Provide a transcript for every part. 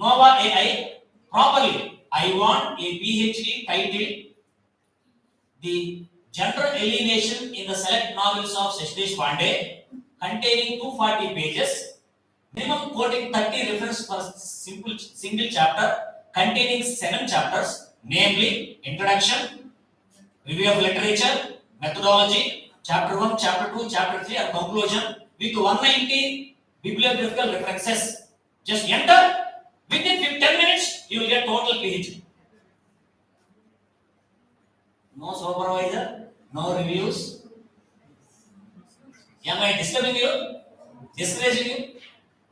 Nova AI properly. I want a PhD title, The General Alienation in the Select Novels of Satish Pandey, containing 240 pages, minimum quoting 30 references per single chapter, containing 7 chapters, namely Introduction, Review of Literature, Methodology, Chapter 1, Chapter 2, Chapter 3, and Conclusion, with 190 bibliographical references. Just enter, within 10 minutes, you will get total PhD. No supervisor, no reviews. Am I disturbing you? Discouraging you?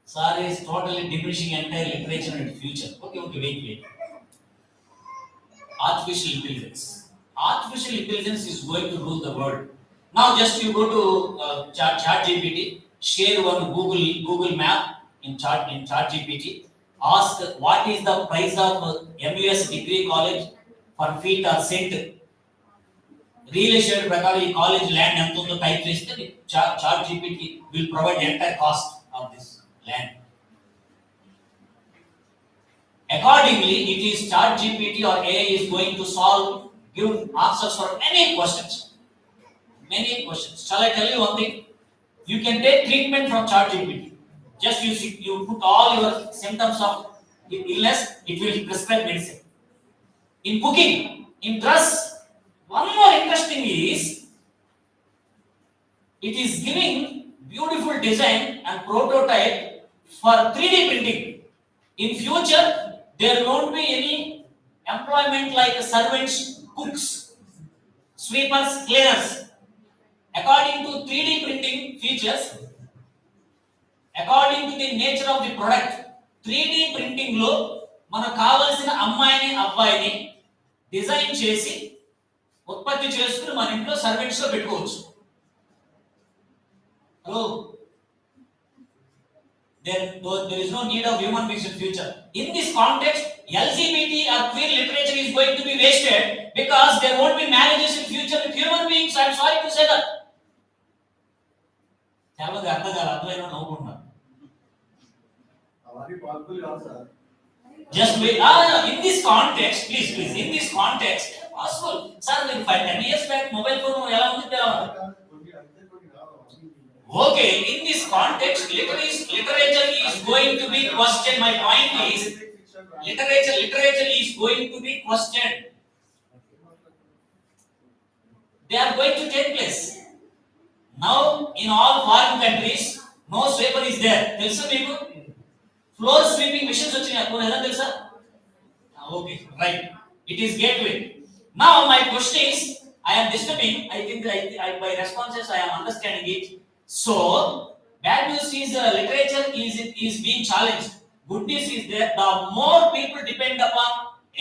Sir is totally diminishing entire literature and future. Okay, wait. Artificial intelligence. Artificial intelligence is going to rule the world. Now just you go to ChatGPT, share one Google map in ChatGPT, ask what is the price of M.V.S degree college per feet or cent. Real estate ప్రకారం ఈ college land ఎంత ఉందో type చేస్తే ChatGPT will provide the entire cost of this land. Accordingly, it is ChatGPT or AI is going to give answers for many questions. Many questions. Shall I tell you one thing? You can take treatment from ChatGPT. Just you put all your symptoms of illness, it will prescribe medicine. In cooking, in dress, one more interesting is, it is giving beautiful design and prototype for 3D printing. In future, there won't be any employment like servants, cooks, sweepers, cleaners. According to 3D printing features, according to the nature of the product, 3D printing లో మనకు కావాల్సిన అమ్మాయిని అబ్బాయిని design చేసి ఉత్పత్తి చేసుకుని మన ఇంట్లో సర్వెంట్స్ లో పెట్టుకోవచ్చు. Hello, there is no need of human beings in future. In this context, LGBT or queer literature is going to be wasted because there won't be marriages in future with human beings. I'm sorry to say that. చాలా మంది అర్థమైన నవ్వుకుంటున్నారు. Just wait. In this context, please, in this context, possible. Sir, in 10 years back, mobile phone ఎలా ఉంది? Okay, in this context, literature is going to be questioned. My point is, literature is going to be questioned. They are going to take place. Now, in all foreign countries, no sweeper is there. Telsa meeku? Floor sweeping machines vachinayi. Appo ela telsa? Okay, right. It is gateway. Now, my question is, I am disturbing. I think by responses I am understanding it. So, bad news is literature is being challenged. Good news is that the more people depend upon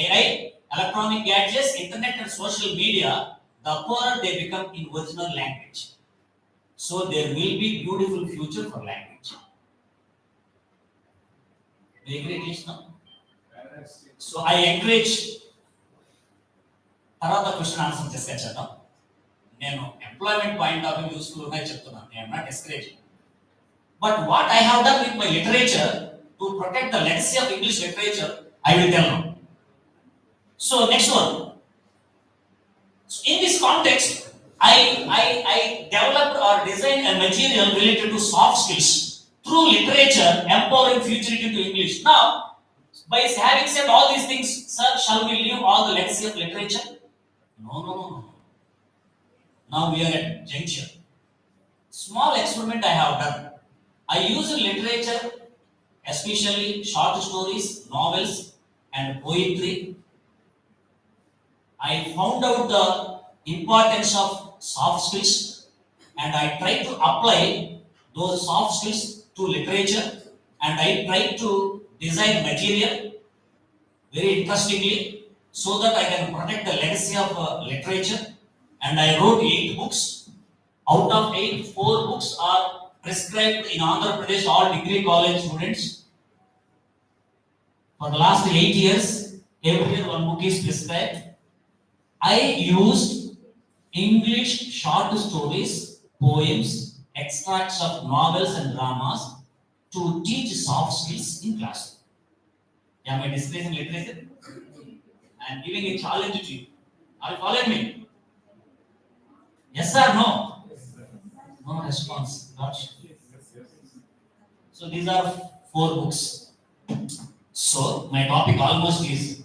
AI, electronic gadgets, internet and social media, the poorer they become in original language. So, there will be beautiful future for language. Do you agree, Krishna? So, I encourage తర్వాత question answer discuss చేద్దాం. నేను employment point of view useful ఉన్నాయి చెప్తున్నాను. I'm not discouraging. But what I have done with my literature to protect the legacy of English literature, I will tell now. So next one. In this context, I developed or designed a material related to soft skills through literature, empowering futurity to English. Now, by having said all these things, sir, shall we leave all the legacy of literature? No. Now we are at junction. Small experiment I have done. I use literature, especially short stories, novels, and poetry. I found out the importance of soft skills, and I try to apply those soft skills to literature, and I try to design material very interestingly so that I can protect the legacy of literature. And I wrote 8 books. Out of 8, 4 books are prescribed in Andhra Pradesh all degree college students. For the last 8 years, every year one book is prescribed. I used English short stories, poems, extracts of novels and dramas to teach soft skills in class. Am I disgracing literature? I am giving a challenge to you. Are you following me? Yes or no? No response. Not sure. So these are four books. So my topic almost is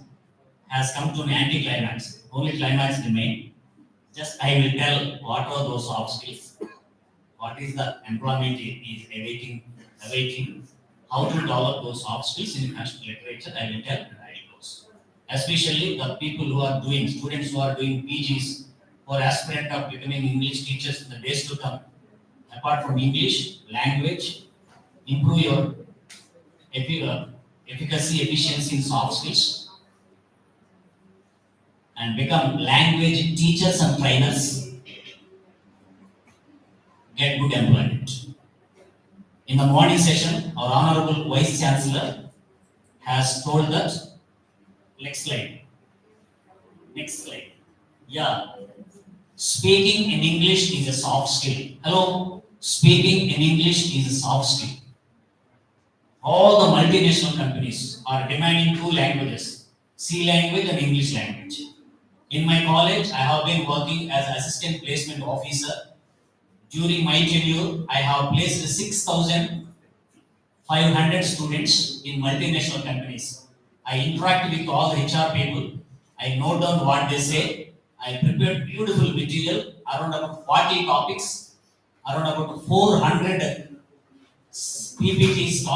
has come to an anti-climax. Only climax remain. Just I will tell what are those soft skills, what is the employment is awaiting, how to develop those soft skills in international literature. I will tell and I will close. Especially the people who are doing, students who are doing PGs or aspirant of becoming English teachers in the days to come. Apart from English language, improve your efficacy, efficiency in soft skills, and become language teachers and trainers. Get good employment. In the morning session, our Honorable Vice Chancellor has told that. Next slide. Next slide. Yeah. Speaking in English is a soft skill. Hello. Speaking in English is a soft skill. All the multinational companies are demanding two languages, C language and English language. In my college, I have been working as assistant placement officer. During my tenure, I have placed 6,500 students in multinational companies. I interact with all the HR people. I note down what they say. I prepared beautiful material around about 40 topics, around about 400 PPTs,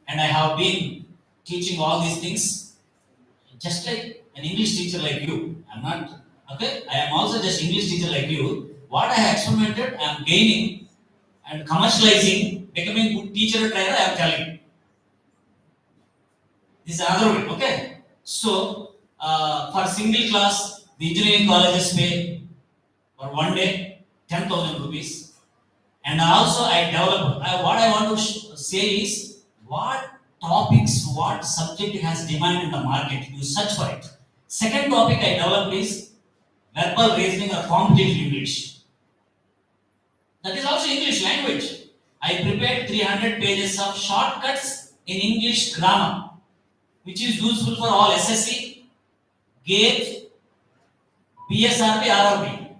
and I have been teaching all these things just like an English teacher like you. I'm not, okay? I am also just English teacher like you. What I have experimented, I am gaining and commercializing, becoming good teacher and trainer, I am telling. This is another way, okay? So, for single class, the engineering colleges pay for one day 10,000 rupees. And also, I develop, what I want to say is, what topics, what subject has demand in the market, you search for it. Second topic I developed is verbal reasoning or competitive English. That is also English language. I prepared 300 pages of shortcuts in English grammar, which is useful for all SSC, GATE, BSRB, RRB.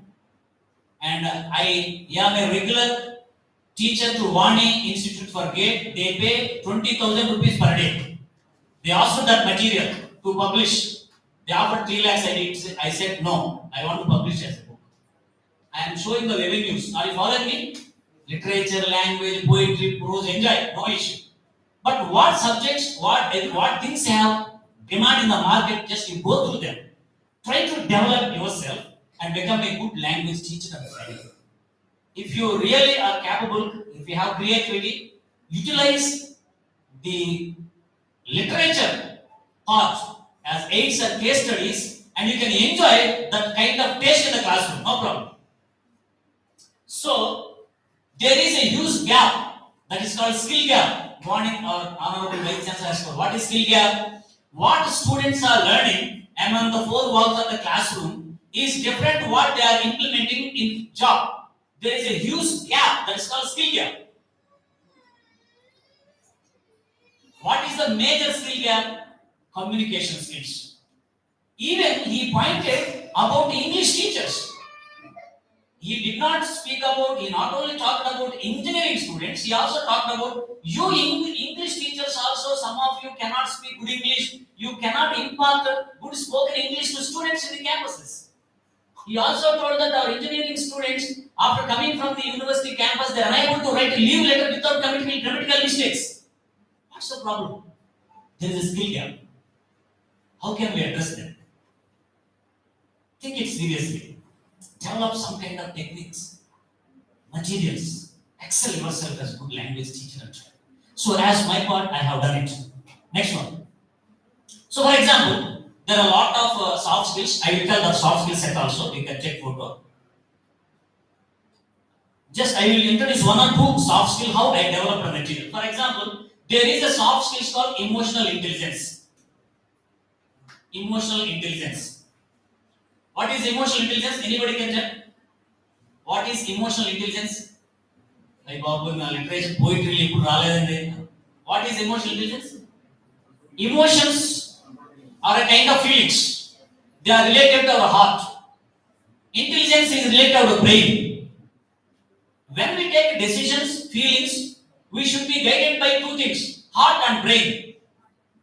And I am a regular teacher to Vani Institute for GATE. They pay 20,000 rupees per day. They asked for that material to publish. They offered 3 lakhs. I said no. I want to publish as a book. I am showing the revenues. Are you following me? Literature, language, poetry, prose, enjoy, no issue. But what subjects, what things have demand in the market, just you go through them. Try to develop yourself and become a good language teacher and trainer. If you really are capable, if you have creativity, utilize the literature part as aids and case studies, and you can enjoy that kind of taste in the classroom, no problem. So, there is a huge gap that is called skill gap. Morning, our Honorable Vice Chancellor has told. What is skill gap? What students are learning among the 4 walls of the classroom is different to what they are implementing in job. There is a huge gap that is called skill gap. What is the major skill gap? Communication skills. Even he pointed about the English teachers. He did not speak about, he not only talked about engineering students, he also talked about you English teachers also, some of you cannot speak good English, you cannot impart good spoken English to students in the campuses. He also told that our engineering students, after coming from the university campus, they are unable to write a leave letter without committing grammatical mistakes. What's the problem? There is a skill gap. How can we address that? Take it seriously. Develop some kind of techniques, materials. Excel yourself as a good language teacher and trainer. So as my part, I have done it. Next one. So for example, there are a lot of soft skills. I will tell the soft skill set also. You can check photo. Just I will introduce 1 or 2 soft skills how I develop a material. For example, there is a soft skill called emotional intelligence. Emotional intelligence. What is emotional intelligence? Anybody can tell? What is emotional intelligence? Like Babu, literature, poetry, what is emotional intelligence? Emotions are a kind of feelings. They are related to our heart. Intelligence is related to our brain. When we take decisions, feelings, we should be guided by two things, heart and brain.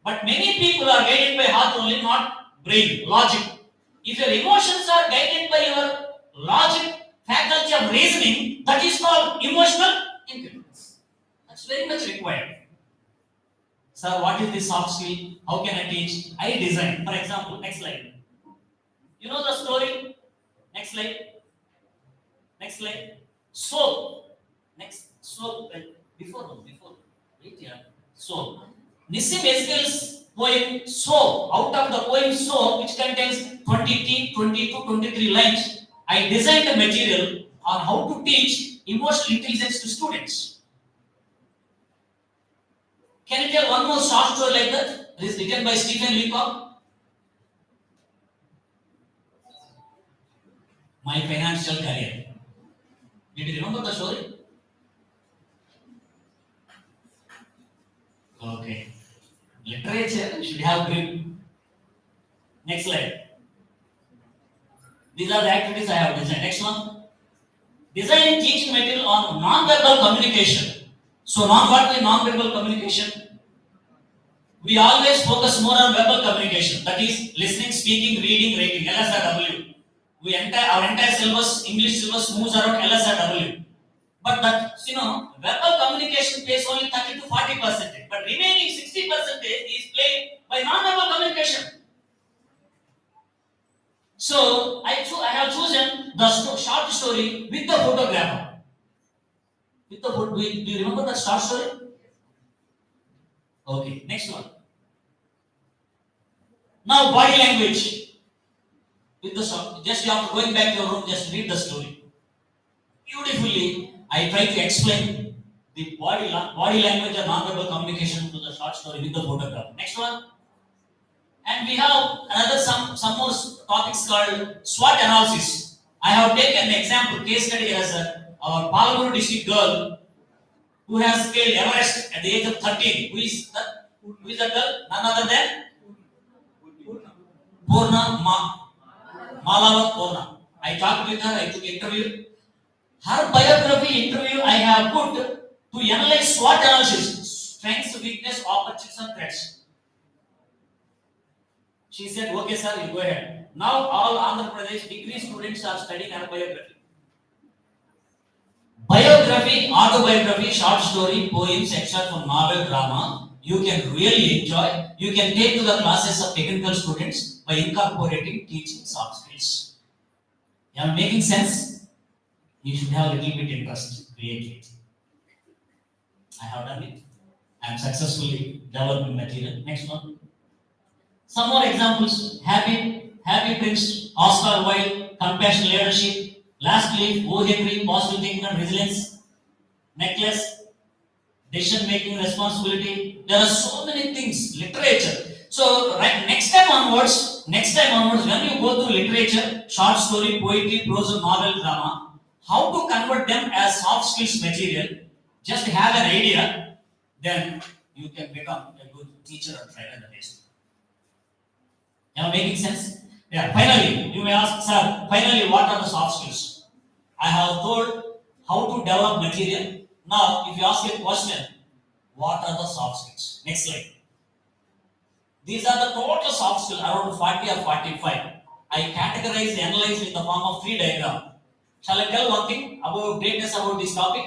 But many people are guided by heart only, not brain, logic. If your emotions are guided by your logic, faculty of reasoning, that is called emotional intelligence. That's very much required. Sir, what is this soft skill? How can I teach? I design. For example, next slide. You know the story? Next slide. Next slide. So, next. So, before. Wait here. So, Nissim Eskel's poem So, out of the poem So, which contains 22, 23 lines, I designed a material on how to teach emotional intelligence to students. Can you tell one more short story like that? It is written by Stephen Leacock. My financial career. Did you remember the story? Okay. Literature should have grip. Next slide. These are the activities I have designed. Next one. Designing teaching material on non-verbal communication. So, non-verbal communication. We always focus more on verbal communication. That is listening, speaking, reading, writing. LSRW. Our entire syllabus, English syllabus moves around LSRW. But that, verbal communication plays only 30 to 40%. But remaining 60% is played by non-verbal communication. So, I have chosen the short story with the photographer. Do you remember the short story? Okay, next one. Now, body language. With the short, just after going back to your room, just read the story. Beautifully, I try to explain the body language and non-verbal communication to the short story with the photograph. Next one. And we have another some more topics called SWOT analysis. I have taken an example case study as our Palguru district girl who has scaled Everest at the age of 13. Who is that girl? None other than Malavat Purna. I talked with her, I took interview. Her biography interview I have put to analyze SWOT analysis, strengths, weakness, opportunities and threats. She said, okay sir, you go ahead. Now all Andhra Pradesh degree students are studying her biography. Biography, autobiography, short story, poems, excerpt from novel, drama, you can really enjoy. You can take to the classes of technical students by incorporating teaching soft skills. Am I making sense? You should have a little bit interest, create it. I have done it. I am successfully developing material. Next one. Some more examples. Happy Prince, Oscar Wilde, compassion, leadership, last leaf, O. Henry, positive thinking and resilience, necklace, decision making, responsibility. There are so many things. Literature. So next time onwards, when you go through literature, short story, poetry, prose, novel, drama, how to convert them as soft skills material, just have an idea, then you can become a good teacher or trainer in the next. Am I making sense? Yeah. Finally, you may ask, sir, what are the soft skills? I have told how to develop material. Now, if you ask a question, what are the soft skills? Next slide. These are the total soft skills, around 40 or 45. I categorize and analyze in the form of 3 diagrams. Shall I tell one thing about greatness about this topic?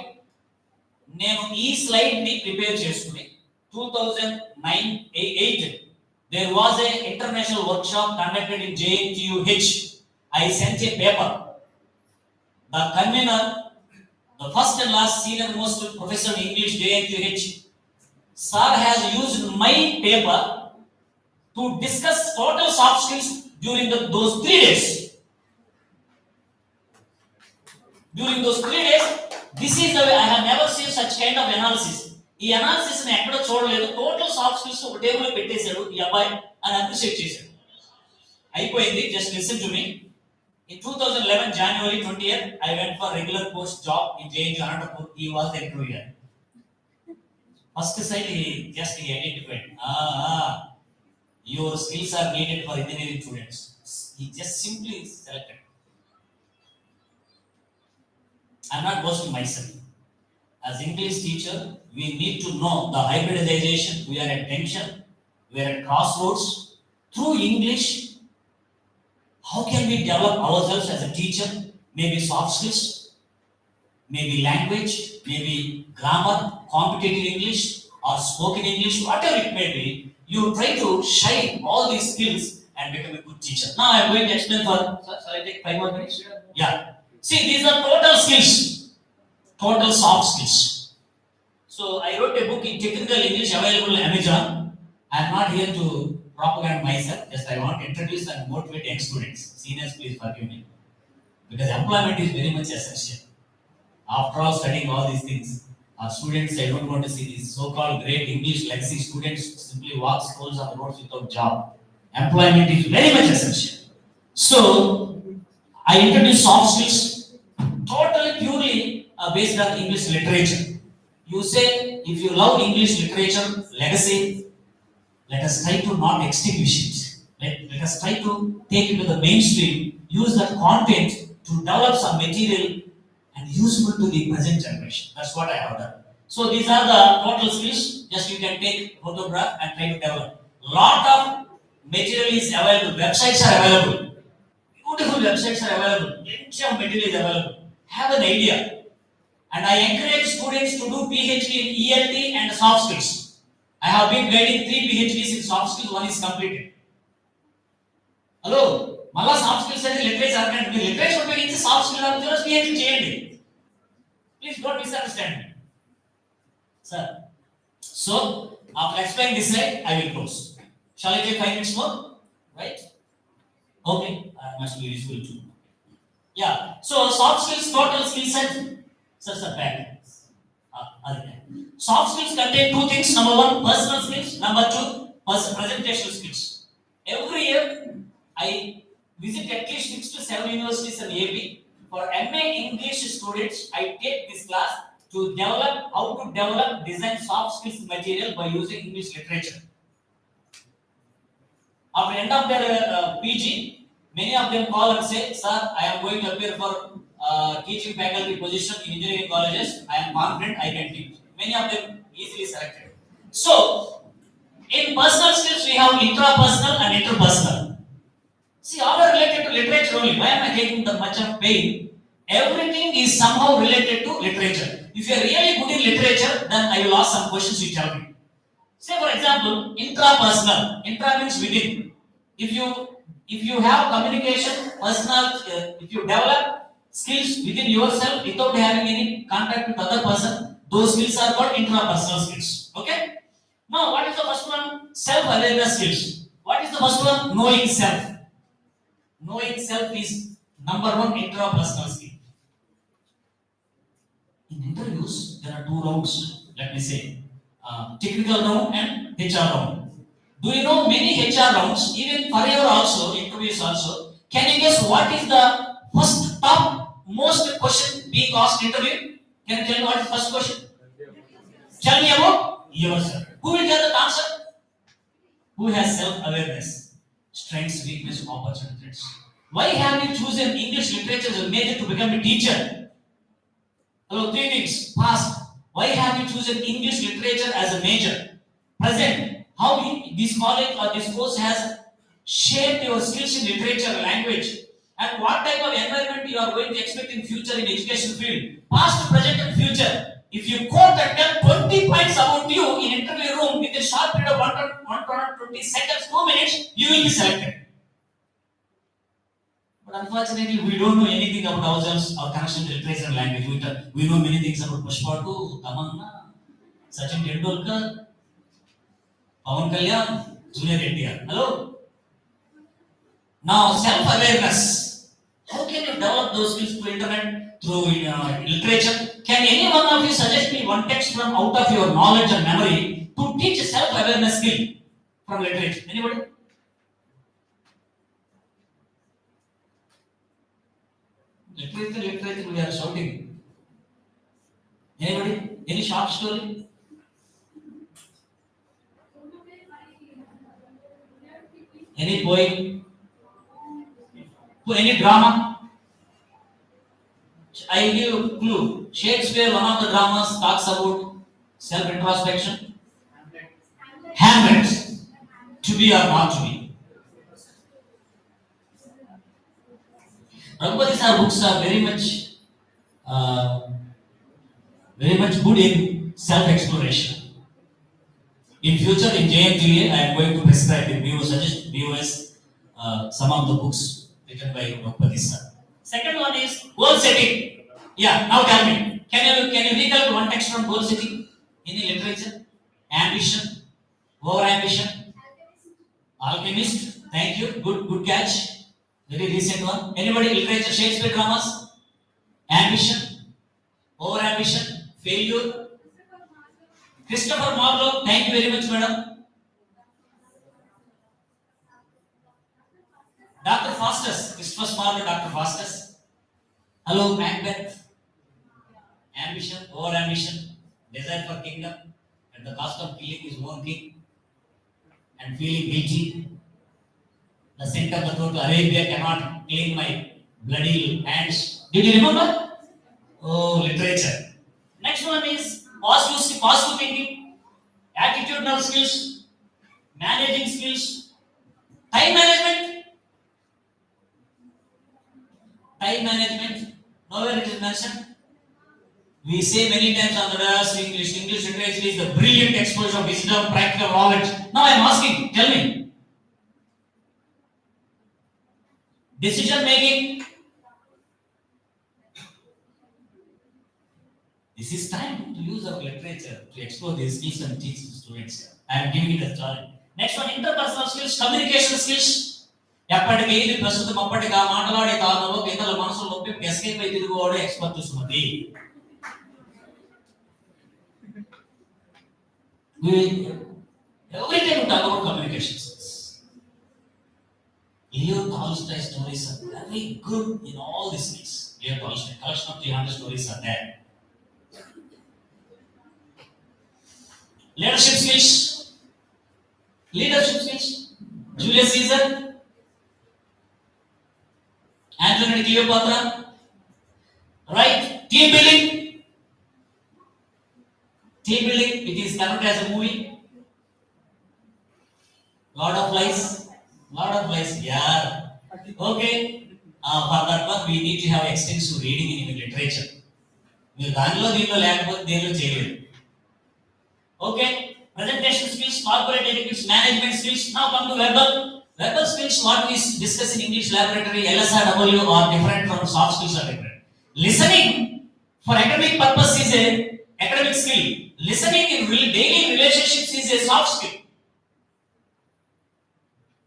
నేను ఈ slide ని prepare చేసుకుని 2008 there was a international workshop conducted in JNTUH. I sent a paper. The convener, the first and last senior most professor in English JNTUH, sir has used my paper to discuss total soft skills during those 3 days. During those 3 days, this is the way. I have never seen such kind of analysis. ఈ analysis ని ఎక్కడ చూడలేదు. Total soft skills ఒక table లో పెట్టేశాడు ఈ అబ్బాయి అని అప్రిషియేట్ చేశాడు. అయిపోయింది. Just listen to me. In 2011 January 20th, I went for regular post job in JNTU Anantapur. He was the interviewer. First sight he identified. your skills are needed for engineering students. He just simply selected. I'm not boasting myself. As English teacher, we need to know the hybridization. We are at tension. We are at crossroads. Through English, how can we develop ourselves as a teacher? Maybe soft skills, maybe language, maybe grammar, competitive English, or spoken English, whatever it may be. You try to shine all these skills and become a good teacher. Now I am going to explain for. Sir, shall I take 5 more minutes? Yeah. See, these are total skills, total soft skills. So I wrote a book in technical English available on Amazon. I am not here to propaganda myself. Just I want to introduce and motivate young students. Seniors, please forgive me, because employment is very much essential. After all, studying all these things, our students, I don't want to see these so-called great English legacy students simply walk schools on the roads without job. Employment is very much essential. So, I introduce soft skills totally purely based on English literature. You say, if you love English literature, legacy, let us try to not extinguish it. Let us try to take it to the mainstream, use that content to develop some material and useful to the present generation. That's what I have done. So these are the total skills. Just you can take photograph and try to develop. Lot of material is available. Websites are available. Beautiful websites are available. Plenty of material is available. Have an idea. And I encourage students to do PhD in ELT and soft skills. I have been guiding 3 PhDs in soft skills. One is completed. Hello. మళ్ళా soft skills అనేది literature అంటే మీరు literature ఉపయోగించి soft skill అభివృద్ధి PhD చేయండి. Please don't misunderstand me. Sir. So, after explaining this slide, I will close. Shall I take 5 minutes more? Right? Okay. Must be useful too. Yeah. So, soft skills, total skill set. Sir, back. Soft skills contain 2 things. Number 1, personal skills. Number 2, presentational skills. Every year, I visit at least 6 to 7 universities in AP. For MA English students, I take this class to develop how to develop design soft skills material by using English literature. After end of their PG, many of them call and say, "Sir, I am going to appear for teaching faculty position in engineering colleges. I am confident I can teach." Many of them easily selected. So, in personal skills, we have intrapersonal and interpersonal. See, all are related to literature only. Why am I taking that much of pain? Everything is somehow related to literature. If you are really good in literature, then I will ask some questions you tell me. Say for example, intrapersonal. Intra means within. If you have communication, personal, if you develop skills within yourself without having any contact with other person, those skills are called intrapersonal skills. Okay? Now, what is the first one? Self-awareness skills. What is the first one? Knowing self. Knowing self is number 1 intrapersonal skill. In interviews, there are 2 rounds. Let me say, technical round and HR round. Do you know many HR rounds, even forever also, interviews also? Can you guess what is the first top most question being asked in interview? Can you tell me what is the first question? Tell me about yourself. Who will tell the answer? Who has self-awareness? Strengths, weakness, opportunities. Why have you chosen English literature as a major to become a teacher? Hello, 3 things. Past. Why have you chosen English literature as a major? Present. How this college or this course has shaped your skills in literature, language, and what type of environment you are going to expect in future in education field. Past, present, and future. If you quote and tell 20 points about you in interview room within a short period of 120 seconds, 2 minutes, you will be selected. But unfortunately, we don't know anything about ourselves, our connection to literature and language. We know many things about Pushpa 2, Tamanna, Sachin Tendulkar, Pawan Kalyan, Junior NTR. Hello? Now, self-awareness. How can you develop those skills through internet, through literature? Can any one of you suggest me one text from out of your knowledge and memory to teach a self-awareness skill from literature? Anybody? Literature, we are shouting. Anybody? Any short story? Any poem? Any drama? I give you a clue. Shakespeare, one of the dramas, talks about self-introspection. Hamlet. To be or not to be. Raghupathi sir books are uh, very much good in self-exploration. In future, in JMGA, I am going to prescribe in M.V.S. Some of the books written by Raghupathi sir. Second one is goal setting. Yeah, now tell me, can you recall one text from goal setting in the literature? Ambition, over ambition, alchemist. Thank you, good catch. Very recent one. Anybody literature Shakespeare dramas? Ambition, over ambition, failure. Christopher Marlowe. Thank you very much, madam. Dr. Faustus, Christopher Marlowe, Dr. Faustus. Hello, Macbeth. Ambition, over ambition, desire for kingdom, at the cost of killing his own king, and feeling guilty. The scent of the throat to Arabia cannot clean my bloody hands. Did you remember? Oh, literature. Next one is positive thinking, attitudinal skills, managing skills, time management. Time management, nowhere it is mentioned. We say many times on the dais, English literature is the brilliant exposure of wisdom, practical knowledge. Now I am asking, tell me. Decision making. This is time to use our literature to explore these skills and teach the students here. I am giving it a challenge. Next one, interpersonal skills, communication skills. ఎప్పటికీ ఇది ప్రస్తుతం అప్పటిగా మాట్లాడే తానులో ఇతరుల మనసులో నొప్పి escape అయి తిరుగువాడు expert Sumati. Every time we talk about communication skills. Leo Tolstoy stories are very good in all these skills. Leo Tolstoy, collection of 300 stories are there. Leadership skills. Julius Caesar, Antony Cleopatra, right? Team building, it is covered as a movie. Lot of lies, yeah. Okay, for that one we need to have extensive reading in literature. మీరు దానిలో దీనిలో లేకపోతే దేనిలో చేయలేరు. Okay, presentation skills, corporate etiquette, management skills. Now come to verbal skills. What we discuss in English laboratory, LSRW, are different from soft skills are different. Listening for academic purpose is a academic skill. Listening in daily relationships is a soft skill.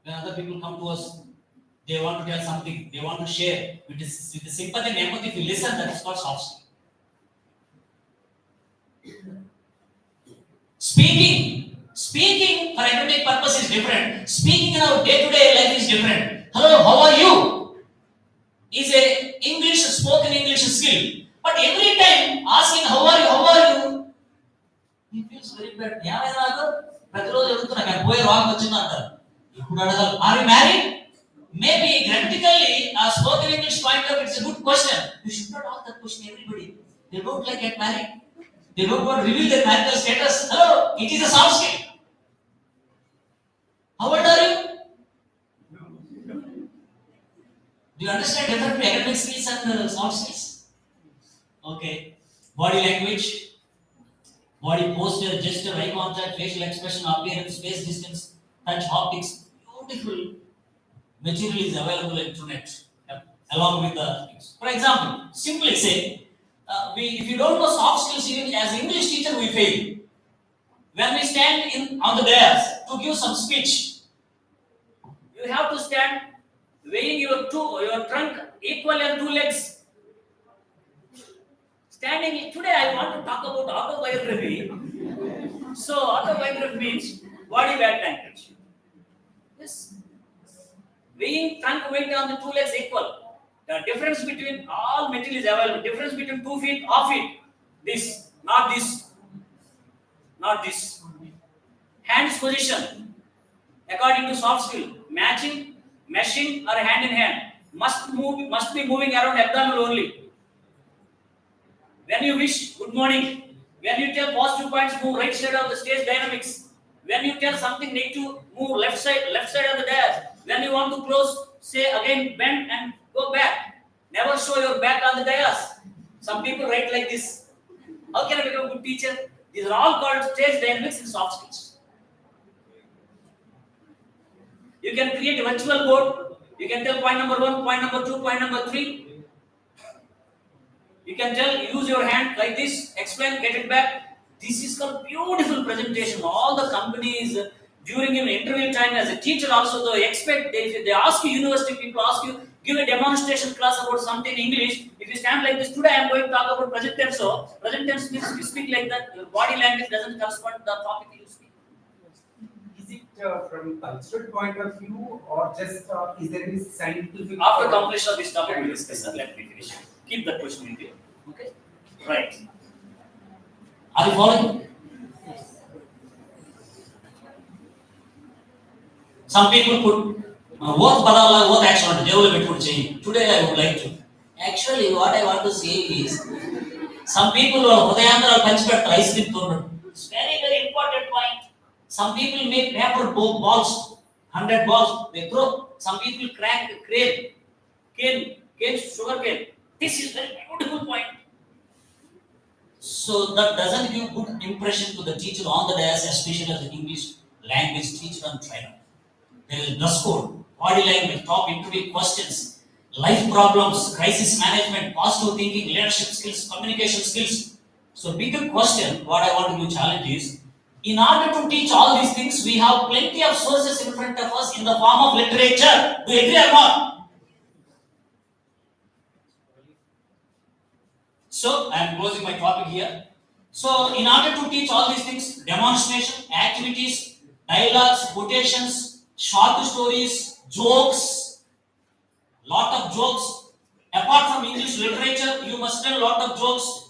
When other people come to us, they want to tell something, they want to share with the sympathy and empathy. If you listen, that is called soft skill. Speaking for academic purpose is different. Speaking in our day-to-day life is different. Hello, how are you? Is a spoken English skill. But every time asking how are you, he feels very bad. Are you married? Maybe grammatically, spoken English point of it's a good question. You should not ask that question everybody. They don't like get married. They don't want to reveal their marital status. Hello, it is a soft skill. How old are you? Do you understand the difference between academic skills and soft skills? Okay. Body language, body posture, gesture, eye contact, facial expression, appearance, space distance, touch, optics. Beautiful material is available on internet along with the things. For example, simply say, if you don't know soft skills, even as English teacher, we fail. When we stand on the dais to give some speech, you have to stand weighing your trunk equal and two legs. Standing today, I want to talk about autobiography. So autobiography means body weight language. Yes, weighing trunk weight on the two legs equal. The difference between all material is available. Difference between 2 feet, half feet. This, not this. Hands position. According to soft skill, matching, meshing, or hand in hand. Must be moving around abdomen only. When you wish good morning, when you tell positive points, move right side of the stage dynamics. When you tell something negative, move left side of the dais. When you want to close, say again bend and go back. Never show your back on the dais. Some people write like this. How can I become a good teacher? These are all called stage dynamics and soft skills. You can create a virtual board. You can tell point number 1, point number 2, point number 3. You can tell, use your hand like this, explain, get it back. This is called beautiful presentation. All the companies during your interview time as a teacher also they expect, they ask you, university people ask you, give a demonstration class about something in English. If you stand like this, today I am going to talk about present tense. So present tense means you speak like that. Your body language doesn't correspond to the topic you speak. Is it from cultural point of view or just is there any scientific? After completion of this topic, we will discuss that. Let me finish. Keep that question in view. Okay? Right. Are you following? Some people put both padala, both action. They will be put change. Today I would like to. Actually, what I want to say is, some people will punch ice cream tournament. It's very important point. Some people make paper balls, 100 balls they throw. Some people crack cane, sugar cane. This is very beautiful point. So that doesn't give good impression to the teacher on the dais, especially as an English language teacher and trainer. There is dress code, body language, top interview questions, life problems, crisis management, positive thinking, leadership skills, communication skills. So bigger question, what I want to challenge is, in order to teach all these things, we have plenty of sources in front of us in the form of literature. Do you agree or not? So, I am closing my topic here. So, in order to teach all these things, demonstration, activities, dialogues, quotations, short stories, jokes, lot of jokes. Apart from English literature, you must tell lot of jokes.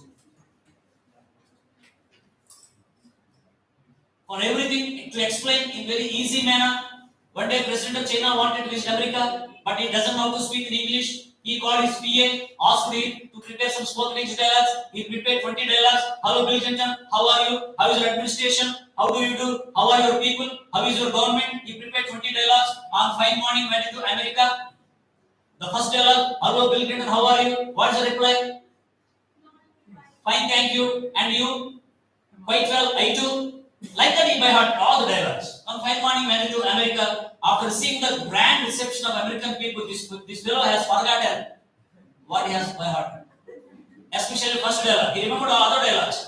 For everything to explain in very easy manner. One day President of China wanted to visit America, but he doesn't know how to speak in English. He called his PA, asked him to prepare some spoken English dialogues. He prepared 20 dialogues. Hello, Bill Clinton. How are you? How is your administration? How do you do? How are your people? How is your government? He prepared 20 dialogues. On fine morning, went to America. The first dialogue, hello, Bill Clinton. How are you? What's the reply? Fine, thank you. And you? Quite well, I too. Like that, he by heart all the dialogues. On fine morning, went to America. After seeing the grand reception of American people, this fellow has forgotten what he has by heart. Especially first dialogue. He remembered all other dialogues.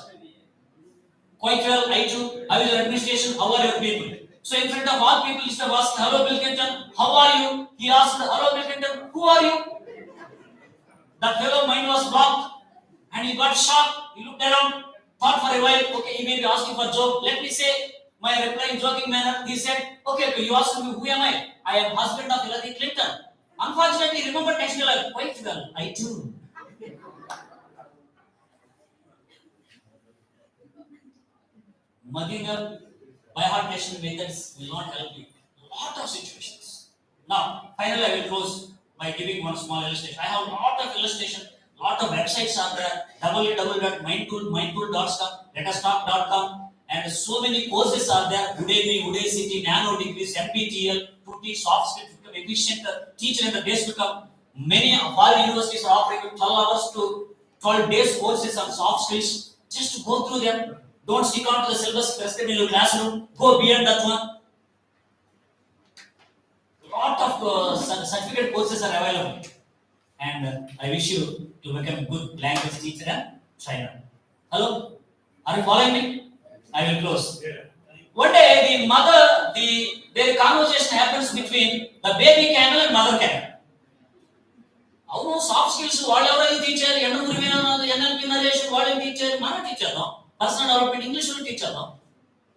Quite well, I too. How is your administration? How are your people? So in front of all people, instead of asking, hello Bill Clinton, how are you? He asked, hello Bill Clinton, who are you? That fellow mind was blocked and he got shocked. He looked around, thought for a while, okay, he may be asking for joke. Let me say my reply in joking manner. He said, okay, you asked me, who am I? I am husband of Hillary Clinton. Unfortunately, remember next dialogue, quite well, I too. Mugging up by heart question methods will not help you. Lot of situations. Now, finally, I will close by giving one small illustration. I have a lot of illustration, lot of websites are there, www.mindtool.com, letustalk.com, and so many courses are there. Udemy, Udacity, Nano Degrees, MPTL, to teach soft skills, to become efficient teacher in the days to come. Many of our universities are offering 12 hours to 12 days courses on soft skills. Just to go through them. Don't stick on to the syllabus prescribed in your classroom. Go beyond that one. Lot of certificate courses are available. And I wish you to become a good language teacher and trainer. Hello? Are you following me? I will close. Yeah. One day, their conversation happens between the baby camel and mother camel. How soft skills, whatever you teacher, NLP narration, whatever teacher, mana teacher, no? Personal development, English will teacher, no?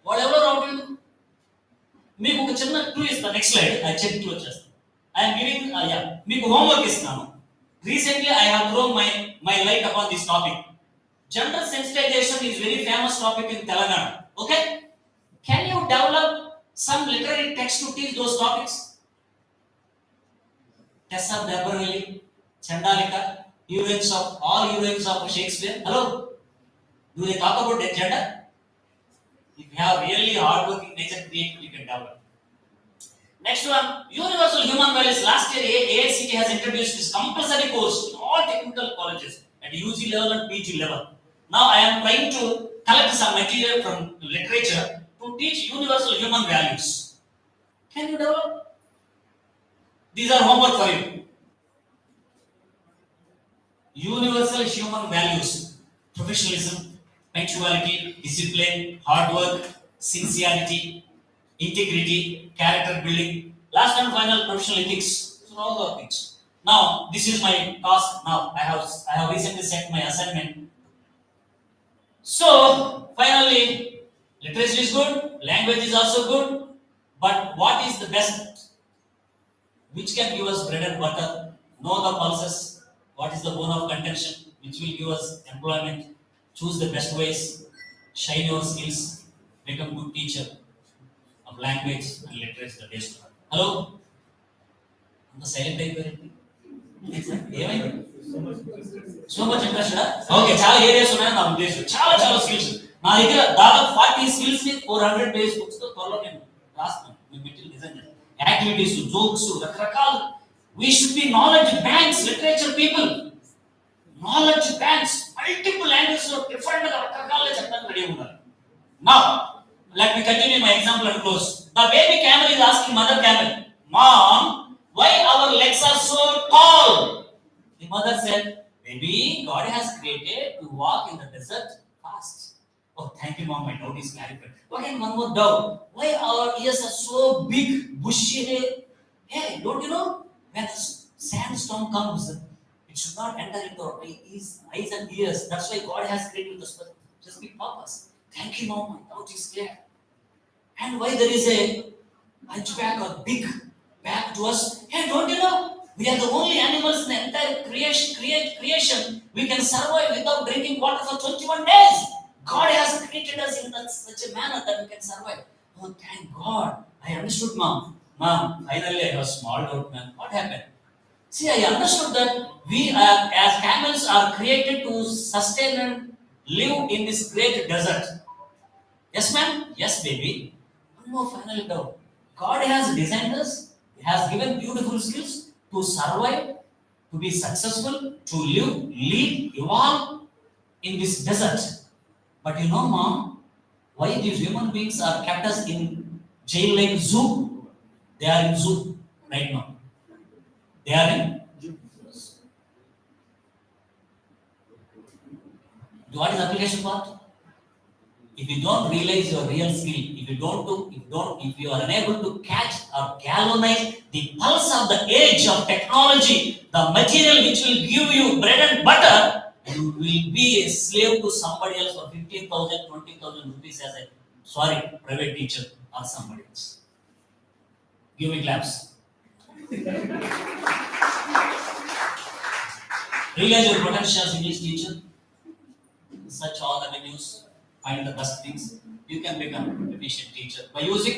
Whatever out you మీకు ఒక చిన్న clue ఇస్తాను. Next slide I check clue చేస్తాను. I am giving మీకు homework ఇస్తాను. Recently I have thrown my light upon this topic. Gender sensitization is very famous topic in Telangana. Okay? Can you develop some literary text to teach those topics? Tessa Beverly, Chandalika, heroines of all heroines of Shakespeare. Hello? Do they talk about their gender? If you have really hardworking nature creativity, you can develop. Next one, universal human values. Last year, AICT has introduced this compulsory course in all technical colleges at UG level and PG level. Now, I am trying to collect some material from literature to teach universal human values. Can you develop? These are homework for you. Universal human values: professionalism, punctuality, discipline, hard work, sincerity, integrity, character building, last and final, professional ethics. So all the things. Now, this is my task. Now, I have recently sent my assignment. So, finally, literature is good, language is also good, but what is the best? Which can give us bread and butter? Know the pulses. What is the bone of contention? Which will give us employment? Choose the best ways. Shine your skills. Become good teacher of language and literature the days to come. Hello? The silent అయిపోయింది ఏమైంది so much interest okay చాలా areas ఉన్నాయి నా ఉద్దేశం చాలా skills నా దగ్గర దాదాపు 40 స్కిల్స్ ని 400 పేజ్ బుక్స్ తో త్వరలో నేను రాస్తాను మీ మెటీరియల్ డిజైన్ చేస్తాను యాక్టివిటీస్ జోక్స్ రకరకాల we should be knowledge banks literature people knowledge banks multiple languages లో డిఫరెంట్ గా రకరకాల చెప్పడానికి రెడీ ఉన్నారు now let me continue my example and close. The baby camel is asking mother camel, Mom, why our legs are so tall? The mother said, Baby, God has created to walk in the desert fast. Oh, thank you, Mom. My doubt is clarified. Okay, one more doubt. Why our ears are so big, bushy? Hey, don't you know? When a sandstorm comes, it should not enter into our eyes and ears. That's why God has created the specific purpose. Thank you, Mom. My doubt is clear. And why there is a hunchback or big back to us? Hey, don't you know? We are the only animals in the entire creation. We can survive without drinking water for 21 days. God has created us in such a manner that we can survive. Oh, thank God. I understood, Mom. Mom, finally I have a small doubt, man. What happened? See, I understood that we as camels are created to sustain and live in this great desert. Yes, ma'am? Yes, baby. One more final doubt. God has designed us, He has given beautiful skills to survive, to be successful, to live, lead, evolve in this desert. But you know, Mom, why these human beings are kept us in jail like zoo? They are in zoo right now. They are in zoo. What is application part? If you don't realize your real skill, if you are unable to catch or galvanize the pulse of the age of technology, the material which will give you bread and butter, you will be a slave to somebody else for 15,000, 20,000 rupees as a private teacher or somebody else. Give me claps. Realize your potential as English teacher. Search all the venues. Find the best things. You can become an efficient teacher by using,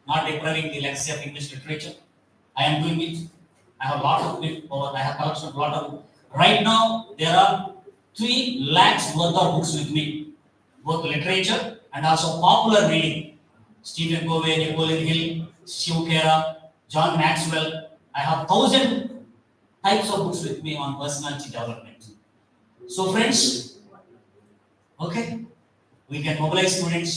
not depriving the legacy of English literature. I am doing it. I have a lot of it, or I have collection of a lot of. Right now, there are 3 lakhs worth of books with me, both literature and also popular reading. Stephen Covey, Napoleon Hill, Shiv Khera, John Maxwell. I have 1,000 types of books with me on personality development. So, friends, okay. We can mobilize students.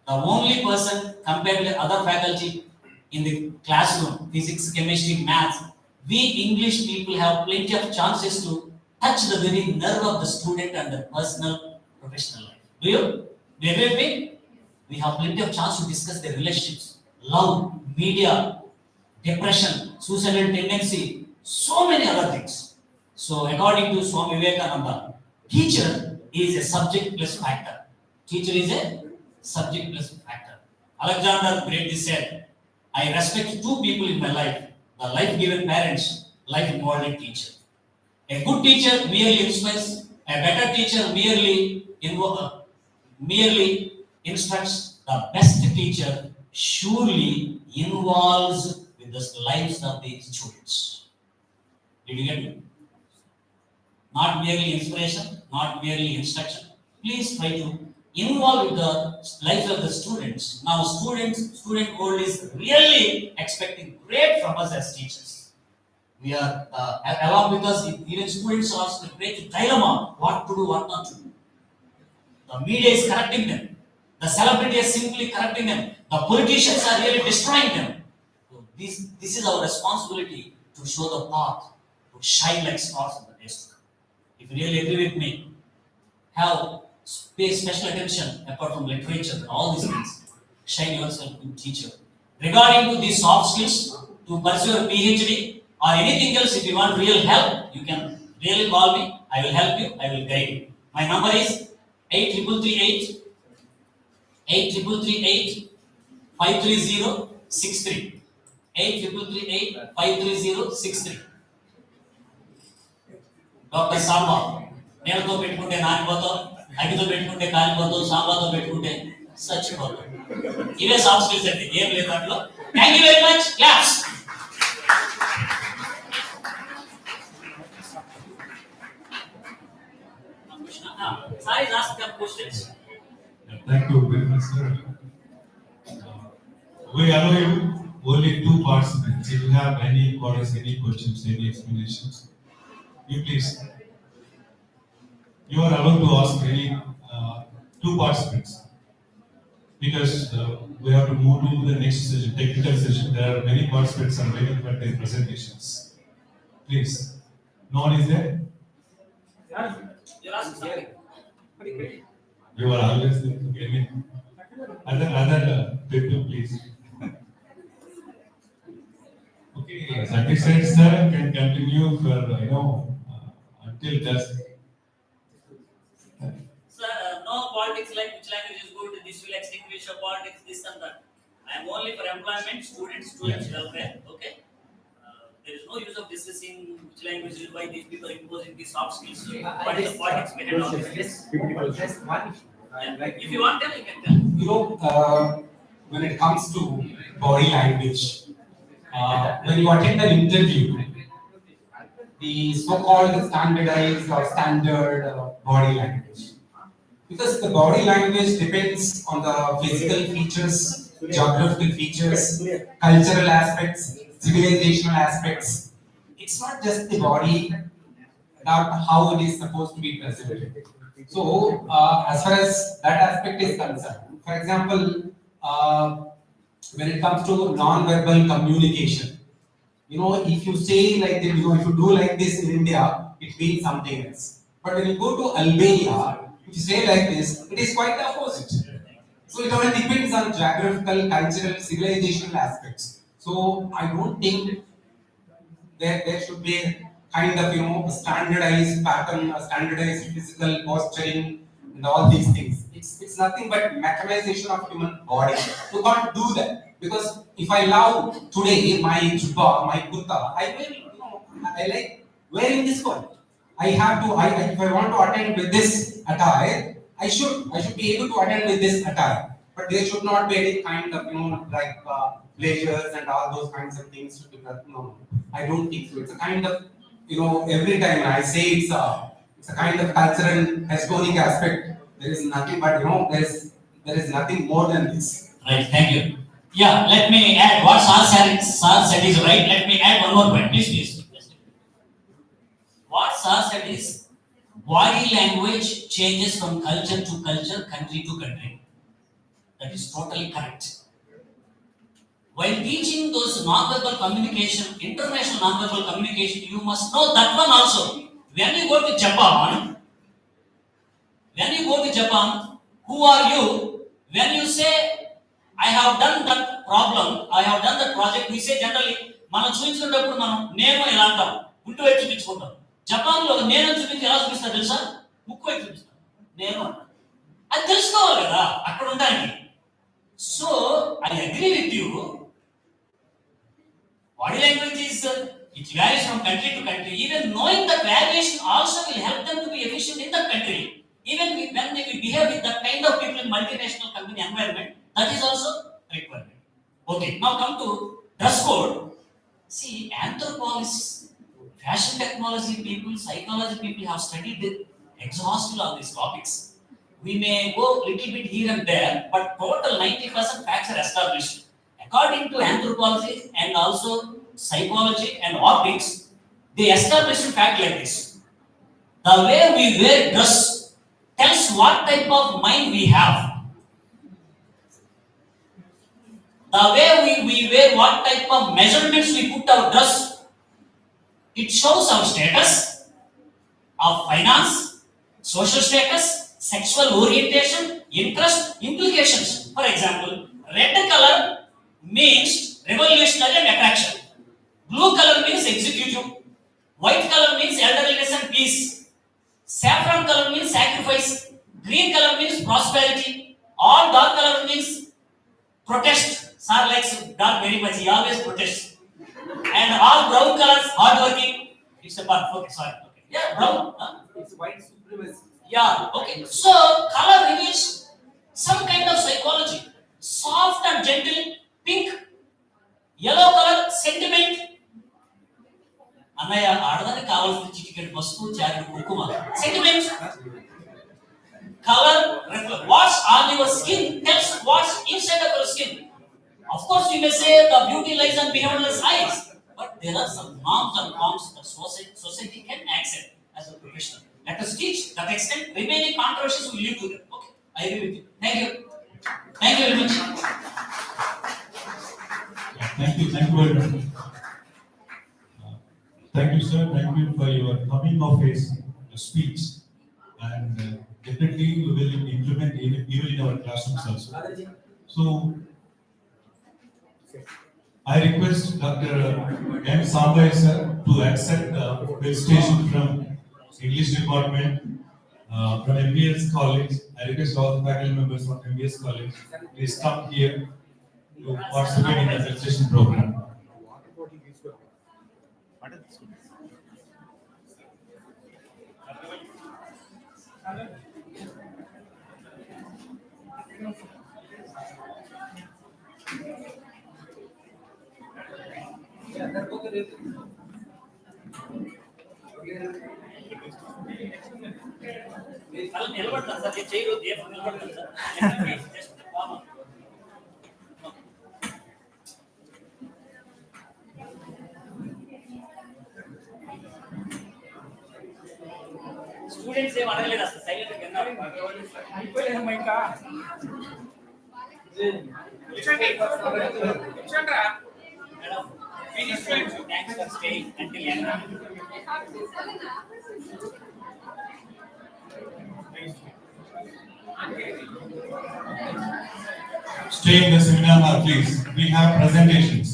The only person compared with other faculty in the classroom, physics, chemistry, maths, we English people have plenty of chances to touch the very nerve of the student and their personal, professional life. Do you? Do you agree with me? We have plenty of chance to discuss their relationships, love, media, depression, suicidal tendency, so many other things. So, according to Swami Vivekananda, teacher is a subject plus factor. Teacher is a subject plus factor. Alexander Great said, I respect 2 people in my life, the life-given parents, life-involved teacher. A good teacher merely inspires, a better teacher merely instructs. The best teacher surely involves with the lives of the students. Did you get me? Not merely inspiration, not merely instruction. Please try to involve with the lives of the students. Now, student world is really expecting great from us as teachers. We are along with us. Even students are also great dilemma: what to do, what not to do. The media is correcting them. The celebrity is simply correcting them. The politicians are really destroying them. So this is our responsibility to show the path, to shine like stars in the days to come. If you really agree with me, pay special attention apart from literature and all these things. Shine yourself in teacher. Regarding to these soft skills, to pursue a PhD or anything else, if you want real help, you can really call me. I will help you. I will guide you. My number is 8338 8338 53063. 8338 53063. Doctor Samba నేలతో పెట్టుకుంటే నానిపోతాం, అగ్గితో పెట్టుకుంటే కాలిపోతాం, సాంబాతో పెట్టుకుంటే చచ్చిపోతాం. ఇవే soft skills అండి, ఏం లేదు దాంట్లో. Thank you very much. Claps. Sai is asking some questions. Thank you very much, sir. We allow you only 2 participants. If you have any queries, any questions, any explanations, you please. You are allowed to ask any 2 participants because we have to move to the next session, technical session. There are many participants are waiting for their presentations. Please. No one is there? You're asking something. You are always there to get in. Other people, please. Okay, satisfied sir can continue for until dusk. Sir, no politics like which language is good, this will extinguish your politics, this and that. I am only for employment, students welfare. Okay. There is no use of discussing which language is why these people are imposing these soft skills. What is the politics behind all this? Just one issue. If you want them, you can tell. You know, when it comes to body language, when you attend an interview, the so-called standardized or standard body language, because the body language depends on the physical features, geographical features, cultural aspects, civilizational aspects. It's not just the body, about how it is supposed to be presented. So, as far as that aspect is concerned, for example, when it comes to non-verbal communication, if you say like this, if you do like this in India, it means something else. But when you go to Albania, if you say like this, it is quite the opposite. So it all depends on geographical, cultural, civilizational aspects. So I don't think there should be kind of a standardized pattern, a standardized physical posturing, and all these things. It's nothing but mechanization of human body. You can't do that because if I love today my jubba, my kurta, I like wearing this one. If I want to attend with this attire, I should be able to attend with this attire. But there should not be any kind of like pleasures and all those kinds of things. No, I don't think so. It's a kind of every time I say it's a kind of cultural historic aspect. There is nothing but there is nothing more than this. Right, thank you. Yeah, let me add what Sir said is right. Let me add one more point, please. What Sir said is body language changes from culture to culture, country to country. That is totally correct. While teaching those non-verbal communication, international non-verbal communication, you must know that one also. When you go to Japan, who are you? When you say, I have done that problem, I have done that project, we say generally, మనం చూపించుకున్నప్పుడు మనం నేను ఎలా అంటాం, గుంటు వైపు చూపించుకుంటాం. జపాన్లో నేను చూపించి ఎలా చూపిస్తారు తెలుసా? ముక్కు వైపు చూపిస్తాం. నేను అంటాను. అది తెలుసుకోవాలి కదా అక్కడ ఉండడానికి. So, I agree with you. Body language is, it varies from country to country. Even knowing that variation also will help them to be efficient in that country. Even when they will behave with that kind of people in multinational company environment, that is also requirement. Okay, now come to dress code. See, anthropologists fashion technology people, psychology people have studied exhaustively on these topics. We may go little bit here and there, but total 90% facts are established. According to anthropology and also psychology and optics, they established a fact like this. The way we wear dress tells what type of mind we have. The way we wear, what type of measurements we put our dress, it shows our status, our finance, social status, sexual orientation, interest, implications. For example, red color means revolutionary and attraction. Blue color means executive. White color means elderliness and peace. Saffron color means sacrifice. Green color means prosperity. All dark color means protest. Sir likes dark very much. He always protests. And all brown colors, hardworking. It's a part. Okay, sorry. Okay. Yeah, brown. Huh? It's white supremacy. Yeah, okay. So, color reveals some kind of psychology. Soft and gentle, pink. Yellow color, sentiment. Annaya, ఆడదానికి కావాల్సిన చిటికెడు పసుపు చారు కుంకుమ. Sentiment. Color, what's on your skin tells what's inside of your skin. Of course, you may say the beauty lies on behind eyes, but there are some norms and forms that society can accept as a professional. Let us teach that extent. Remaining controversies will lead to them. Okay, I agree with you. Thank you. Thank you very much. Thank you very much. Thank you, sir. Thank you for your coming of age speech, and definitely we will implement even in our classrooms also. So, I request Dr. M. Sambay sir to accept the felicitation from English department from M.V.S. college. I request all the faculty members of M.V.S. college please come here to participate in the felicitation program. అలా నిలబడతాను sir, నేను చేయరు దేశం నిలబడతాను sir. Just warm up. Students ఏం అడగలేదు అసలు, silent విన్నారు. అయిపోలేదమ్మా ఇంకా. Madam, thanks for staying until end. Stay in the seminar hall, please. We have presentations.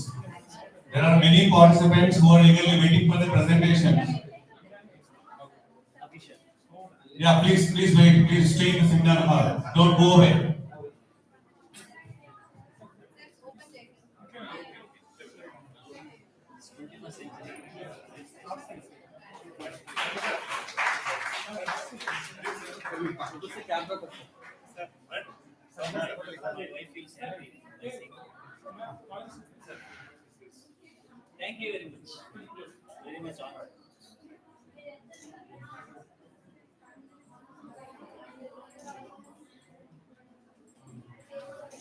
There are many participants who are eagerly waiting for the presentations. Yeah, please wait. Please stay in the seminar hall. Don't go away. Thank you very much. Very much honored.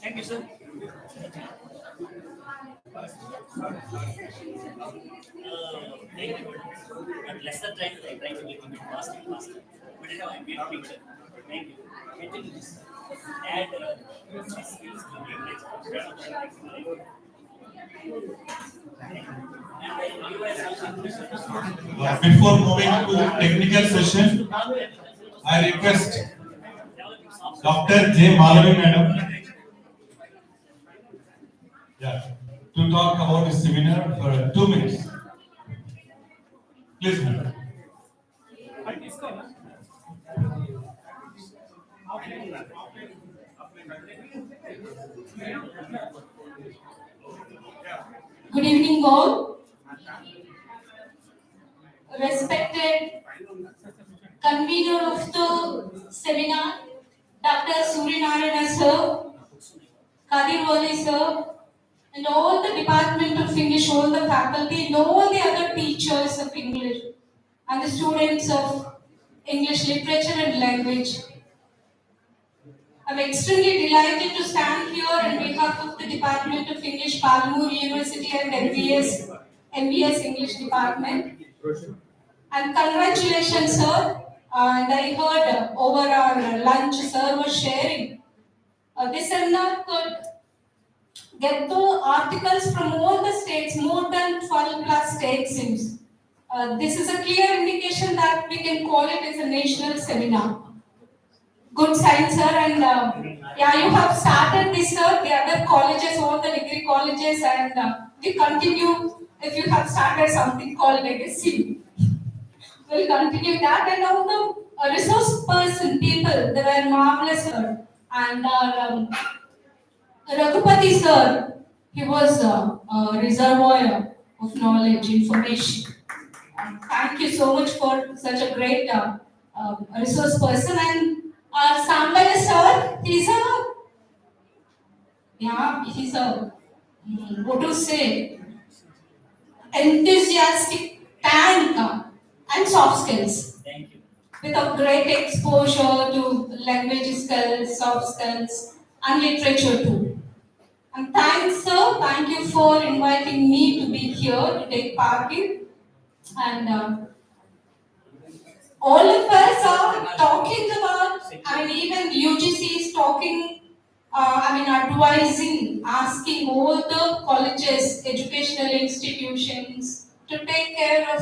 Thank you, sir. Thank you. At lesser time, I try to make it faster. But I have a great picture. Thank you. Continue this. Add skills to the next. Before moving to technical session, I request Dr. J. Malavi madam, to talk about this seminar for 2 minutes. Please, madam. Good evening, all. Respected convener of the seminar, Dr. Suryanarayana sir, Kadirwali sir, and all the department of English, all the faculty, and all the other teachers scholars of English and the students of English literature and language. I'm extremely delighted to stand here on behalf of the Department of English, Palmur University and M.V.S English Department. And congratulations, sir. And I heard over our lunch, sir was sharing. This seminar could get the articles from all the states, more than 12 plus states seems. This is a clear indication that we can call it as a national seminar. Good sign, sir. And yeah, you have started this, sir. The other colleges, all the degree colleges, and we continue. If you have started something called legacy, we'll continue that. And all the resource person people, they were marvelous, sir. And Raghupati, sir, he was a reservoir of knowledge, information. Thank you so much for such a great resource person. And Sambal sir, he's a what to say, enthusiastic tank and soft skills. Thank you. With a great exposure to language skills, soft skills, and literature too. And thanks, sir. Thank you for inviting me to be here to take part in. And all of us are talking about, even UGC is talking, advising, asking all the colleges, educational institutions to take care of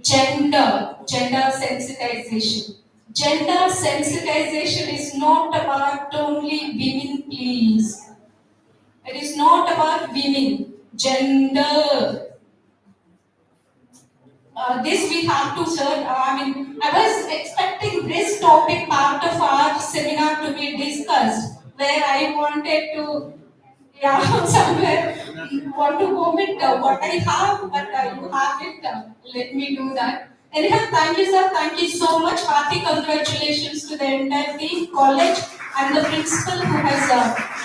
gender sensitization. Gender sensitization is not about only women, please. It is not about women. Gender. This we have to search. I was expecting this topic part of our seminar to be discussed, where I wanted to, somewhere want to vomit what I have, but you have it. Let me do that. Anyhow, thank you, sir. Thank you so much. Hearty congratulations to the entire team, college, and the principal who has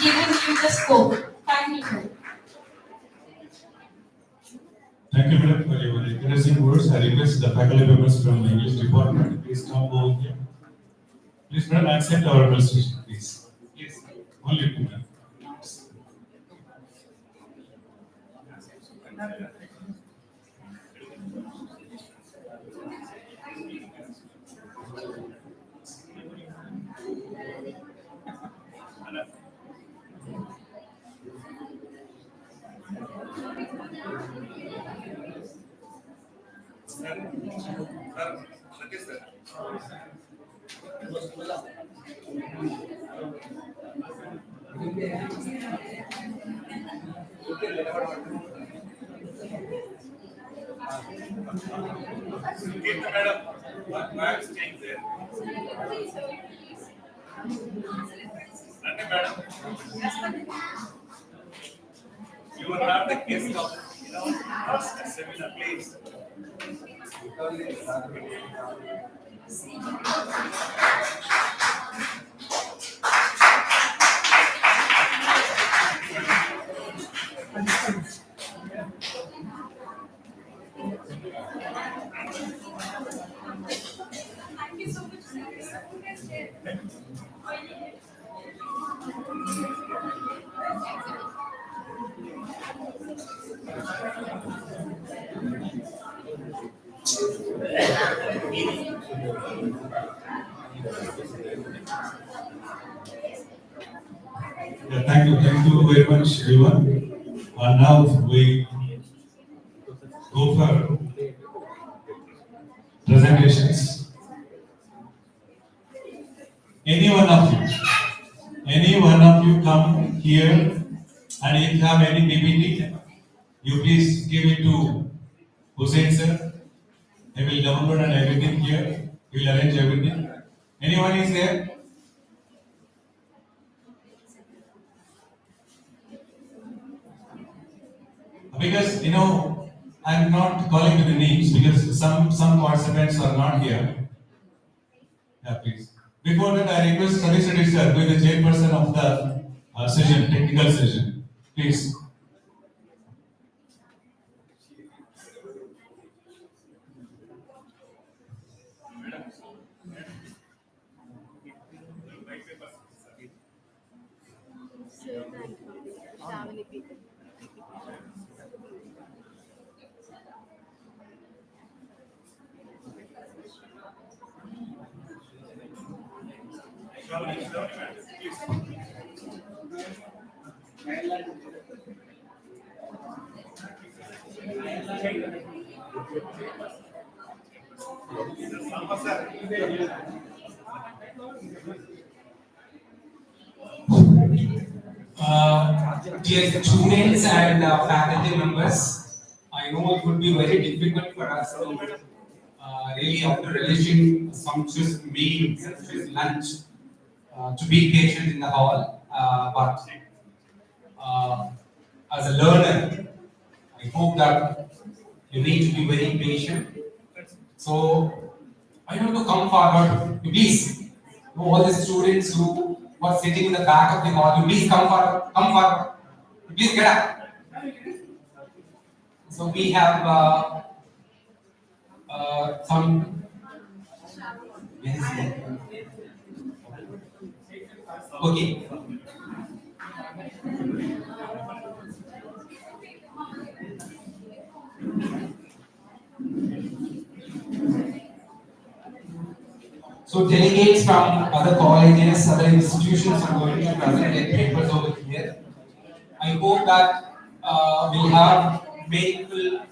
given you the scope. Thank you, sir. Thank you, madam, for your encouraging words. I request the faculty members from the English department, please come over here. Please, madam, accept our presentation, please. Yes, only two, madam. Madam, staying there. Madam, you are not the guest of, seminar, please. Thank you so much, sir. Thank you very much, everyone. Now we go for presentations. Any one of you come here, and if you have any PPT, you please give it to Hussein sir. He will download and everything here. He will arrange everything. Anyone is there? Because I'm not calling to the names because some participants are not here. Yeah, please. Before that, I request Sadiq sir, who is the chairperson of the session, technical session. Please. Dear students and faculty members, I know it would be very difficult for us to really, after relishing sumptuous meal, sumptuous lunch, to be patient in the hall. But as a learner, I hope that you need to be very patient. So I want to come forward. Please, all the students who were sitting in the back of the hall, you please come forward. Come forward. Please get up. So we have some. Yes. Okay. So delegates from other colleges, other institutions are going to present their papers over here. I hope that we'll have meaningful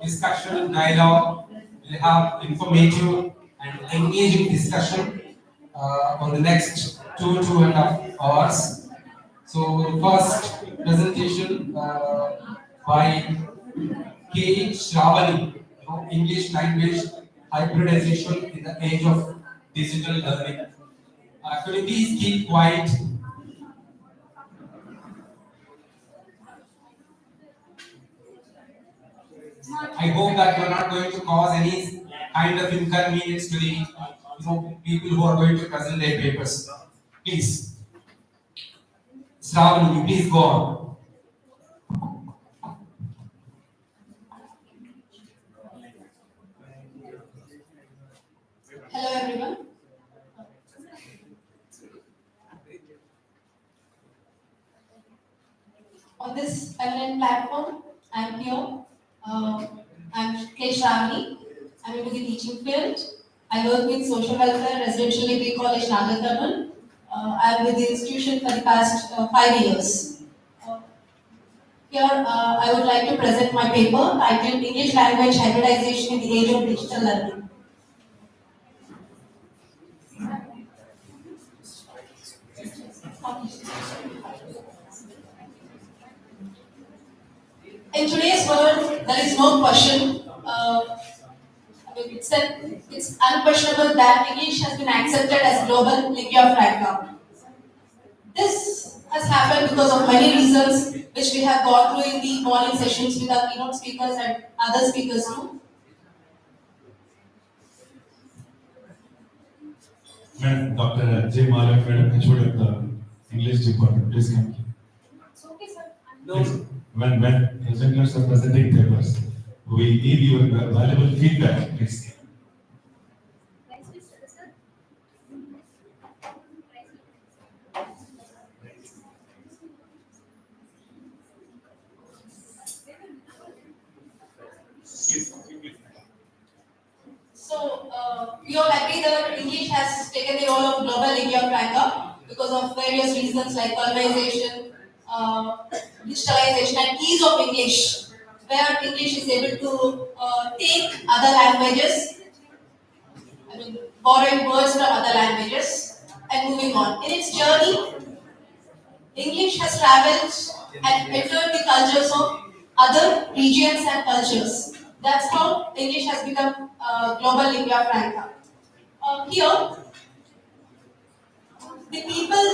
discussion, dialogue, we'll have informative and engaging discussion on the next 2.5 hours. So the first presentation by K. Shravani, English language hybridization in the age of digital learning. Could you please keep quiet? I hope that you are not going to cause any kind of inconvenience to the people who are going to present their papers. Please. Shravani, you please go on. Hello everyone. On this eminent platform, I'm here. I'm K. Shravani. I'm into the teaching field. I work with social welfare, residential degree college, Nagarthaman. I'm with the institution for the past 5 years. Here, I would like to present my paper titled English Language Hybridization in the Age of Digital Learning. In today's world, there is no question. It's unquestionable that English has been accepted as global lingua franca. This has happened because of many reasons, which we have gone through in the morning sessions with our keynote speakers and other speakers too. Madam, Dr. J. Malak, Madam, HOD of the English department, please come. It's okay, sir. Please, when presenters are presenting papers, we need your valuable feedback, please. So, we all agree that English has taken the role of global lingua franca because of various reasons like colonization, digitalization, and ease of English, where English is able to take other languages, borrowing words from other languages, and moving on. In its journey, English has traveled and entered the cultures of other regions and cultures. That's how English has become global lingua franca. Here, the people,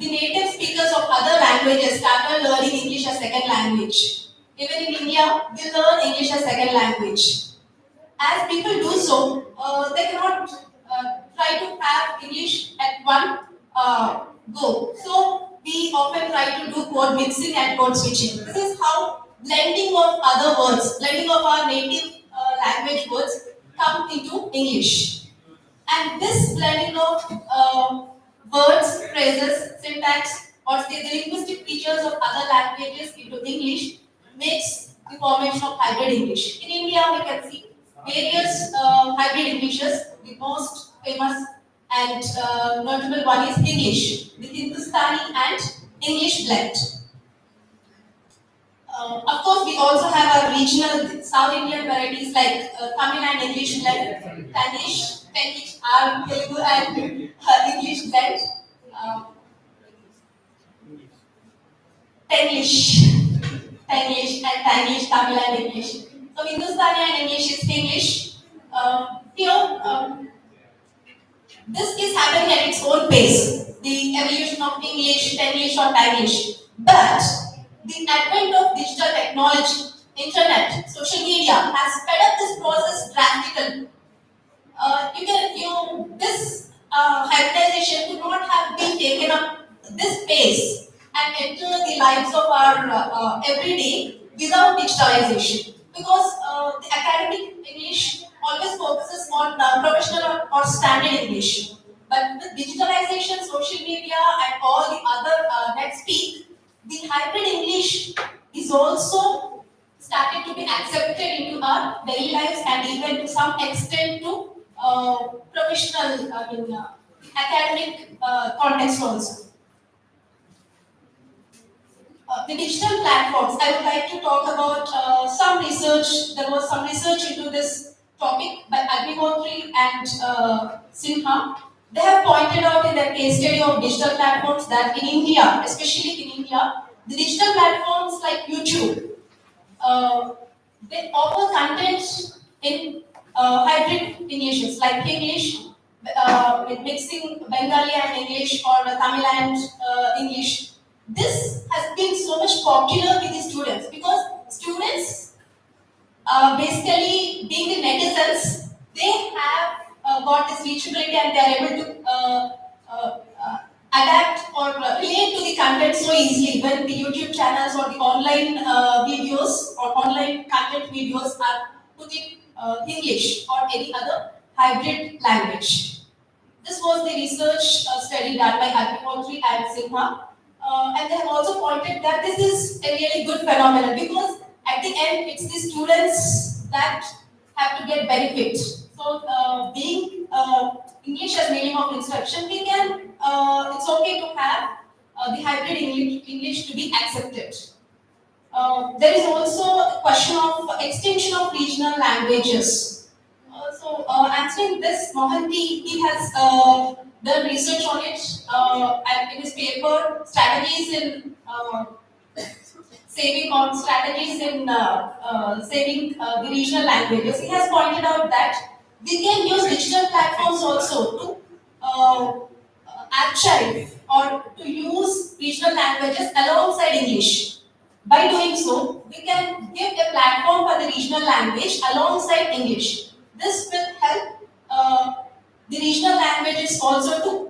the native speakers of other languages started learning English as second language. Even in India, they learn English as second language. As people do so, they cannot try to have English at one go. So we often try to do code mixing and code switching. This is how blending of other words, blending of our native language words come into English. And this blending of words, phrases, syntax, or say the linguistic features of other languages into English makes the formation of hybrid English. In India, we can see various hybrid Englishes. The most famous and notable one is English, the Hindustani and English blend. Of course, we also have our regional South Indian varieties like Tamil and English blend, Tanglish, our Telugu and English blend, Tanglish and Tanglish, Tamil and English. So Hindustani and English is English. Here, this is happening at its own pace, the evolution of English, Tanglish or Tanglish. But the advent of digital technology, internet, social media has sped up this process drastically. This hybridization could not have been taken up this pace and enter the lives of our everyday without digitalization. Because the academic English always focuses on professional or standard English. But with digitalization, social media, and all the other net speak, the hybrid English is also started to be accepted into our daily lives and even to some extent to professional, academic context also. The digital platforms, I would like to talk about some research. There was some research into this topic by Agnihotri and Sinha. They have pointed out in their case study of digital platforms that in India, especially in India, the digital platforms like YouTube, they offer content in hybrid Englishes like English, with mixing Bengali and English or Tamil and English. This has been so much popular with the students because students, basically being the netizens, they have got this reachability and they are able to adapt or relate to the content so easily when the YouTube channels or the online videos or online content videos are put in English or any other hybrid language. This was the research study done by Agnihotri and Sinha. And they have also pointed that this is a really good phenomenon because at the end it's the students that have to get benefit. So being English as medium of instruction, we can it's okay to have the hybrid English to be accepted. There is also a question of extension of regional languages. Answering this, Mohanty, he has done research on it and in his paper, strategies in saving the regional languages. He has pointed out that we can use digital platforms also to archive or to use regional languages alongside English. By doing so, we can give a platform for the regional language alongside English. This will help the regional languages also to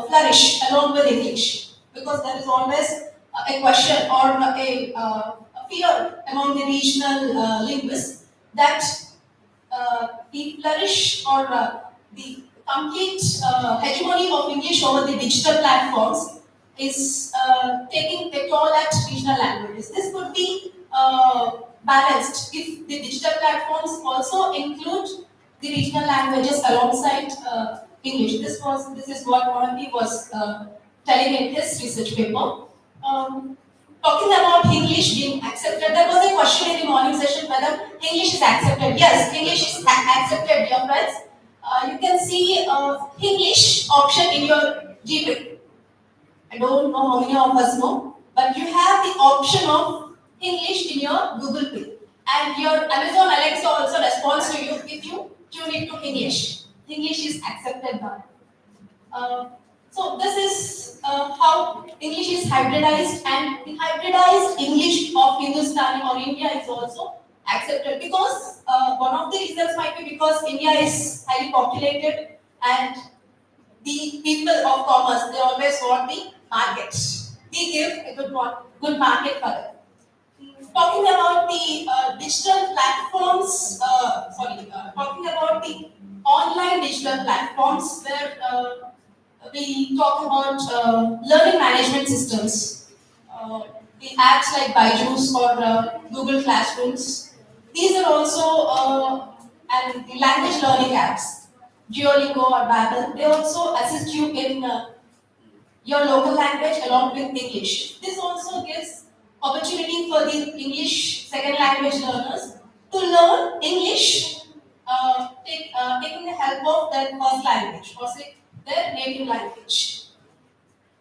flourish along with English because there is always a question or a fear among the regional linguists that the flourish or the complete hegemony of English over the digital platforms is taking a toll at regional languages. This could be balanced if the digital platforms also include the regional languages alongside English. This is what Mohanty was telling in his research paper. Talking about English being accepted, there was a question in the morning session whether English is accepted. Yes, English is accepted, dear friends. You can see English option in your Gmail. I don't know how many of us know, but you have the option of English in your Google Pay. And your Amazon Alexa also responds to you if you tune it to English. English is accepted now. So this is how English is hybridized, and the hybridized English of Hindustani or India is also accepted because one of the reasons might be because India is highly populated and the people of commerce, they always want the market. We give a good market for them. Talking about the digital platforms, talking about the online digital platforms where we talk about learning management systems. The apps like Byju's or Google Classrooms. These are also and the language learning apps, Duolingo or Babbel. They also assist you in your local language along with English. This also gives opportunity for the English second language learners to learn English, taking the help of their first language or say their native language.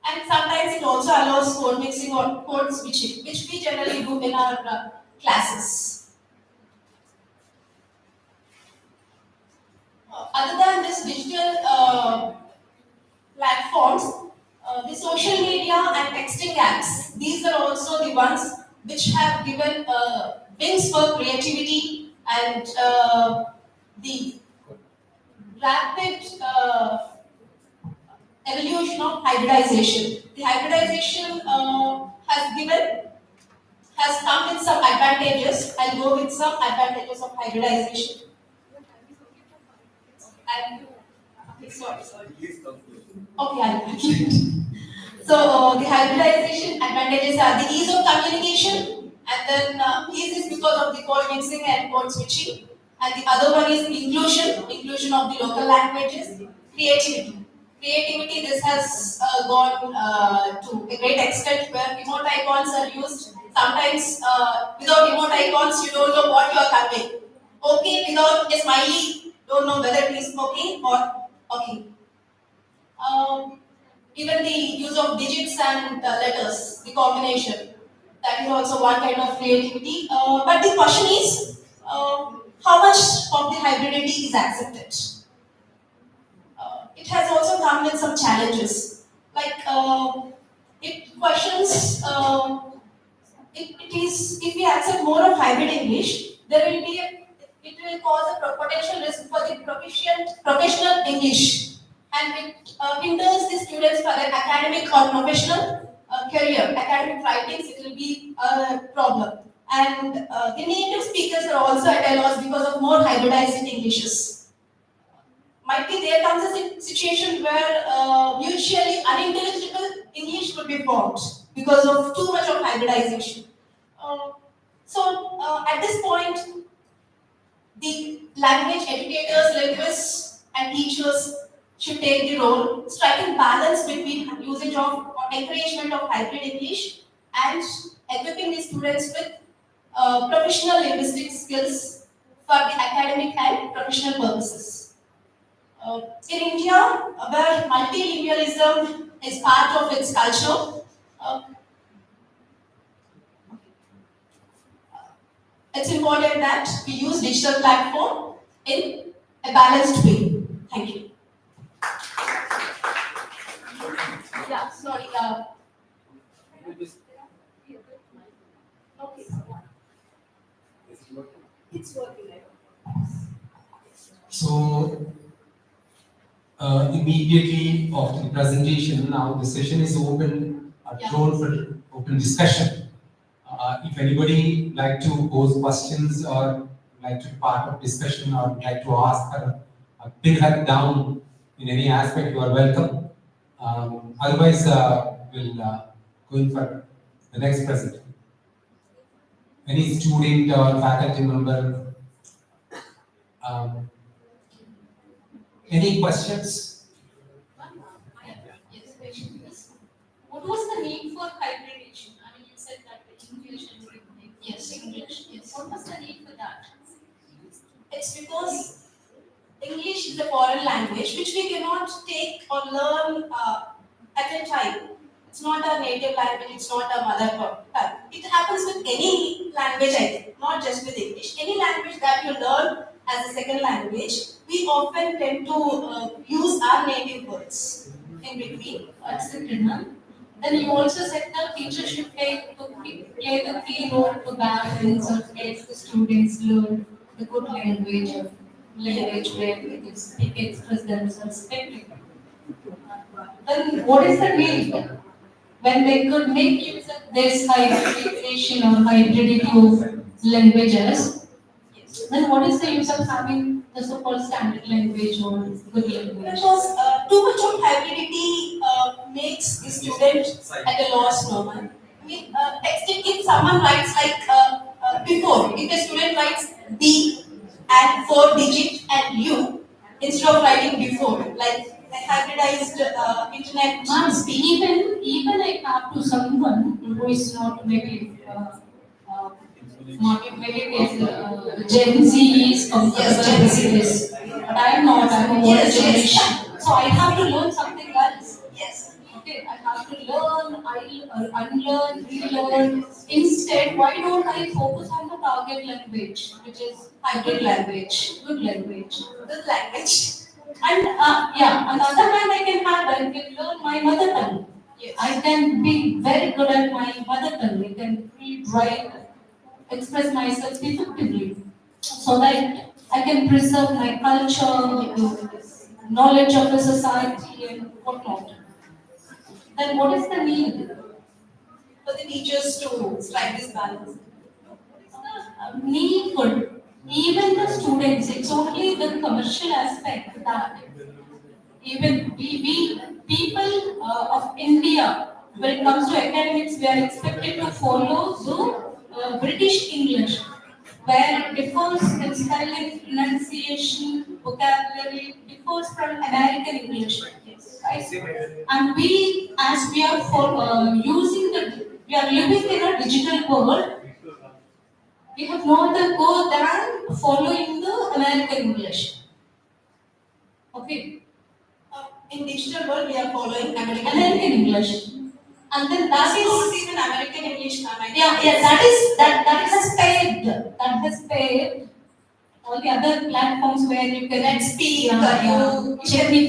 And sometimes it also allows code mixing or code switching, which we generally do in our classes. Other than this digital platforms, the social media and texting apps, these are also the ones which have given wings for creativity and the rapid evolution of hybridization. The hybridization has come with some advantages. I'll go with some advantages of hybridization. And sorry. Okay, I'll conclude. So the hybridization advantages are the ease of communication, and then ease is because of the code mixing and code switching, and the other one is inclusion of the local languages, creativity. Creativity, this has gone to a great extent where emote icons are used. Sometimes without emote icons, you don't know what you are conveying. Okay, without a smiley, don't know whether it is okay or okay. Even the use of digits and letters, the combination, that is also one kind of creativity. But the question is, how much of the hybridity is accepted? It has also come with some challenges. Like it questions, it is, if we accept more of hybrid English, it will cause a potential risk for the professional English, and it hinders the students for their academic or professional career. Academic writings, it will be a problem. And the native speakers are also at a loss because of more hybridized Englishes. Might be there comes a situation where mutually unintelligible English could be formed because of too much of hybridization. So at this point, the language educators, linguists, and teachers should take the role, striking balance between usage of or encouragement of hybrid English and equipping the students with professional linguistic skills for the academic and professional purposes. In India, where multilingualism is part of its culture, it's important that we use digital platform in a balanced way. Thank you. Yeah, sorry. Okay. It's working. So, immediately after the presentation, now the session is open, thrown for open discussion. If anybody like to pose questions or like to be part of discussion or like to ask or pin her down in any aspect, you are welcome. Otherwise, we'll go in for the next presenter. Any student or faculty member? Any questions? Yes. What was the need for hybridization? I mean, you said that English and yes, English. Yes. What was the need for that? It's because English is a foreign language which we cannot take or learn at a time. It's not our native language, it's not our mother tongue. It happens with any language, I think, not just with English. Any language that you learn as a second language, we often tend to use our native words in between. Accepted, no? Then you also said that teachers should play the key role to balance or help the students learn the good language where they can express themselves effectively. Then what is the need when they could make use of this hybridization or hybridity of languages? then what is the use of having the so-called standard language or good language? Because too much of hybridity makes the student at a loss moment. I mean, texting, if someone writes like before, if a student writes B and 4 digit and U instead of writing before, like a hybridized internet Ma'am, speed. even I have to someone who is not maybe not maybe is Gen Z is comfortable Yes, Gen Z. with this, but I am not. I am a older Yes, yes. generation, so I have to learn something else. Yes. Okay, I have to learn, unlearn, relearn. Instead, why don't I focus on the target language, which is hybrid language, good language. Good language. And yeah, on the other hand, I can learn my mother tongue. Yes. I can be very good at my mother tongue. I can read, write, express myself effectively, so that I can preserve my culture, knowledge of the society, and whatnot. Then what is the need? For the teachers to strike this balance. Need for even the students. It's only the commercial aspect that even we people of India, when it comes to academics, we are expected to follow the British English, where it differs in spelling, pronunciation, vocabulary, differs from American English. Right? And we, as we are we are living in a digital world. We have no other goal than following the American English. Okay, In digital world, we are following American American English, and then that This is not is even American English. yeah that has paid all the other platforms where you can Let's speak, you chutney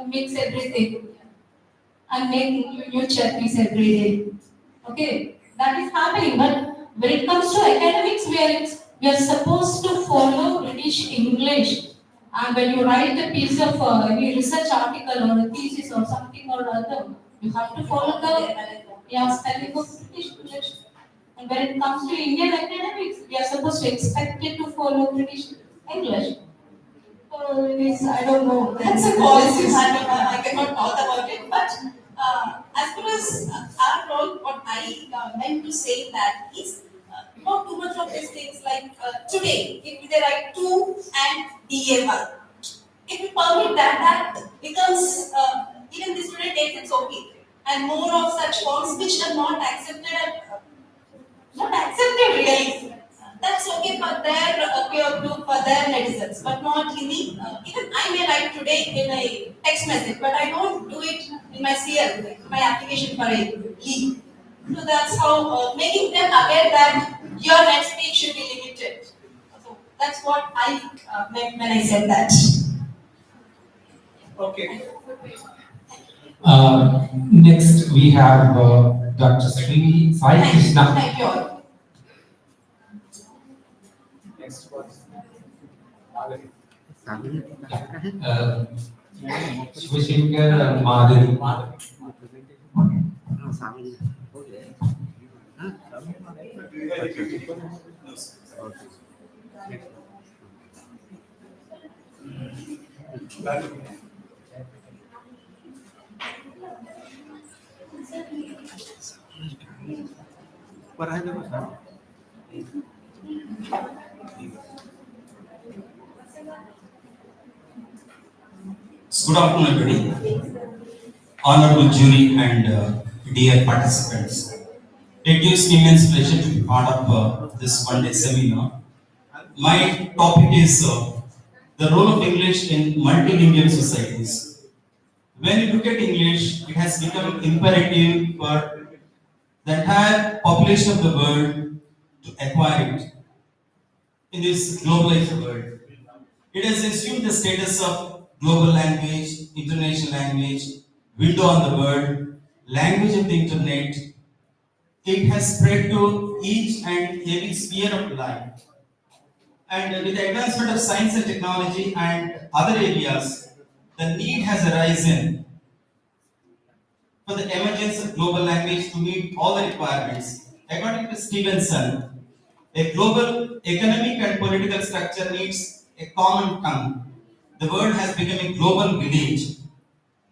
mix everything and make new chutneys every day. Okay, that is happening. But when it comes to academics, we are supposed to follow British English. And when you write a piece of any research article or a thesis or something or other, you have to follow the spelling of British English. And when it comes to Indian academics, we are supposed to expect it to follow British English. So it is, I don't know. That's a policy matter. I cannot talk about it. But as far as our role, what I meant to say that is not too much of these things like today, if they write 2 and DAR. If we permit that, that becomes, even the student takes it's okay. And more of such forms which are not accepted, not accepted really. That's okay for their peer group, for their netizens, but not in the, even I may write today in a text message, but I don't do it in my CL, my application for a leave. So that's how, making them aware that your net speed should be limited. So that's what I meant when I said that. Okay. Next, we have Dr. Sri Sai Krishna. Thank you all. Next one. Shivashankar Madhuri. Good afternoon, everybody. Honorable jury and dear participants. It gives me immense pleasure to be part of this one-day seminar. My topic is the role of English in multilingual societies. When you look at English, it has become imperative for the entire population of the world to acquire it in this globalized world. It has assumed the status of global language, international language, window on the world, language of the internet. It has spread to each and every sphere of life. And with the advancement of science and technology and other areas, the need has arisen for the emergence of global language to meet all the requirements. According to Stevenson, A global economic and political structure needs a common tongue. The world has become a global village.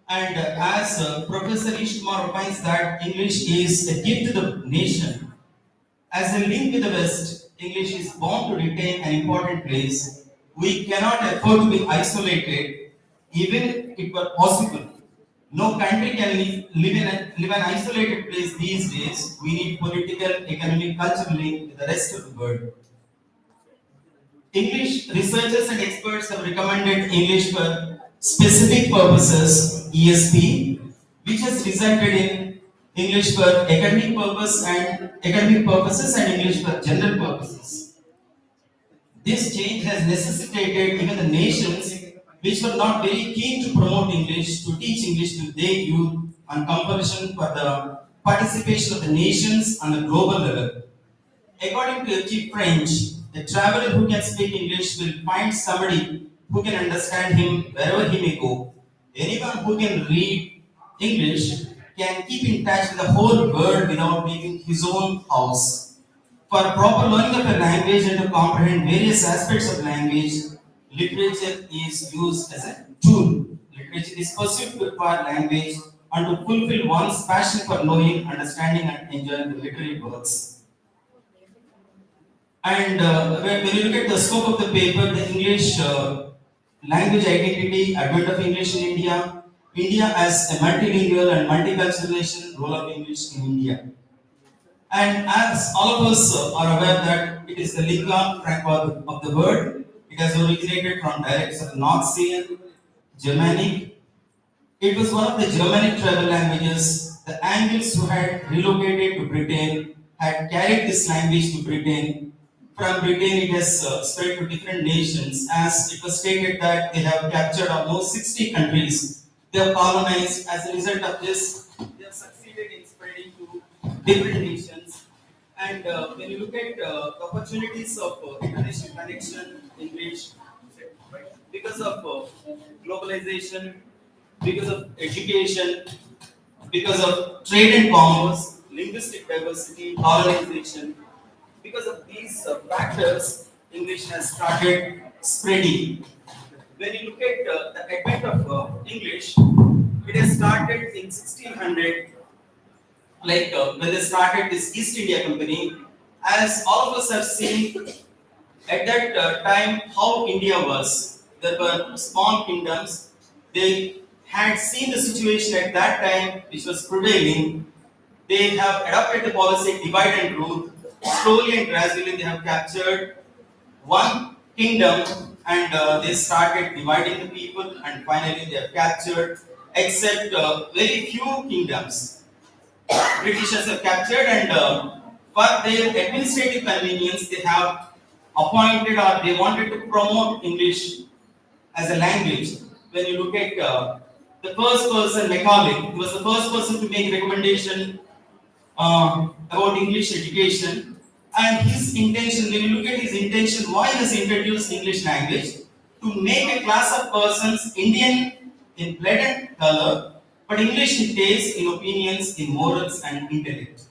And as Professor Ishmar opines that English is a gift to the nation, as a link with the West, English is bound to retain an important place. We cannot afford to be isolated, even if it were possible. No country can live an isolated place these days. We need political, economic, cultural link with the rest of the world. English researchers and experts have recommended English for specific purposes, ESP, which has resulted in English for academic purposes and English for general purposes. This change has necessitated even the nations which were not very keen to promote English to teach English to their youth on compulsion for the participation of the nations on a global level. According to Dept French, a traveler who can speak English will find somebody who can understand him wherever he may go. Anyone who can read English can keep in touch with the whole world without leaving his own house. For proper learning of a language and to comprehend various aspects of language, literature is used as a tool. Literature is pursued to acquire language and to fulfill one's passion for knowing, understanding, and enjoying the literary works. And when you look at the scope of the paper, the English language identity, advent of English in India, India as a multilingual and multicultural nation, role of English in India. And as all of us are aware that it is the lingua franca of the world, it has originated from dialects of North Sea, Germanic. It was one of the Germanic tribal languages. The Angles who had relocated to Britain had carried this language to Britain. From Britain, it has spread to different nations, as it was stated that they have captured almost 60 countries. They have colonized. As a result of this, they have succeeded in spreading to different nations. And when you look at the opportunities of international connection, English, because of globalization, because of education, because of trade and commerce, linguistic diversity, colonization, because of these factors, English has started spreading. When you look at the advent of English, it has started in 1600, like when they started this East India Company. As all of us have seen, at that time, how India was. There were small kingdoms. They had seen the situation at that time, which was prevailing. They have adopted the policy divide and rule. Slowly and gradually, they have captured one kingdom and they started dividing the people, and finally, they have captured, except very few kingdoms. Britishers have captured, and for their administrative convenience, they have appointed or they wanted to promote English as a language. When you look at the first person, Macaulay, he was the first person to make recommendation about English education, and his intention, when you look at his intention, why he has introduced English language, to make a class of persons Indian in blood and color, but English in taste, in opinions, in morals and intellect.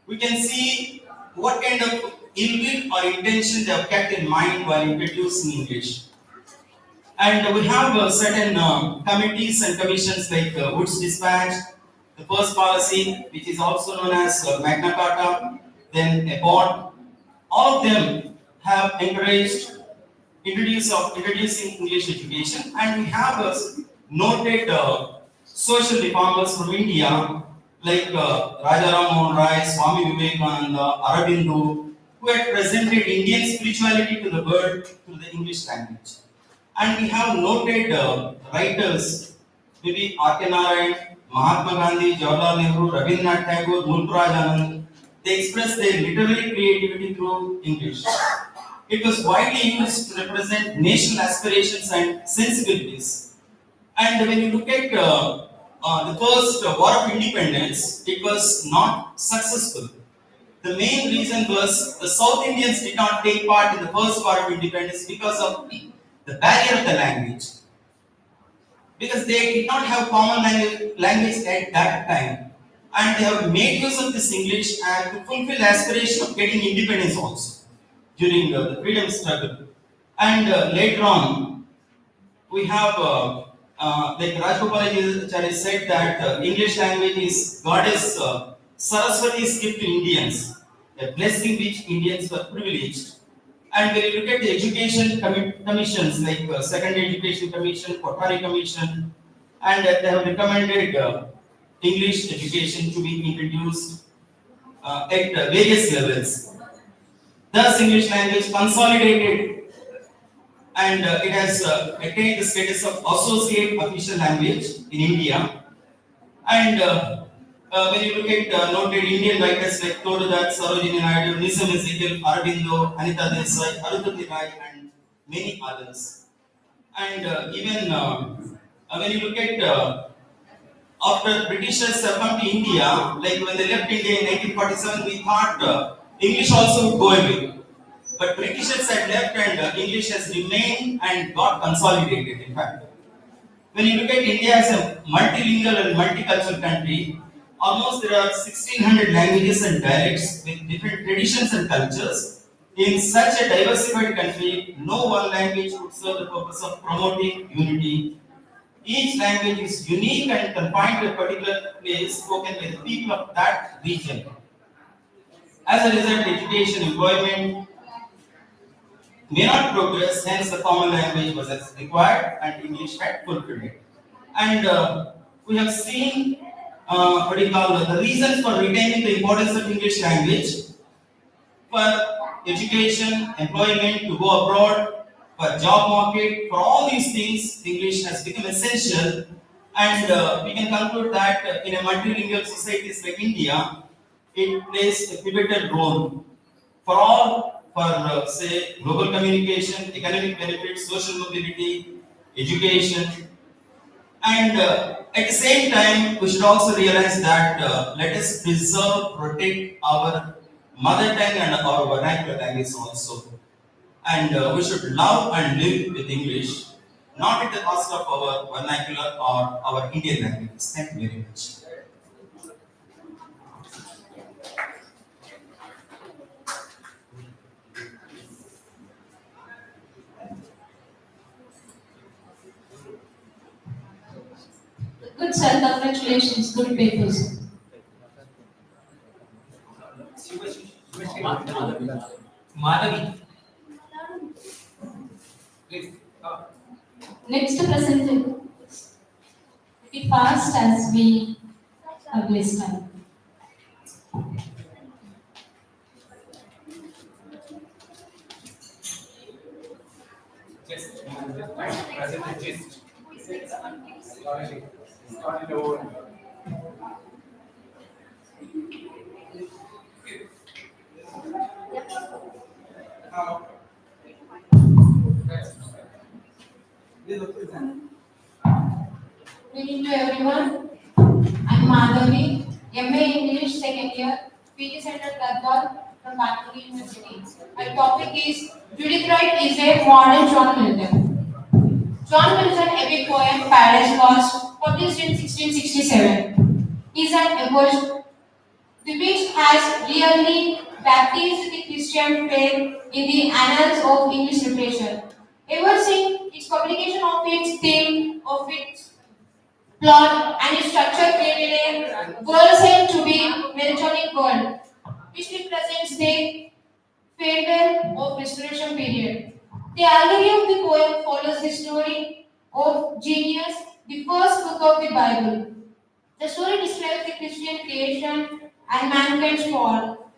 We can see what kind of ill will or intention they have kept in mind while introducing English. And we have certain committees and commissions like Woods Dispatch, the first policy, which is also known as Magna Carta, then Abbott. All of them have encouraged introducing English education, and we have noted social reformers from India like Rajaram Mohan Rai, Swami Vivekananda, Aurobindo, who had presented Indian spirituality to the world through the English language. And we have noted writers, maybe R.K. Narayan, Mahatma Gandhi, Jawaharlal Nehru, Rabindranath Tagore, Mulraj Anand. They expressed their literary creativity through English. It was widely used to represent national aspirations and sensibilities. And when you look at the first War of Independence, it was not successful. The main reason was the South Indians did not take part in the first War of Independence because of the barrier of the language. Because they did not have common language at that time. And they have made use of this English and to fulfill the aspiration of getting independence also. during the freedom struggle. And later on, we have, like Rajgopalachari said that English language is goddess Saraswati's gift to Indians, a blessing which Indians were privileged. And when you look at the education commissions like Secondary Education Commission, Kothari Commission, and they have recommended English education to be introduced at various levels. Thus, English language consolidated and it has attained the status of associate official language in India. And when you look at noted Indian writers like Torudat, Sarojini Naidu, Nizam Ezekiel, Aravindo, Anita Desai, Arundhati Rai, and many others. And even when you look at after Britishers have come to India, like when they left India in 1947, we thought English also would go away. But Britishers had left and English has remained and got consolidated, in fact. When you look at India as a multilingual and multicultural country, almost there are 1600 languages and dialects with different traditions and cultures. In such a diversified country, no one language would serve the purpose of promoting unity. Each language is unique and confined to a particular place spoken by the people of that region. As a result, education, employment may not progress, hence the common language was required and English had fulfilled it. And we have seen what do you call the reasons for retaining the importance of English language for education, employment, to go abroad, for job market, for all these things, English has become essential. And we can conclude that in a multilingual societies like India, it plays a pivotal role for all, for say global communication, economic benefits, social mobility, education, and at the same time we should also realize that let us preserve, protect our mother tongue and our vernacular language also, and we should love and live with English, not at the cost of our vernacular or our Indian languages. Thank you very much. Good sir, congratulations, good papers. Madhavi. Please. Next presenter. Be fast as we have less time. Just present the gist. Start it over. Good evening to everyone. I'm Madhavi, M.A. English second year, PG Center Gadwal from Bangalore University. My topic is Judith Wright is a modern John Milton. John Milton epic poem Paradise Lost, published in 1667, is an epoch which has really baptized the Christian faith in the annals of English literature. Ever since its publication of its theme, of its plot and its structure created a world said to be Miltonic world, which represents the farewell of restoration period. The allegory of the poem follows the story of Genius, the first book of the Bible. The story describes the Christian creation and mankind's fall.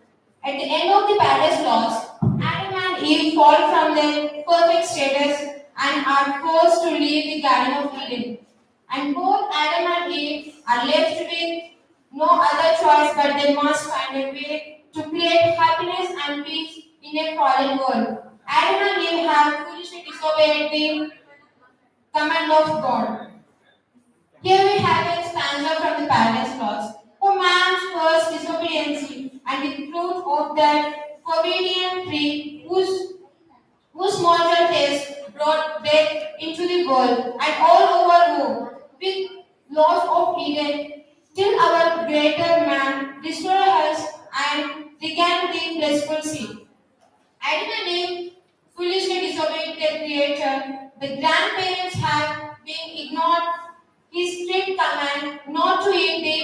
At the end of the Paradise Lost, Adam and Eve fall from their perfect status and are forced to leave the Garden of Eden. And both Adam and Eve are left with no other choice but they must find a way to create happiness and peace in a fallen world. Adam and Eve have foolishly disobeyed the command of God. Here we have a stanza from the Paradise Lost. For man's first disobedience and the fruit of that forbidden tree whose mortal taste brought death into the world and all over woe with loss of Eden, till our greater man destroyed us and began the blissful sea. Adam and Eve foolishly disobeyed their Creator. The grandparents have been ignored His strict command not to eat the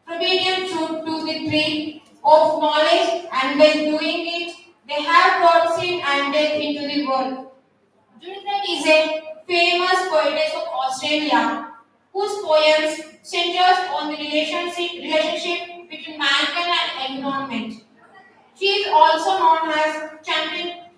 forbidden fruit to the tree of knowledge, and by doing it, they have brought sin and death into the world. Judith is a famous poetess of Australia whose poems centers on the relationship between mankind and environment. She is also known as champion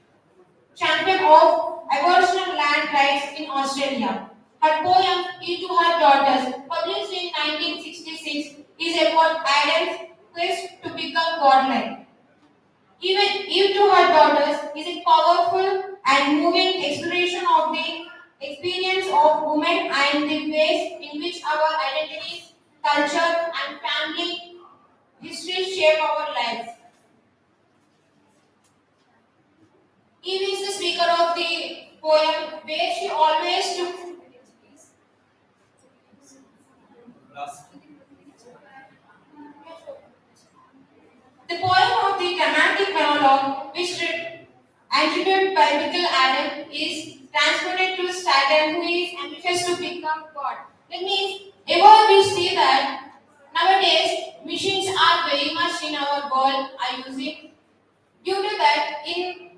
of Aboriginal land rights in Australia. Her poem, "Eve to Her Daughters," published in 1966, is about Adam's quest to become godlike. Even Eve to Her Daughters is a powerful and moving exploration of the experience of women and the ways in which our identities, culture, and family history shape our lives. Eve is the speaker of the poem where she always took. The poem of the dramatic monologue, which attributed biblical Adam, is transported to Saturn, who is ambitious to become God. That means, ever we see that nowadays machines are very much in our world are using. Due to that, in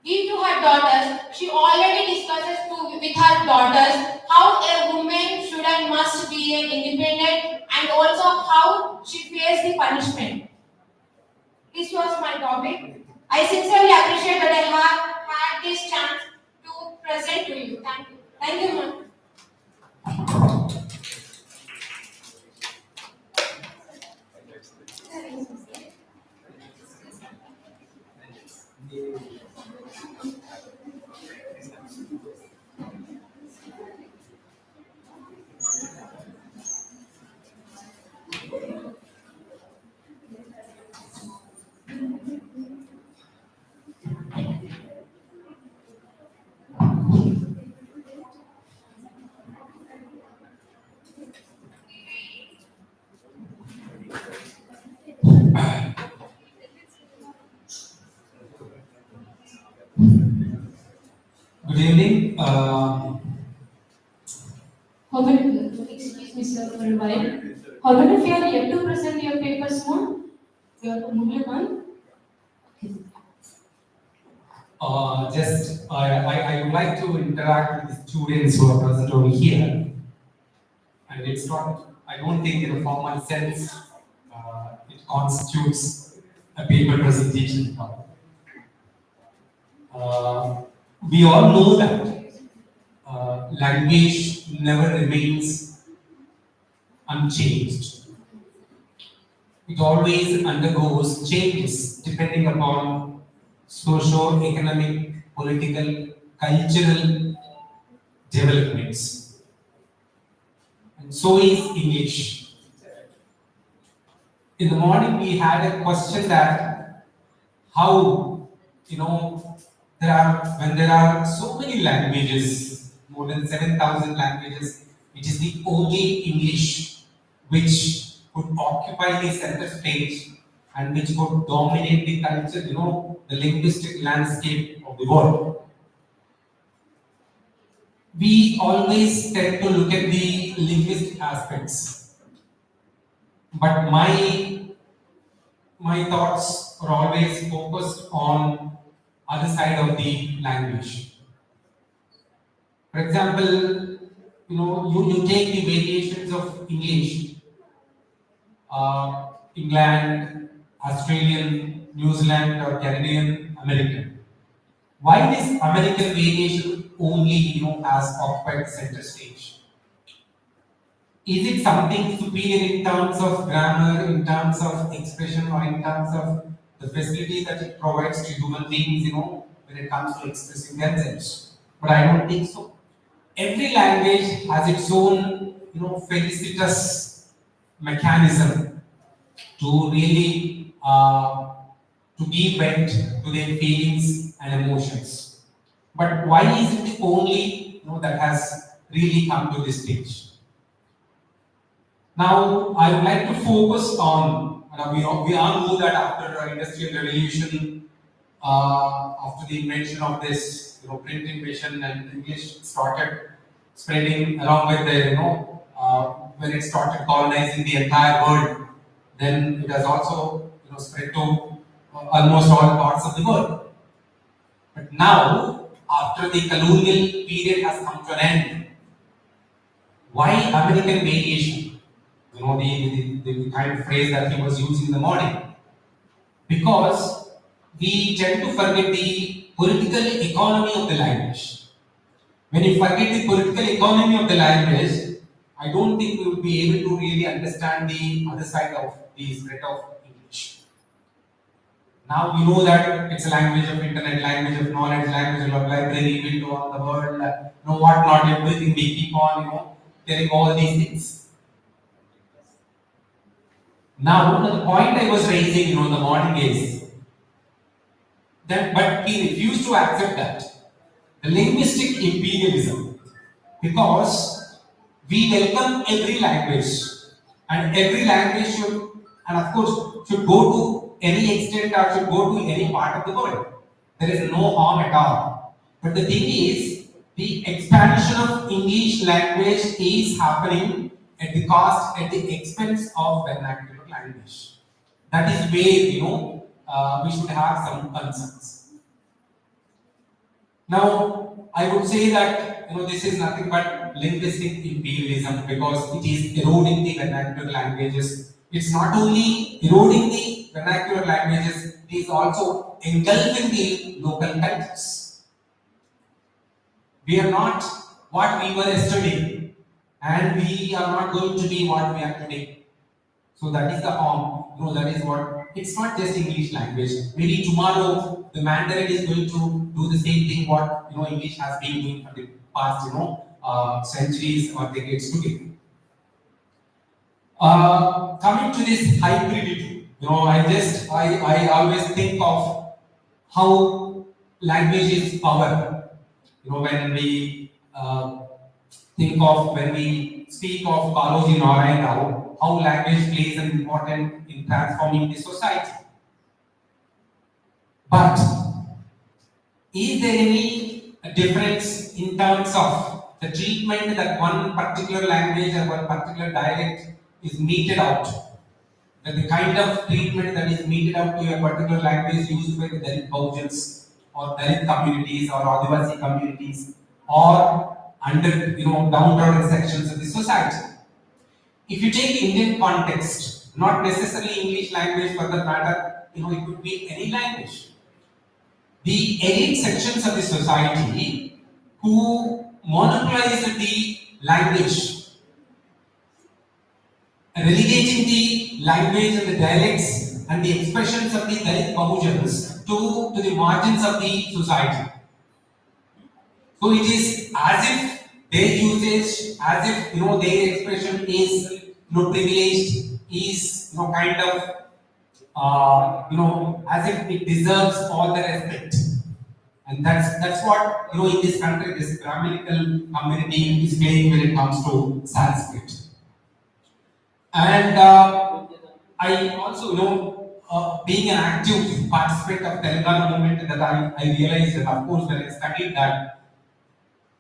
Eve to Her Daughters, she already discusses with her daughters how a woman should and must be independent, and also how she fears the punishment. This was my topic. I sincerely appreciate that I have had this chance to present to you. Thank you. Thank you, ma'am. Good evening. Excuse me, sir, for a while. How many of you are yet to present your papers now? You are only one. I would like to interact with the students who are present over here. And it's not, I don't think in a formal sense, it constitutes a paper presentation. We all know that language never remains unchanged. It always undergoes changes depending upon socio-economic, political, cultural developments. And so is English. In the morning, we had a question that how, when there are so many languages, more than 7,000 languages, it is the only English which could occupy the center stage and which could dominate the culture, the linguistic landscape of the world. We always tend to look at the linguistic aspects, but my thoughts are always focused on other side of the language. For example, you take the variations of English, England, Australian, New Zealand, or Canadian, American. Why this American variation only has occupied the center stage? Is it something superior in terms of grammar, in terms of expression, or in terms of the facilities that it provides to human beings, when it comes to expressing themselves? But I don't think so. Every language has its own, felicitous mechanism to really to give vent to their feelings and emotions. But why is it the only that has really come to this stage? Now, I would like to focus on We all know that after the industrial revolution, after the invention of this, printing machine, and English started spreading along with the, when it started colonizing the entire world, then it has also, spread to almost all parts of the world. But now, after the colonial period has come to an end, why American variation? The kind of phrase that he was using in the morning. Because we tend to forget the political economy of the language. When you forget the political economy of the language, I don't think we would be able to really understand the other side of the spread of English. Now we know that it's a language of internet, language of knowledge, language of library, window on the world, what not, everything we keep on, telling all these things. Now the point I was raising, in the morning is that, but he refused to accept that. The linguistic imperialism, because we welcome every language, and every language should, and of course, should go to any extent or should go to any part of the world. There is no harm at all. But the thing is, the expansion of English language is happening at the cost, at the expense of vernacular language. That is where, we should have some concerns. Now, I would say that this is nothing but linguistic imperialism, because it is eroding the vernacular languages. It's not only eroding the vernacular languages, it is also engulfing the local cultures. We are not what we were yesterday, and we are not going to be what we are today. So that is the harm. That is what. It's not just English language. Maybe tomorrow the Mandarin is going to do the same thing what English has been doing for the past centuries or decades today. Coming to this hybridity, I always think of how language is power. When we when we speak of Kaloji Narayan Rao, how language plays an important in transforming the society. But is there any difference in terms of the treatment that one particular language or one particular dialect is meted out? That the kind of treatment that is meted out to a particular language used by the Dalit Bahujans or Dalit communities or Adivasi communities or under downtrodden sections of the society. If you take Indian context, not necessarily English language for that matter, it could be any language. The elite sections of the society who monopolize the language, relegating the language and the dialects and the expressions of the Dalit Bahujans to the margins of the society. So it is as if their usage, as if their expression is privileged, is kind of as if it deserves all the respect. And that's what in this country this Brahminical community is playing when it comes to Sanskrit. And I also being an active participant of Telangana movement, that I realized that of course when I studied that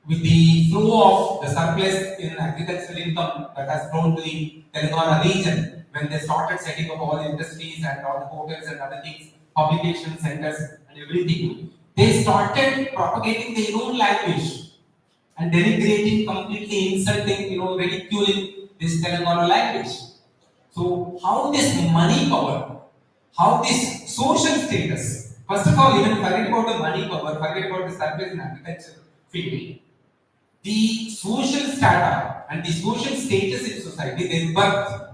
with the flow of the surplus in agricultural income that has flown to the Telangana region, when they started setting up all the industries and all the hotels and other things, publication centers and everything, they started propagating their own language and denigrating, completely insulting, ridiculing this Telangana language. So how this money power, how this social status, first of all, even forget about the money power, forget about the surplus in agriculture field, the social strata and the social status in society, their birth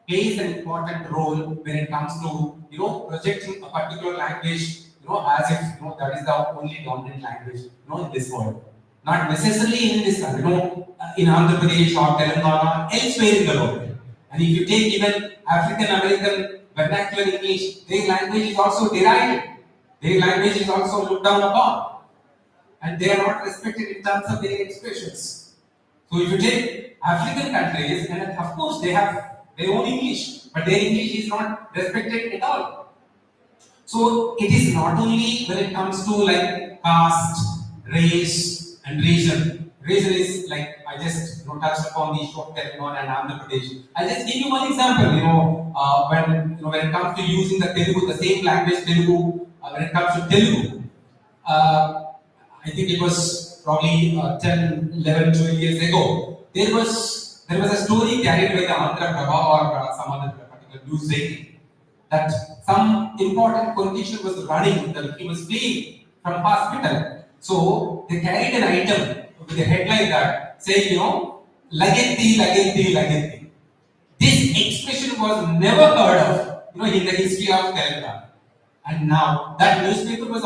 plays an important role when it comes to projecting a particular language as if that is the only dominant language in this world. Not necessarily in this country, in Andhra Pradesh or Telangana, elsewhere in the world. And if you take even African American vernacular English, their language is also derided. Their language is also looked down upon. And they are not respected in terms of their expressions. So if you take African countries, and of course they have their own English, but their English is not respected at all. So it is not only when it comes to like caste, race, and region. Region is like I just touched upon the issue of Telangana and Andhra Pradesh. I'll just give you one example. When it comes to using the Telugu, the same language Telugu, when it comes to Telugu, I think it was probably 10, 11, 12 years ago. There was a story carried by the Andhra Prabha or some other particular news rating that some important politician was running, that he was fleeing from hospital. So they carried an item with a headline that saying, Lagetti, Lagetti, Lagetti. This expression was never heard of, in the history of Telangana. And now that newspaper was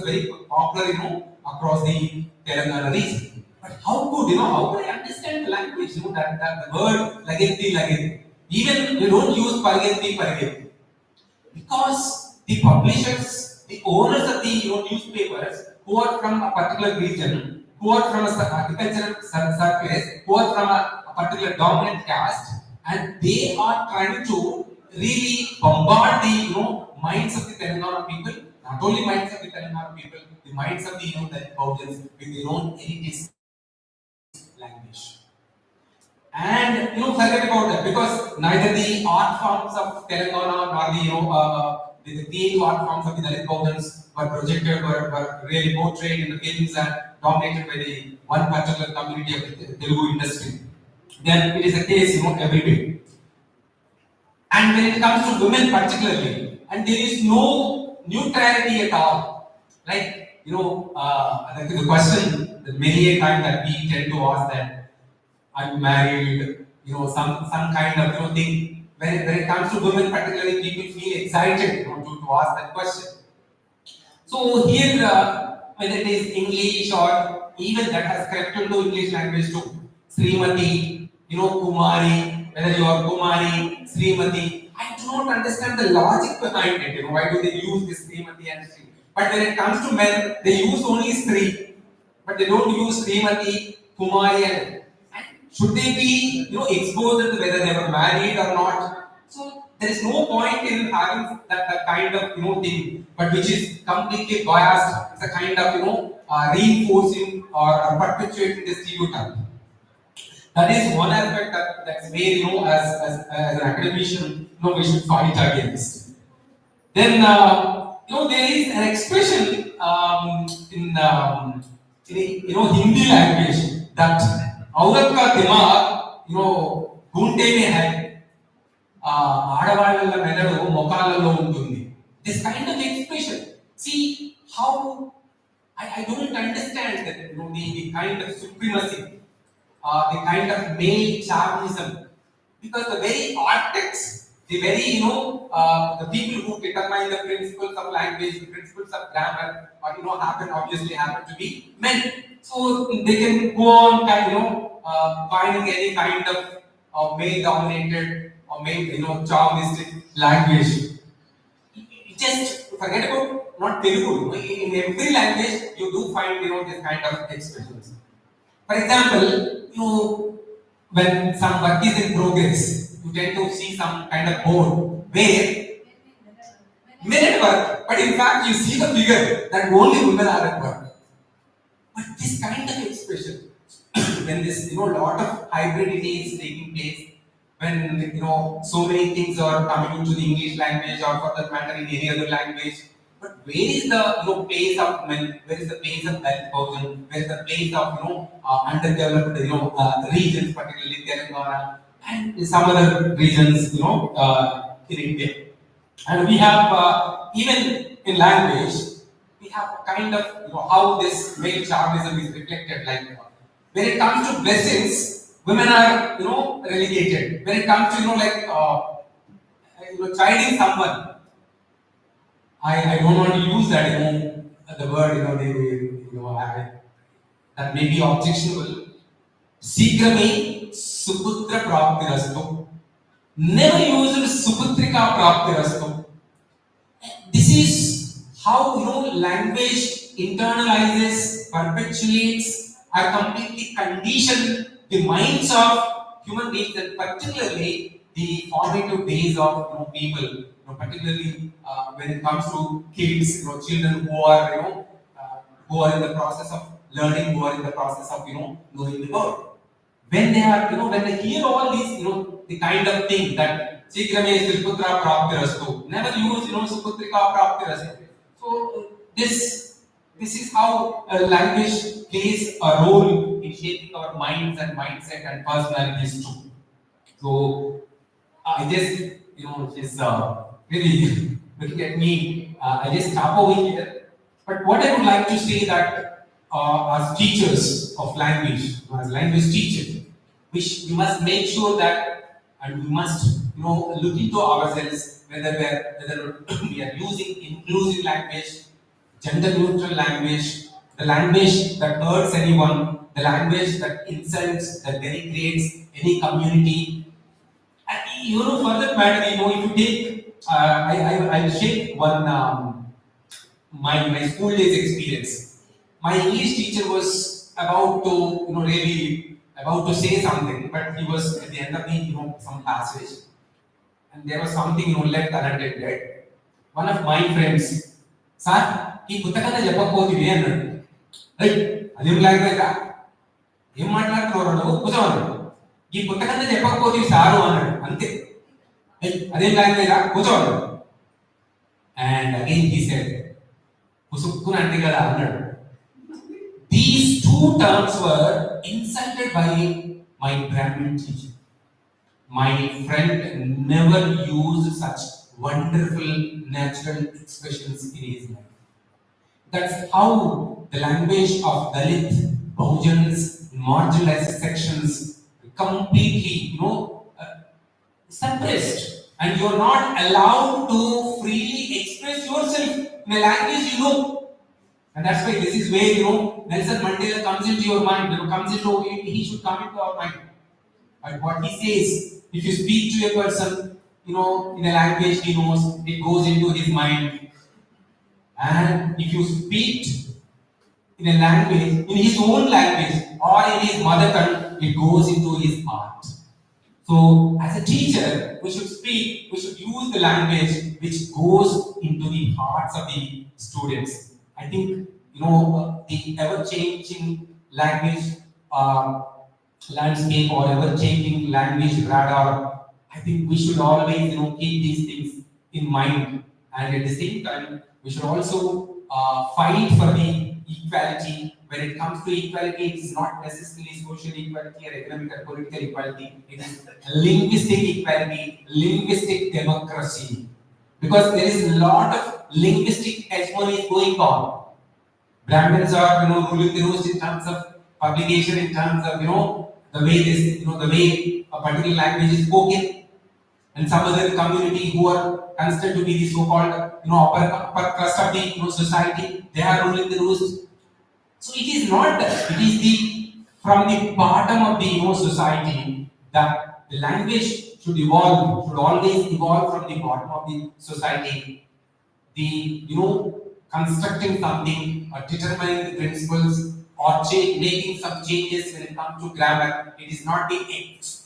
very popular, across the Telangana region. But how could I understand the language, that the word Lagetti, Lagetti. Even we don't use Parigetti, Parigetti. Because the publishers, the owners of the newspapers, who are from a particular region, who are from a agricultural surface, who are from a particular dominant caste, and they are trying to really bombard the minds of the Telangana people, not only minds of the Telangana people, the minds of the Bahujans with their own elitist language. And forget about that, because neither the art forms of Telangana nor the theatre art forms of the Dalit Bahujans were projected, were really portrayed in the films and dominated by the one particular community of the Telugu industry. Then it is a case everywhere. And when it comes to women particularly, and there is no neutrality at all. Like the question that many a time that we tend to ask that, are you married? Some kind of thing. When it comes to women, particularly, people feel excited to ask that question. So here, whether it is English or even that has crept into English language too, Srimati, Kumari, whether you are Kumari, Srimati, I do not understand the logic behind it. Why do they use this Srimati and Sri? But when it comes to men, they use only Sri, but they don't use Srimati, Kumari, and should they be exposed to whether they were married or not? So there is no point in having that kind of thing, but which is completely biased. It's a kind of reinforcing or perpetuating the stereotype. That is one aspect that's where as an academician we should fight against. Then there is an expression in Hindi language that औरत का दिमाग घूंटे में है ఆడవాళ్ళ మెదడు మొకాలలో ఉంటుంది. This kind of expression, see how I don't understand that the kind of supremacy, the kind of male chauvinism, because the very architects, the very the people who determine the principles of language, the principles of grammar, or obviously happen to be men. So they can go on finding any kind of male dominated or male chauvinistic language. Just forget about not Telugu. In every language you do find this kind of expressions. For example, when some work is in progress, you tend to see some kind of board where men at work, but in fact you see the figure that only women are at work. But this kind of expression, when this lot of hybridity is taking place, when so many things are coming into the English language or for that matter in any other language, but where is the place of men? Where is the place of Dalit Bahujan? Where is the place of underdeveloped regions, particularly Telangana and some other regions in India? And we have even in language, we have a kind of how this male chauvinism is reflected. Like when it comes to blessings, women are relegated. When it comes to chiding someone, I don't want to use that the word that may be objectionable. Sigrame suputra praptirastu. Never use suputrika praptirastu. This is how language internalizes, perpetuates, or completely condition the minds of human beings, and particularly the formative days of people, particularly when it comes to kids, children who are who are in the process of learning, who are in the process of knowing the world. When they are, when they hear all these, the kind of thing that Sikrame Silputra Praptirastu, never use, Suputrika Praptirastu. So this is how language plays a role in shaping our minds and mindset and personalities too. So I just, just really looking at me, I just stop over here. But what I would like to say that as teachers of language, as language teachers, we must make sure that, and we must, look into ourselves whether we are using inclusive language, gender neutral language, the language that hurts anyone, the language that insults, that denigrates any community. And for that matter, if you take, I'll share one my school days experience. My English teacher was about to, really about to say something, but he was at the end of the, some passage, and there was something, left unattended. One of my friends, sir, ఈ పుస్తకాన్ని చెప్పకపోతే అన్నాడు. Right, అదేం language ఏం మాట్లాడుతున్నాడు కూర్చోమన్నాడు. ఈ పుస్తకాన్ని చెప్పకపోతే సారు అన్నాడు. అంతే, అదేం లాంగ్వేజ్ కూర్చోమన్నాడు. అండ్ అగైన్ హీ సెడ్ పుసుక్కున అంటే కదా అన్నాడు. These two terms were insulted by my Brahmin teacher. My friend never used such wonderful natural expressions in his life. That's how the language of Dalit, Bahujans, marginalized sections completely, suppressed, and you're not allowed to freely express yourself in a language you know. And that's why this is where Nelson Mandela comes into your mind. He should come into our mind. But what he says, if you speak to a person, in a language he knows, it goes into his mind. And if you speak in a language, in his own language or in his mother tongue, it goes into his heart. So, as a teacher, we should use the language which goes into the hearts of the students. I think, the ever-changing language landscape or ever-changing language radar, I think we should always, keep these things in mind. And at the same time, we should also fight for the equality. When it comes to equality, it is not necessarily social equality or economic or political equality. It is linguistic equality, linguistic democracy. Because there is a lot of linguistic hegemony going on. Brahmins are, ruling the roost in terms of publication, in terms of, the way the way a particular language is spoken. And some other community who are considered to be the so-called, upper crust of the society, they are ruling the roost. So it is not that. It is from the bottom of the society that the language should evolve, should always evolve from the bottom of the society. The constructing something or determining the principles or making some changes when it comes to grammar, it is not the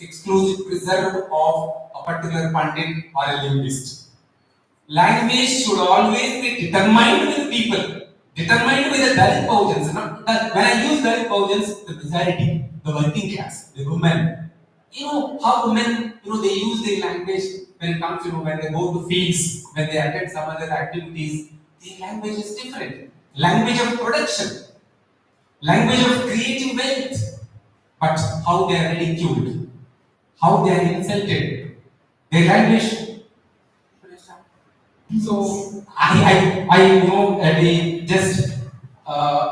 exclusive preserve of a particular pundit or a linguist. Language should always be determined with people, determined with the Dalit Bahujans. When I use Dalit Bahujans, the majority, the working class, the women. How women, they use their language when it comes to, when they go to fields, when they attend some other activities. The language is different. Language of production, language of creating wealth. But how they are ridiculed, how they are insulted, their language. So I just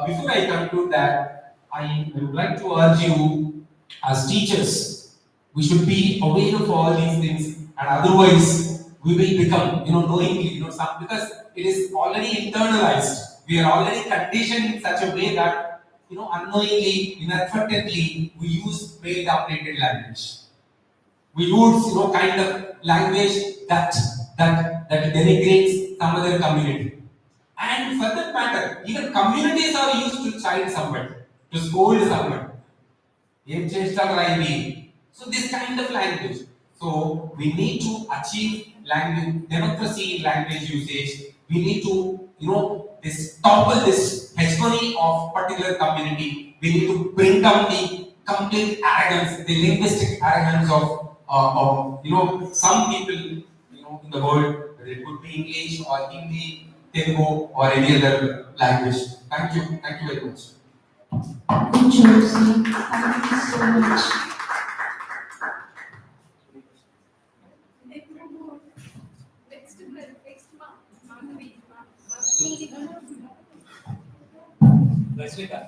before I conclude that, I would like to urge you as teachers, we should be aware of all these things, and otherwise we will become, knowingly, because it is already internalized. We are already conditioned in such a way that, unknowingly, inadvertently, we use male-dominated language. We use, kind of language that denigrates some other community. And for that matter, even communities are used to chide somebody, to scold somebody. So this kind of language. So we need to achieve language democracy in language usage. We need to, this topple this hegemony of particular community. We need to bring down the complete arrogance, the linguistic arrogance of some people, in the world, whether it could be English or Hindi, Telugu or any other language. Thank you very much. Good Josie. Thank you so much. Rashmika.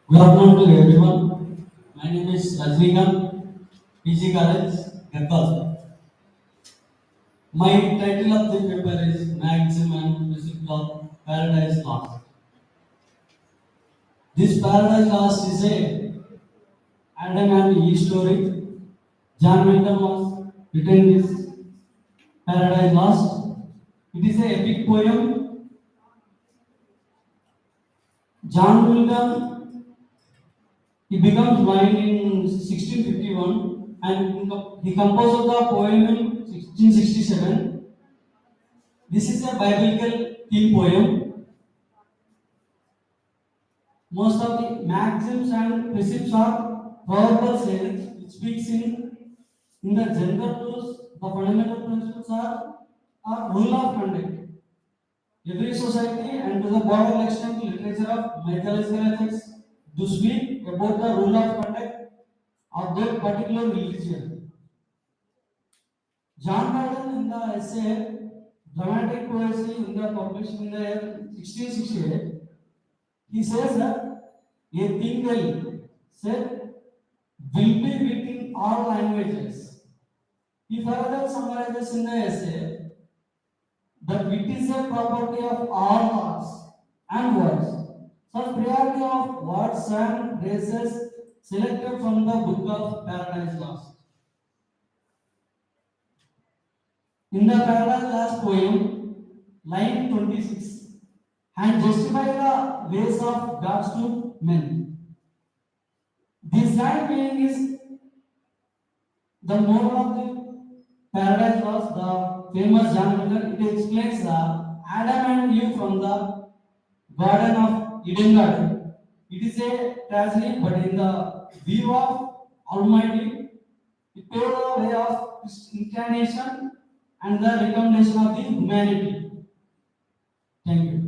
Good afternoon to everyone. My name is Rajnikant, PG College, Gatal. My title of the paper is Maxim and Principle of Paradise Lost. This Paradise Lost is a Adam and Eve story. John Milton was written this Paradise Lost. It is an epic poem. John Milton he becomes blind in 1651 and he composed the poem in 1667. This is a biblical theme poem. Most of the maxims and precepts are proverbial sayings which speaks in the general rules. The fundamental principles are rule of conduct. Every society and to the broader extent literature of mythological ethics to speak about the rule of conduct of that particular religion. John Milton in the essay Dramatic Poesy in the published in the year 1668, he says that a thing will said will be written in all languages. He further summarizes in the essay that wit is a property of all thoughts and words. Such priority of words and phrases selected from the book of Paradise Lost. In the Paradise Lost poem, line 26, and justify the ways of gods to men. This line meaning is the moral of the Paradise Lost, the famous John Milton. It explains the Adam and Eve from the Garden of Eden Garden. It is a tragedy, but in the view of Almighty, it paved the way of incarnation and the recommendation of the humanity. Thank you.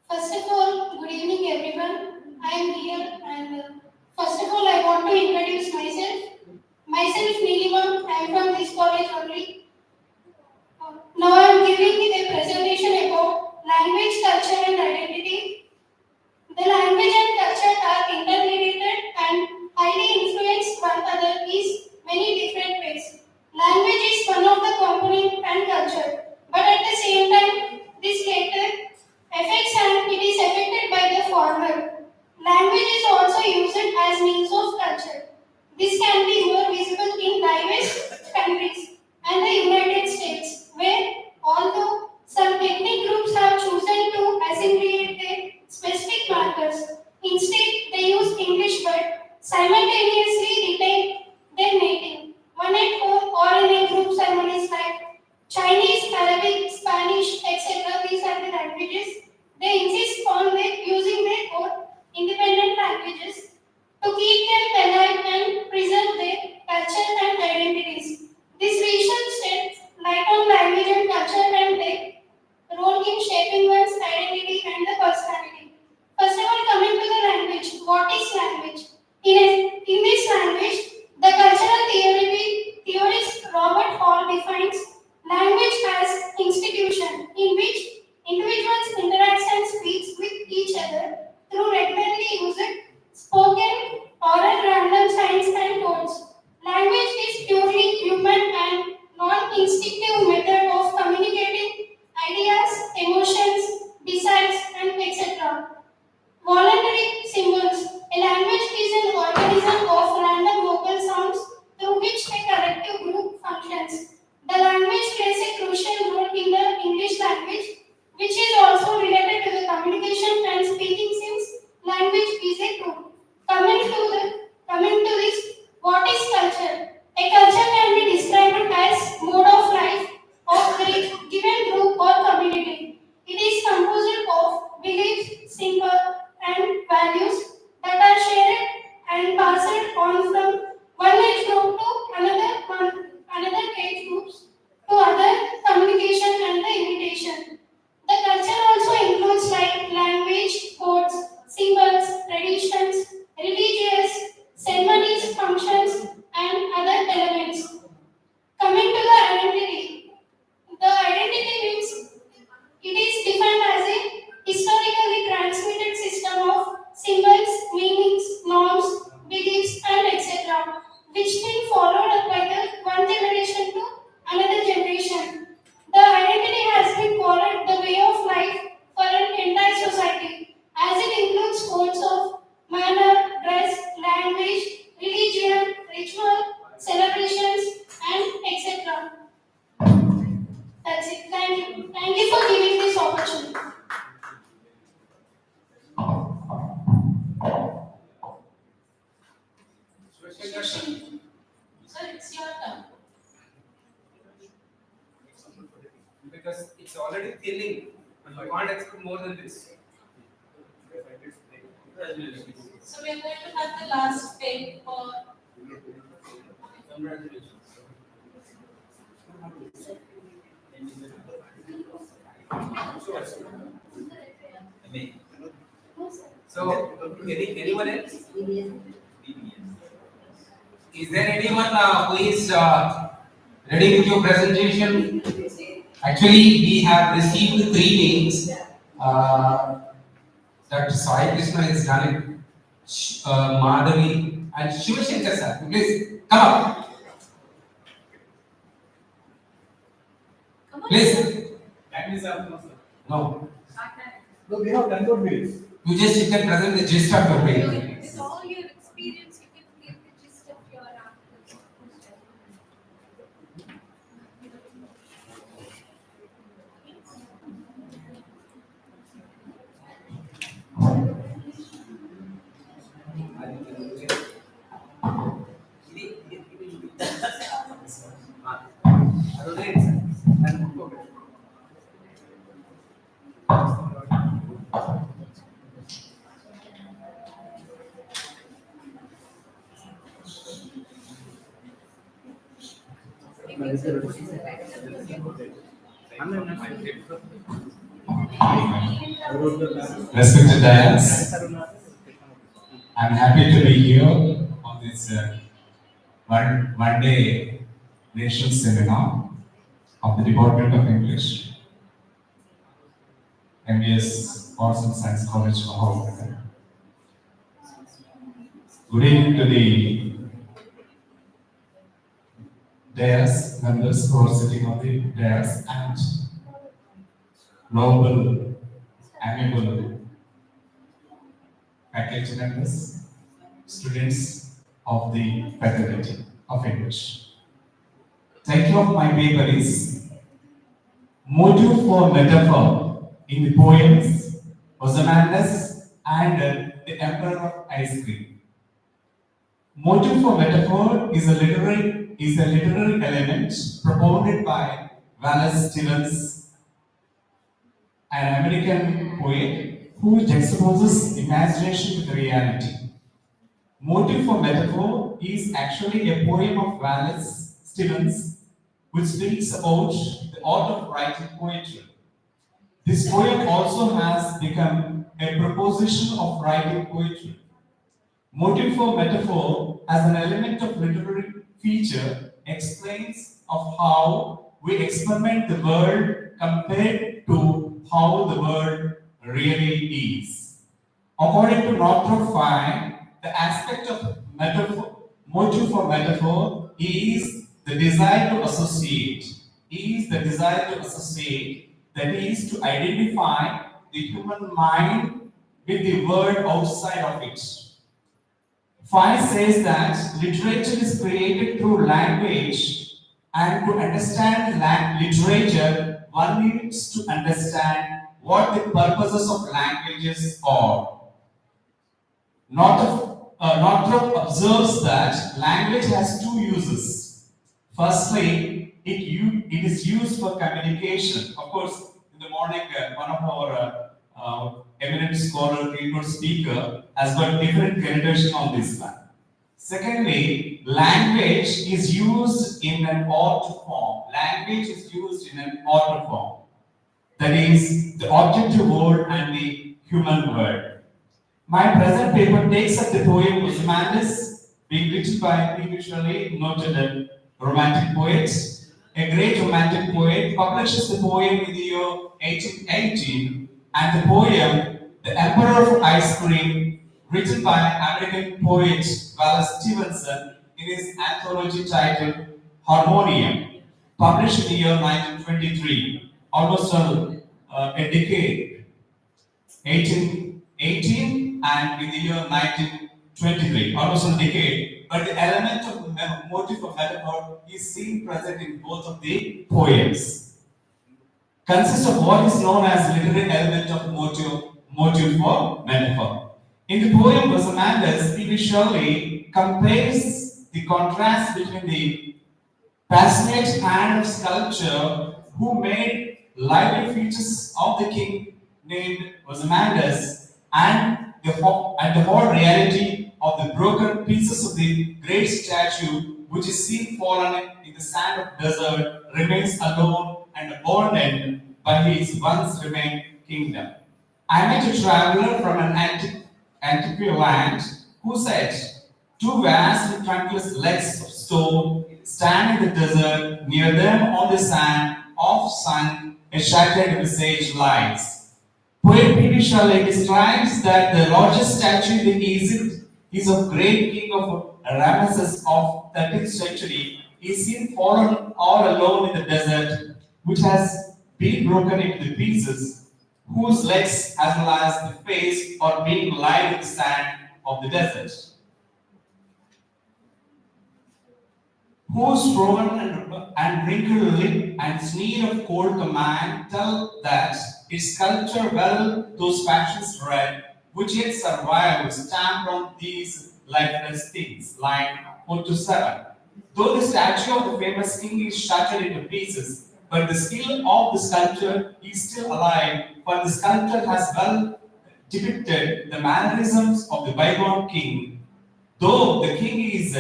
First of all, good evening everyone. I am here and first of all I want to introduce myself. Myself Neelima, I am from this college only. Now I am giving a presentation about language, culture and identity. The language and culture are interrelated and highly influence one another in many different ways. Language is one of the component and culture, but at the same time, this latter affects and it is affected by the former. Language is also used as means of culture. This can be more visible in diverse countries and the United States, where although some ethnic groups have chosen to assimilate their specific markers, instead they use English but simultaneously retain their native. One at home or in a group ceremonies like Chinese, Arabic, Spanish, etc. These are the languages. They insist on using their own independent languages to keep them alive and preserve their culture and identities. This vision sheds light on language and culture and their role in shaping one's identity and the personality. First of all, coming to the language. What is language? In this language, signs and codes. Language is purely human and non-instinctive method of communicating ideas, emotions, desires, and etc. Voluntary symbols. A language is an organism of random vocal sounds through which a collective group functions. The language plays a crucial role in the English language, which is also related to the communication and speaking since language is a tool. Coming to this, what is culture? A culture can be described as mode of life of a given group or community. It is composed of beliefs, symbols, and values that are shared and passed on from one age group to another age groups to other communication and the imitation. The culture also includes like language, codes, symbols, traditions, religious, ceremonies, functions, and other elements. Coming to the identity. The identity means it is defined as a historically transmitted system of symbols, meanings, norms, beliefs, and etc., which been followed up by the one generation to another generation. The identity has been called the way of life for an entire society, as it includes codes of manner, dress, language, religion, ritual, celebrations, and etc. That's it. Thank you. Thank you for giving this opportunity. Sir, it's your turn. Because it's already thinning. You can't expect more than this. So we are going to have the last page for So, anyone else? Is there anyone who is ready with your presentation? Actually, we have received 3 names. That Sai Krishna has done it. Madhavi and Shivashankar sir. Please come up. Please. Time is up now, sir. No. No, we have 10 more minutes. You can present the gist of your paper. with all your experience, you can give the gist of your article. Respected Dians, I'm happy to be here on this one day national seminar of the Department of English, M.V.S. Arts and Science College, Mahavalpura. Good evening to the dais, members who are sitting on the dais, and noble, amiable faculty members, students of the Faculty of English. Title of my paper is Motive for Metaphor in the Poems Ozymandias and the Emperor of Ice Cream. Motive for metaphor is a literary element propounded by Wallace Stevens, an American poet who juxtaposes imagination with reality. Motive for Metaphor is actually a poem of Wallace Stevens which speaks about the art of writing poetry. This poem also has become a proposition of writing poetry. Motive for metaphor as an element of literary feature explains of how we experiment the world compared to how the world really is. According to Northrop Frye, the aspect of motive for metaphor is the desire to associate. Is the desire to associate, that is to identify the human mind with the world outside of it. 5 says that literature is created through language, and to understand literature, one needs to understand what the purposes of languages are. Northrop observes that language has 2 uses. Firstly, it is used for communication. Of course, in the morning, one of our eminent scholar, keynote speaker, has got different connotation on this one. Secondly, language is used in an art form. Language is used in an art form. That is the objective word and the human word. My present paper takes up the poem Ozymandias, being written by P. Shelley, noted romantic poet. A great romantic poet publishes the poem in the year 1818, and the poem, The Emperor of Ice Cream, written by American poet Wallace Stevenson in his anthology titled Harmonium, published in the year 1923, almost a decade. 1818 and in the year 1923, almost a decade. But the element of motive of metaphor is seen present in both of the poems. Consists of what is known as literary element of motive for metaphor. In the poem Ozymandias, P. Shelley compares the contrast between the passionate hand of sculptor who made lively features of the king named Ozymandias and the whole reality of the broken pieces of the great statue which is seen fallen in the sand of desert, remains alone and abandoned by his once remained kingdom. I met a traveler from an antique land who said, 2 vast trunkless legs of stone stand in the desert, near them on the sand of sun a shattered visage lies. Poet P. Shelley describes that the largest statue in Egypt is of great king of Ramesses of 13th century, is seen fallen all alone in the desert, which has been broken into pieces, whose legs as well as the face are being laid in the sand of the desert. Whose frozen and wrinkled lip and sneer of cold command tell that its sculpture well those passions read, which yet survive stamped on these lifeless things. Line 4 to 7. Though the statue of the famous king is shattered into pieces, but the skill of the sculptor is still alive, for the sculptor has well depicted the mannerisms of the bygone king. Though the king is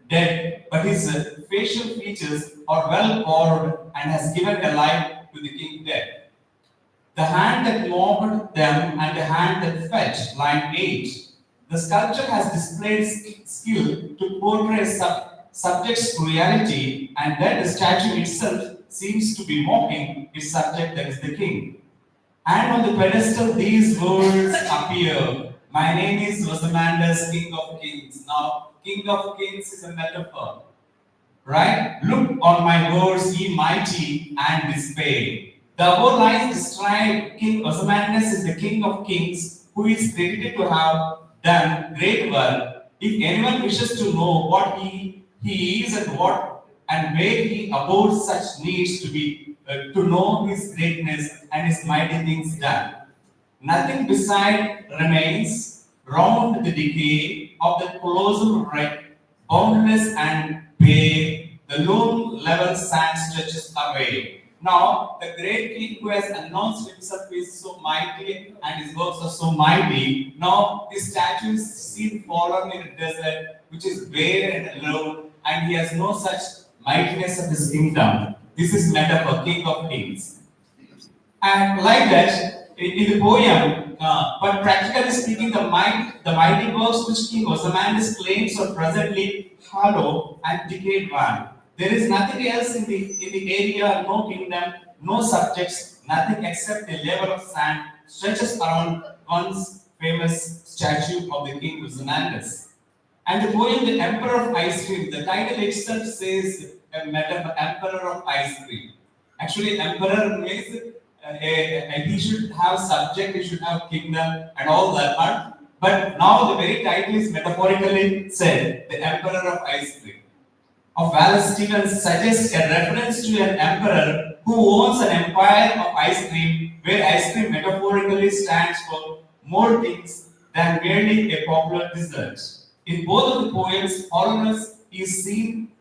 dead, but his facial features are well carved and has given a life to the king dead. The hand that mocked them and the hand that fetched, line 8. The sculptor has displayed skill to portray subject's reality, and then the statue itself seems to be mocking its subject, that is the king. And on the pedestal these words appear, my name is Ozymandias, King of Kings. Now, King of Kings is a metaphor, right? Look on my words, ye mighty, and display. The above lines describe King Ozymandias is the King of Kings, who is credited to have done great work. If anyone wishes to know what he is and what and where he abodes, such needs to be to know his greatness and his mighty things done. Nothing beside remains round the decay of the colossal wreck, boundless and bare, the lone level sand stretches away. Now, the great king who has announced himself is so mighty and his works are so mighty. Now, his statue is seen fallen in a desert which is bare and alone, and he has no such mightiness of his kingdom. This is metaphor, King of Kings. And like that, in the poem, but practically speaking, the mighty works which King Ozymandias claims are presently hollow and decayed one. There is nothing else in the area, no kingdom, no subjects, nothing except a level of sand stretches around once famous statue of the King Ozymandias. And the poem The Emperor of Ice Cream, the title itself says a metaphor, Emperor of Ice Cream. Actually, Emperor means he should have subject, he should have kingdom and all that part. But now the very title is metaphorically said, The Emperor of Ice Cream. Of Wallace Stevens suggests a reference to an emperor who owns an empire of ice cream, where ice cream metaphorically stands for more things than merely a popular dessert. In both of the poems, hollowness is seen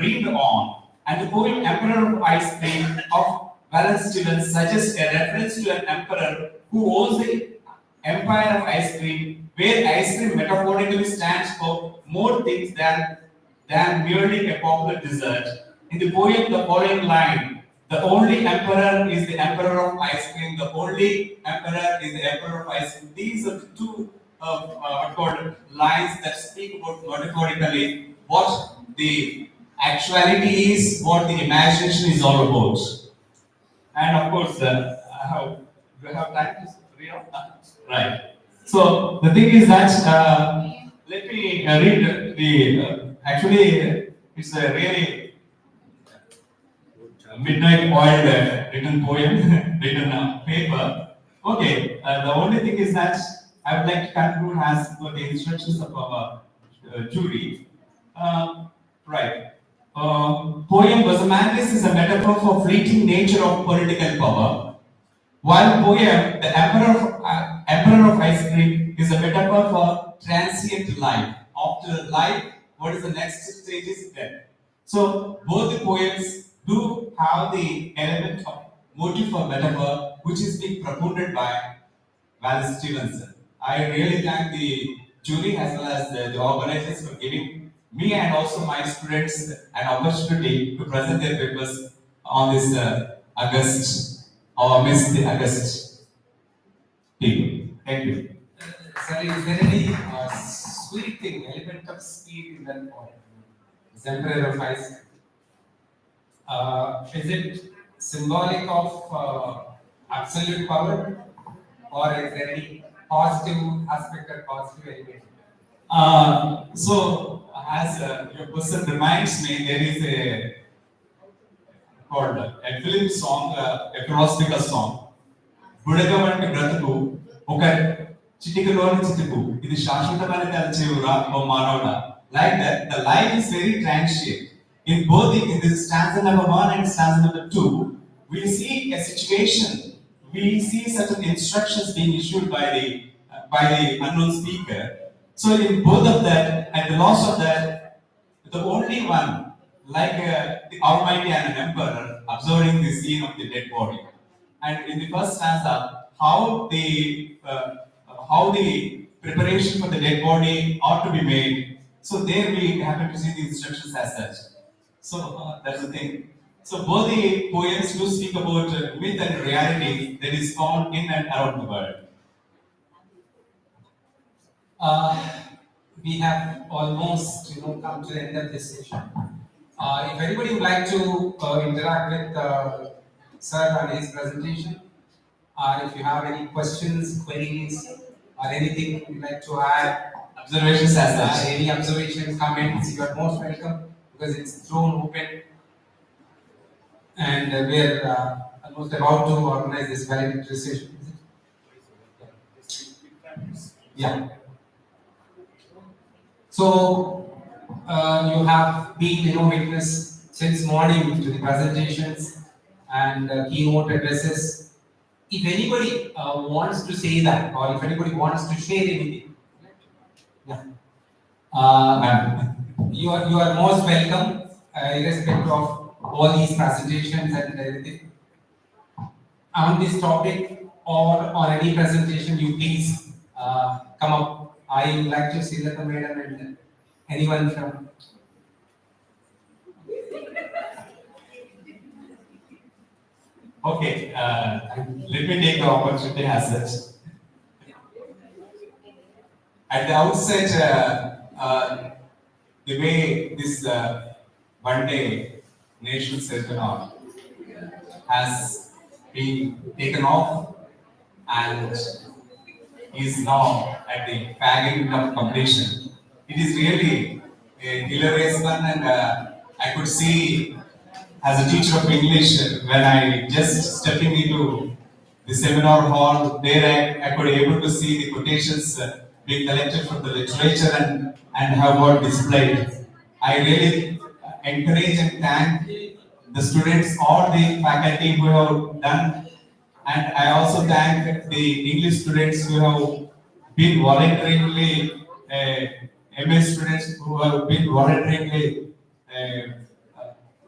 read on, and the poem Emperor of Ice Cream of Wallace Stevens suggests a reference to an emperor who owns the empire of ice cream, where ice cream metaphorically stands for more things than merely a popular dessert. In the poem, the following line: the only emperor is the emperor of ice cream. The only emperor is the emperor of ice cream. These are the two lines that speak about metaphorically what the actuality is, what the imagination is all about. And of course, do I have time to read out? Right. So the thing is that let me read the. Actually, it's a really midnight oil written poem, written paper. Okay. The only thing is that I would like to conclude as per the instructions of our jury. Right. Poem Rosamandis is a metaphor for fleeting nature of political power, while poem The Emperor of Ice Cream is a metaphor for transient life. After life, what is the next stage is death. So both the poems do have the element of motive for metaphor, which is being propounded by Wallace Stevenson. I really thank the jury as well as the organizers for giving me and also my students an opportunity to present their papers on this August or Miss the August people. Thank you. Sir, is there any sweet thing, element of sweet in that poem? The Emperor of Ice Cream. Is it symbolic of absolute power, or is there any positive aspect or positive element? So, as your person reminds me, there is a called a film song, a philosophical song. బుడగవంటి బ్రతుకు ఒక చిటికలోని చితుకు ఇది శాశ్వతమైన తలచేవురా ఓ మానవుడా. Like that, the life is very transient. In both in this stanza number 1 and stanza number 2, we see a situation, we see certain instructions being issued by the unknown speaker. So in both of that, at the loss of that, the only one, like the Almighty and an emperor, observing the scene of the dead body. And in the first stanza, how the preparation for the dead body ought to be made. So there we happen to see the instructions as such. So that's the thing. So both the poems do speak about myth and reality that is found in and around the world. We have almost come to the end of this session. If anybody would like to interact with Sir on his presentation, if you have any questions, queries, or anything you'd like to add, Observations as such. any observations, comments, you are most welcome, because it's thrown open. And we're almost about to organize this valedictory session. Yeah. So you have been witness since morning to the presentations and keynote addresses. If anybody wants to say that, or if anybody wants to share anything, yeah, you are most welcome, irrespective of all these presentations and everything. On this topic or on any presentation, you please come up. I would like to see the madam and anyone from. Okay, let me take the opportunity as such. At the outset, the way this one day national seminar has been taken off and is now at the fag end of completion. it is really a hilarious one, and I could see as a teacher of English when I just stepping into the seminar hall. There I could able to see the quotations being collected from the literature and have got displayed. I really encourage and thank the students or the faculty who have done, and I also thank the English students who have been voluntarily, MS students who have been voluntarily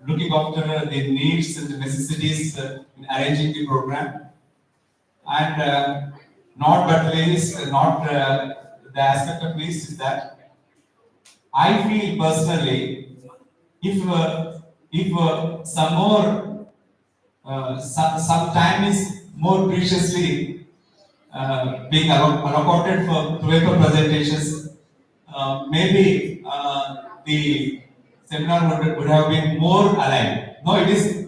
looking after the needs and the necessities in arranging the program. And not but least, not the aspect of least is that I feel personally, if some more some time is more preciously being allotted for paper presentations, maybe the seminar would have been more alive. No, it is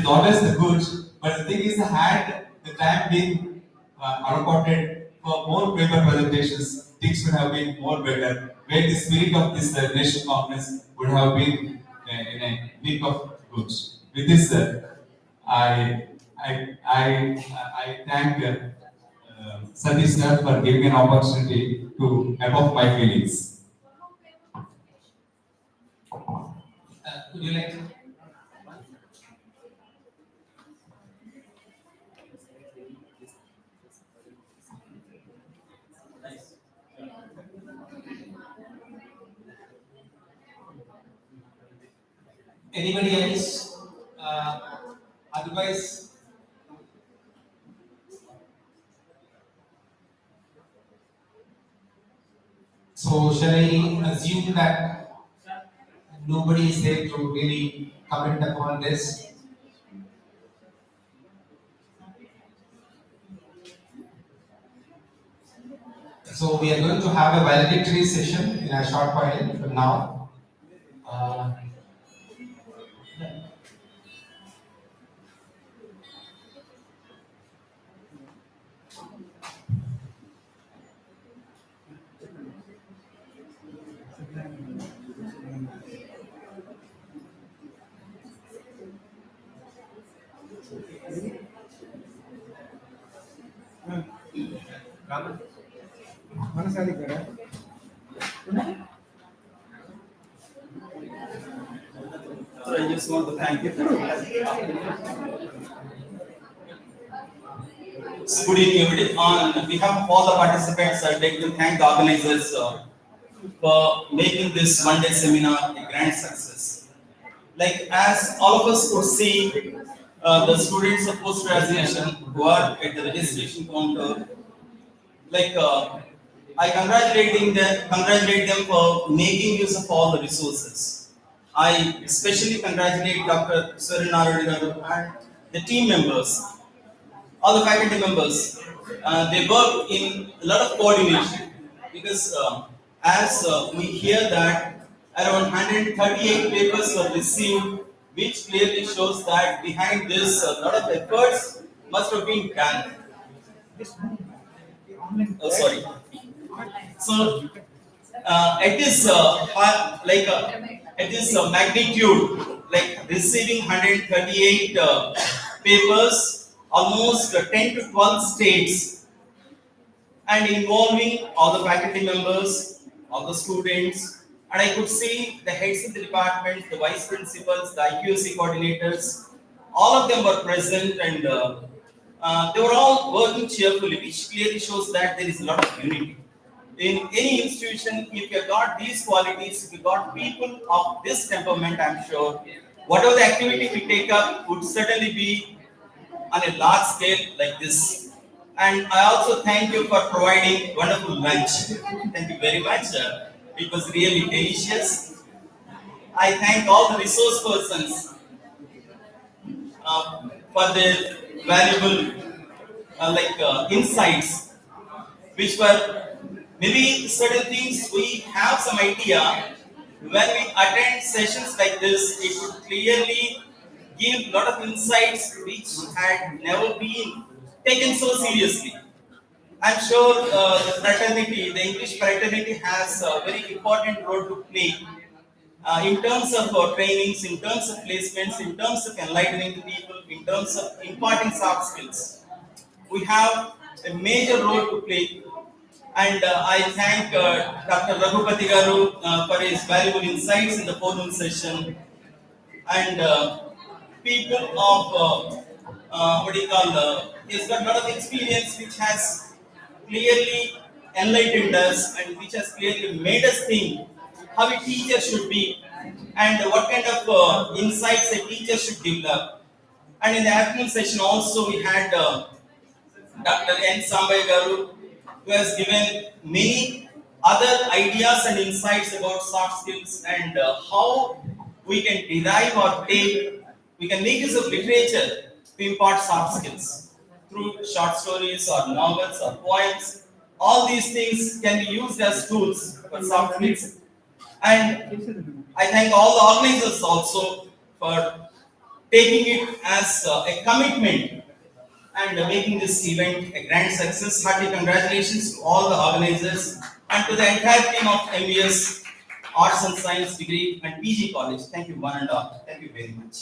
always the good, but the thing is, had the time been allotted for more paper presentations, things would have been more better. Where the spirit of this national conference would have been in a leap of goods. With this, I thank Satish sir for giving an opportunity to evoke my feelings. Would you like to? Anybody else? Otherwise, so shall I assume that nobody is there to really comment upon this? So we are going to have a valedictory session in a short while from now. So I just want to thank you. Good evening, everybody. On behalf of all the participants, I'd like to thank the organizers for making this one-day seminar a grand success. Like as all of us could see, the students of post-graduation who are at the registration counter, like I congratulate them for making use of all the resources. I especially congratulate Dr. Surinarayan and the team members, all the faculty members. They work in a lot of coordination because as we hear that around 138 papers were received, which clearly shows that behind this a lot of efforts must have been done. Oh, sorry. So at this at this magnitude, like receiving 138 papers, almost 10 to 12 states, and involving all the faculty members, all the students, and I could see the heads of the department, the vice principals, the IQC coordinators, all of them were present, and they were all working cheerfully, which clearly shows that there is a lot of unity. In any institution, if you got these qualities, if you got people of this temperament, I'm sure whatever the activity we take up would certainly be on a large scale like this. And I also thank you for providing wonderful lunch. Thank you very much. It was really delicious. I thank all the resource persons for their valuable insights, which were maybe certain things we have some idea. When we attend sessions like this, it would clearly give a lot of insights which had never been taken so seriously. I'm sure the fraternity, the English fraternity has a very important role to play in terms of trainings, in terms of placements, in terms of enlightening the people, in terms of imparting soft skills. We have a major role to play. And I thank Dr. Raghupati Garu for his valuable insights in the formal session. And people of what do you call he's got a lot of experience which has clearly enlightened us and which has clearly made us think how a teacher should be and what kind of insights a teacher should develop. And in the afternoon session also we had Dr. N. Sambay Garu, who has given many other ideas and insights about soft skills and how we can derive or take, we can make use of literature to impart soft skills through short stories or novels or poems. All these things can be used as tools for soft skills. And I thank all the organizers also for taking it as a commitment and making this event a grand success. Hearty congratulations to all the organizers and to the entire team of M.V.S, Arts and Science degree and PG College. Thank you one and all. Thank you very much.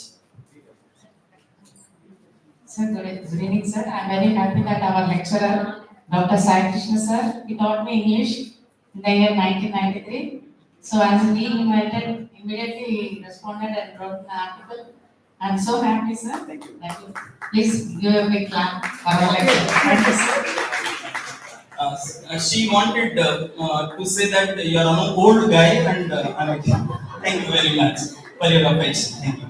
Sir, good evening, sir. I am very happy that our lecturer, Dr. Sai Krishna sir, he taught me English in the year 1993. So as he invited, immediately he responded and wrote an article. I am so happy, sir. Thank you. Thank you. Please give a big clap for our lecturer. Thank you, sir. She wanted to say that you are an old guy and thank you very much for your affection. Thank you.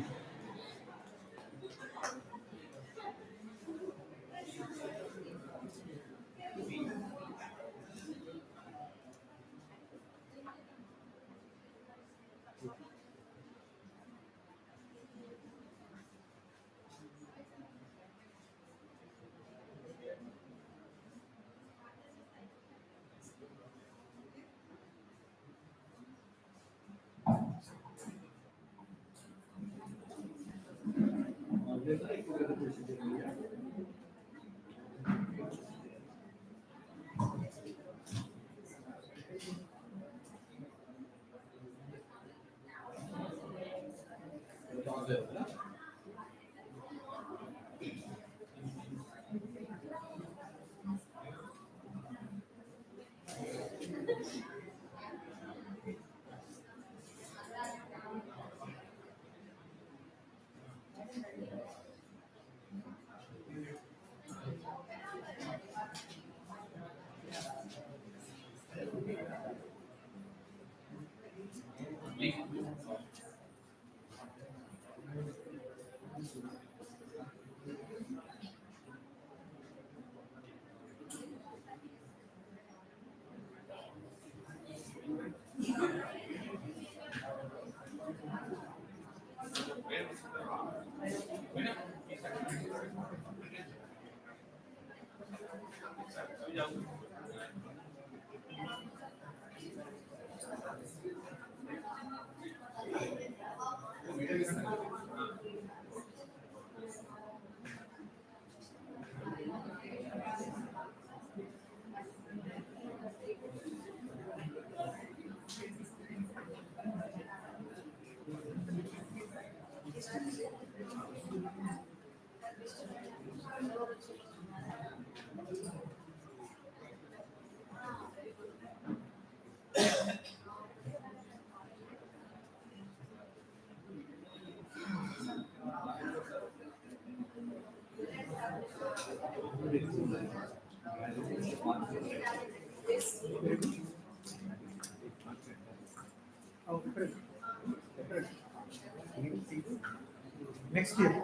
Next year,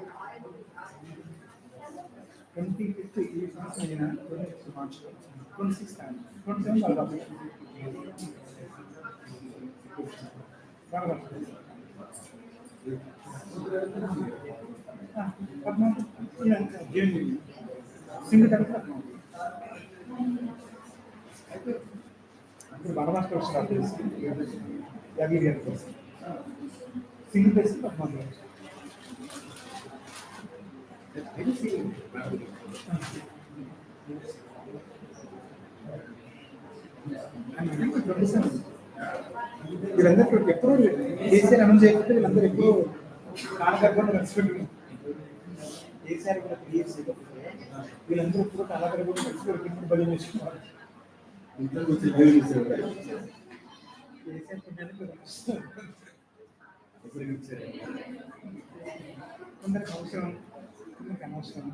25th is March, 26th time, 27th. Single time. Single place. వీళ్ళందరూ ఎప్పుడూ KCR announce చేయకపోతే వీళ్ళందరూ ఎప్పుడూ కాలగర్భంలో కలిసిపెట్టు కేసీఆర్ కూడా create చేయకపోతే వీళ్ళందరూ ఎప్పుడూ కాలగర్భంలో కలిసిపెట్టి ఇప్పుడు బలి చేసుకున్నారు. కేసీఆర్ కొందరికి అవసరం కొందరికి అనవసరం.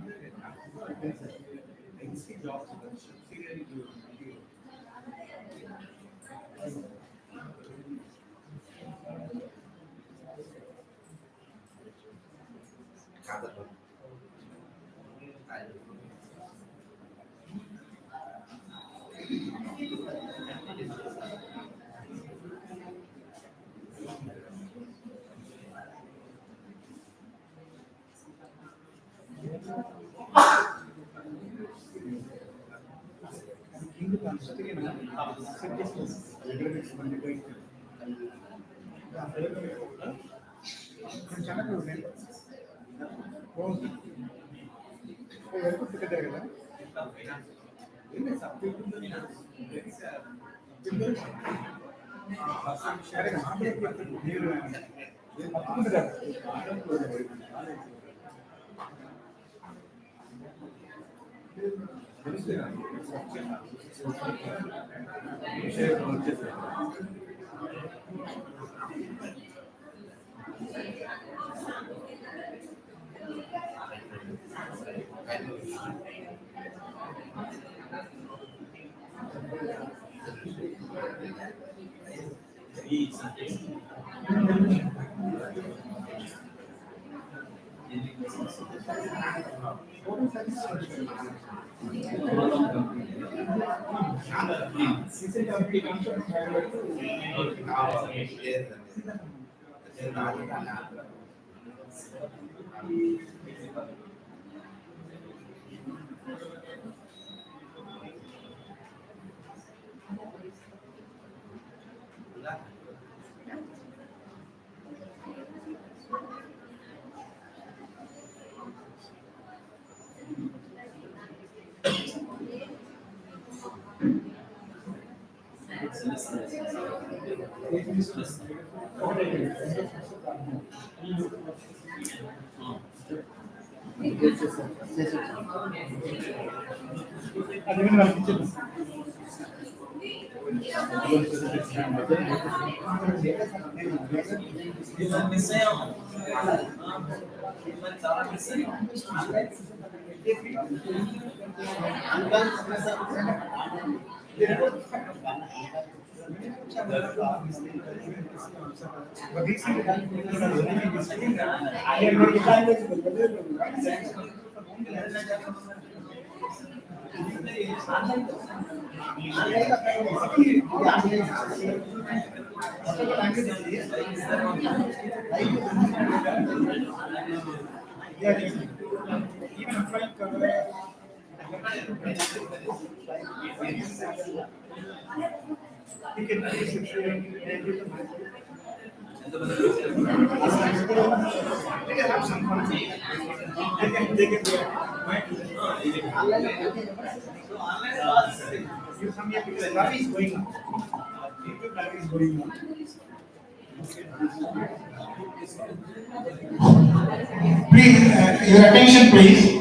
Please, your attention, please.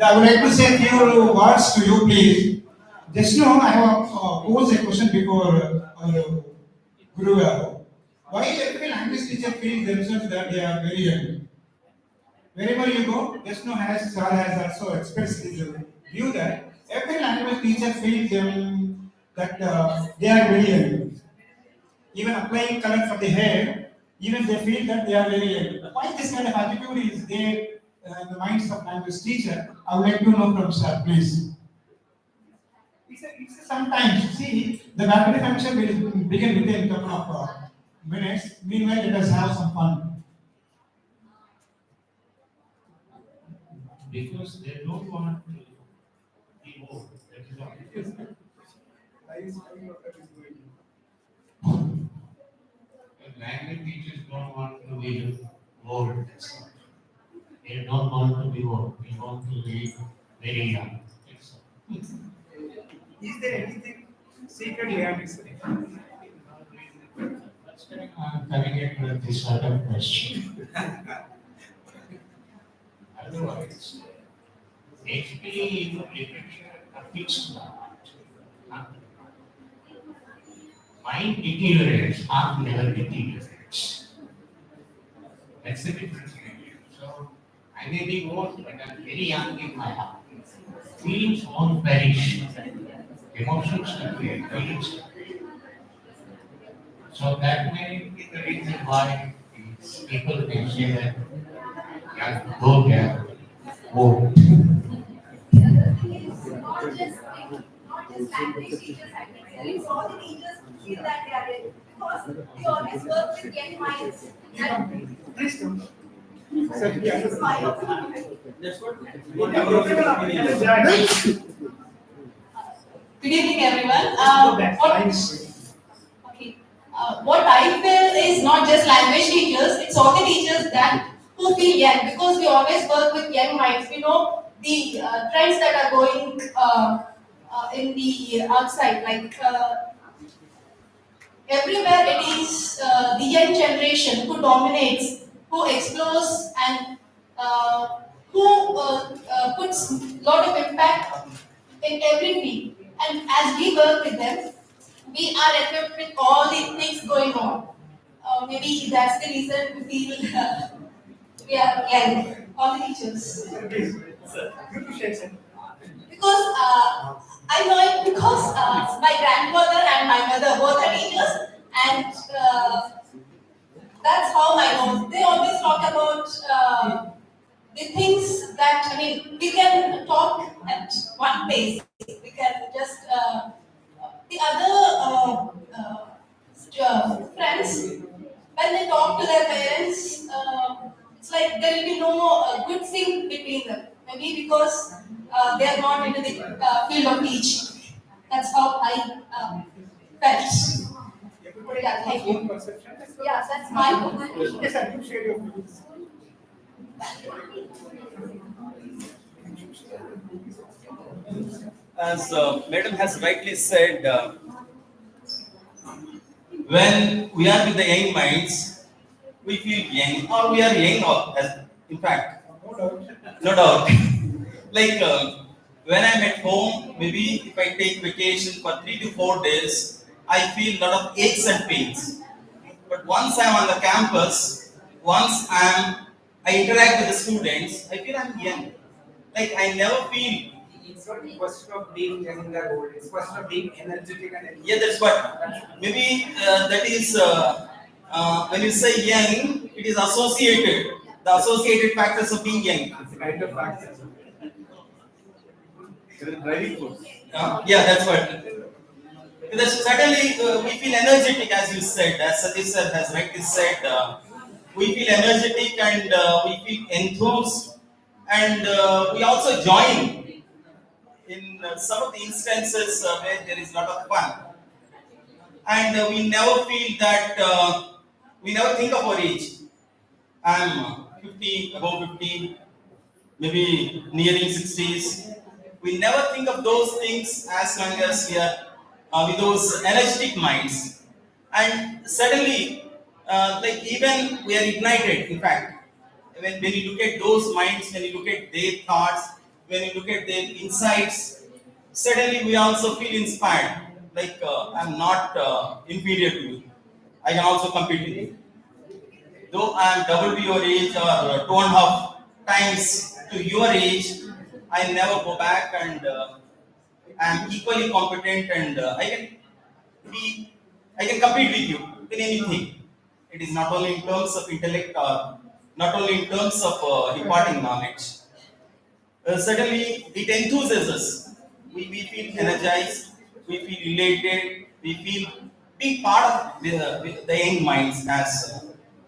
I would like to say a few words to you, please. Just now, I have posed a question before Guru. Why every language teacher feels themselves that they are very young? Wherever you go, just now has Sir has also expressed his view that every language teacher feels them that they are very young. Even applying color for the hair, even they feel that they are very young. Why this kind of attitude is there in the minds of language teacher? I would like to know from Sir, please. It's sometimes, see, the battery function will begin within a couple of minutes. Meanwhile, let us have some fun. Because they don't want to be old. That is all. Language teachers don't want to be old. That's all. They don't want to be old. They want to be very young. That's all. Is there anything Secret habits. I'm coming in with this sort of question. Otherwise, HP literature affects not. Mind deteriorates, art never deteriorates. That's the difference between. So I may be old, but I'm very young in my heart. Feelings won't perish. Emotions will be feelings. So that may be the reason why these people may say that young, go young, old. Not just language teachers, actually. All the teachers feel that they are ready because we always work with young minds. Good evening, everyone. What I feel is not just language teachers, it's all the teachers that who feel young because we always work with young minds. We know the trends that are going in the outside, like everywhere it is the young generation who dominates, who explores, and who puts a lot of impact in every field. And as we work with them, we are equipped with all the things going on. Maybe that's the reason we feel we are young, all the teachers. Because I know it because my grandmother and my mother both are teachers, and that's how I know. They always talk about the things that, I mean, we can talk at one pace. We can just the other friends, when they talk to their parents, it's like there will be no good thing between them. Maybe because they are not into the field of teaching. That's how I felt. Yeah, thank you. Yeah, that's my opinion. Yes, I do share your views. As Madam has rightly said, when we are with the young minds, we feel young, or we are young, or in fact, no doubt. Like when I'm at home, maybe if I take vacation for 3 to 4 days, I feel a lot of aches and pains. But once I'm on the campus, once I interact with the students, I feel I'm young. Like I never feel. It's not a question of being young in the old. It's a question of being energetic and Yeah, that's what. Maybe that is when you say young, it is associated. The associated factors of being young. It's a kind of factor. Driving force. Yeah, that's what. Because certainly we feel energetic, as you said, as Satish sir has rightly said. We feel energetic and we feel enthused, and we also join in some of the instances where there is a lot of fun. And we never feel that we never think of our age. I'm 50, above 50, maybe nearing 60s. We never think of those things as long as we are with those energetic minds. And suddenly, like even we are ignited. In fact, when you look at those minds, when you look at their thoughts, when you look at their insights, suddenly we also feel inspired. Like I'm not inferior to you. I can also compete with you. Though I am double your age or 2.5 times to your age, I never go back, and I am equally competent, and I can compete with you in anything. It is not only in terms of intellect or not only in terms of imparting knowledge. Certainly, it enthuses us. We feel energized, we feel elated, we feel being part of the young minds, as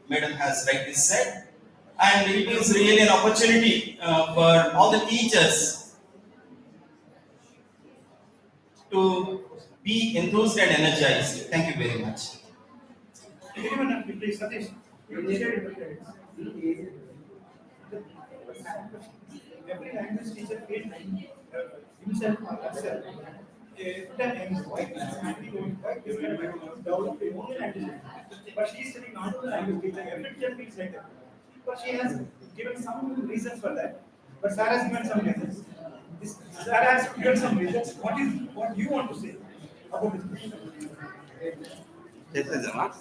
Madam has rightly said. And it is really an opportunity for all the teachers to be enthused and energized. Thank you very much. Please, Satish. Every language teacher feels himself or herself develop a own language. But she is studying not only language teacher, every teacher feels like that. But she has given some reasons for that. But Sir has given some reasons. Sir has given some reasons. What you want to say about this question?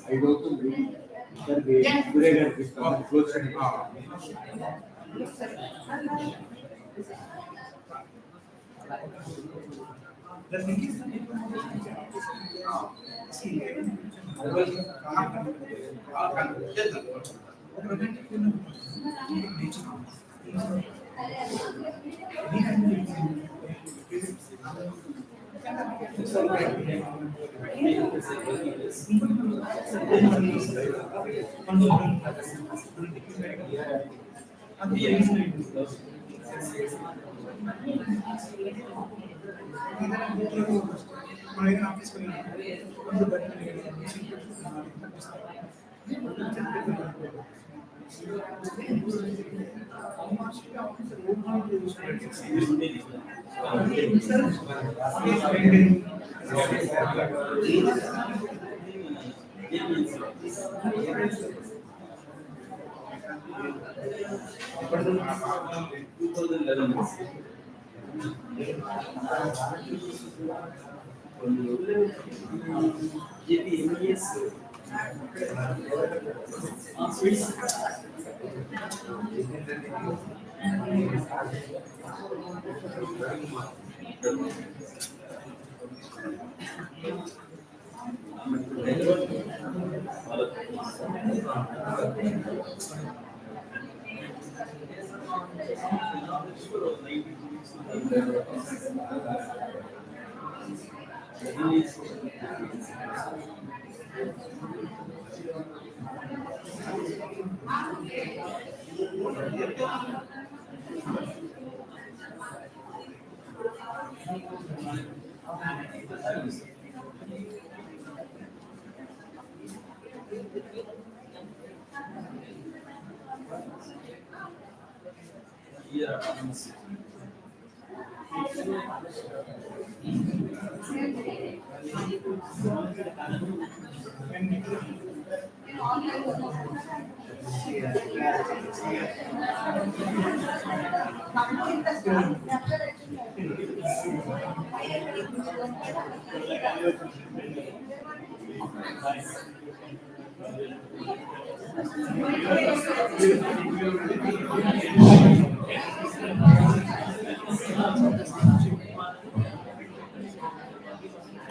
I don't think that they graded this close to The thing is, M.V.S.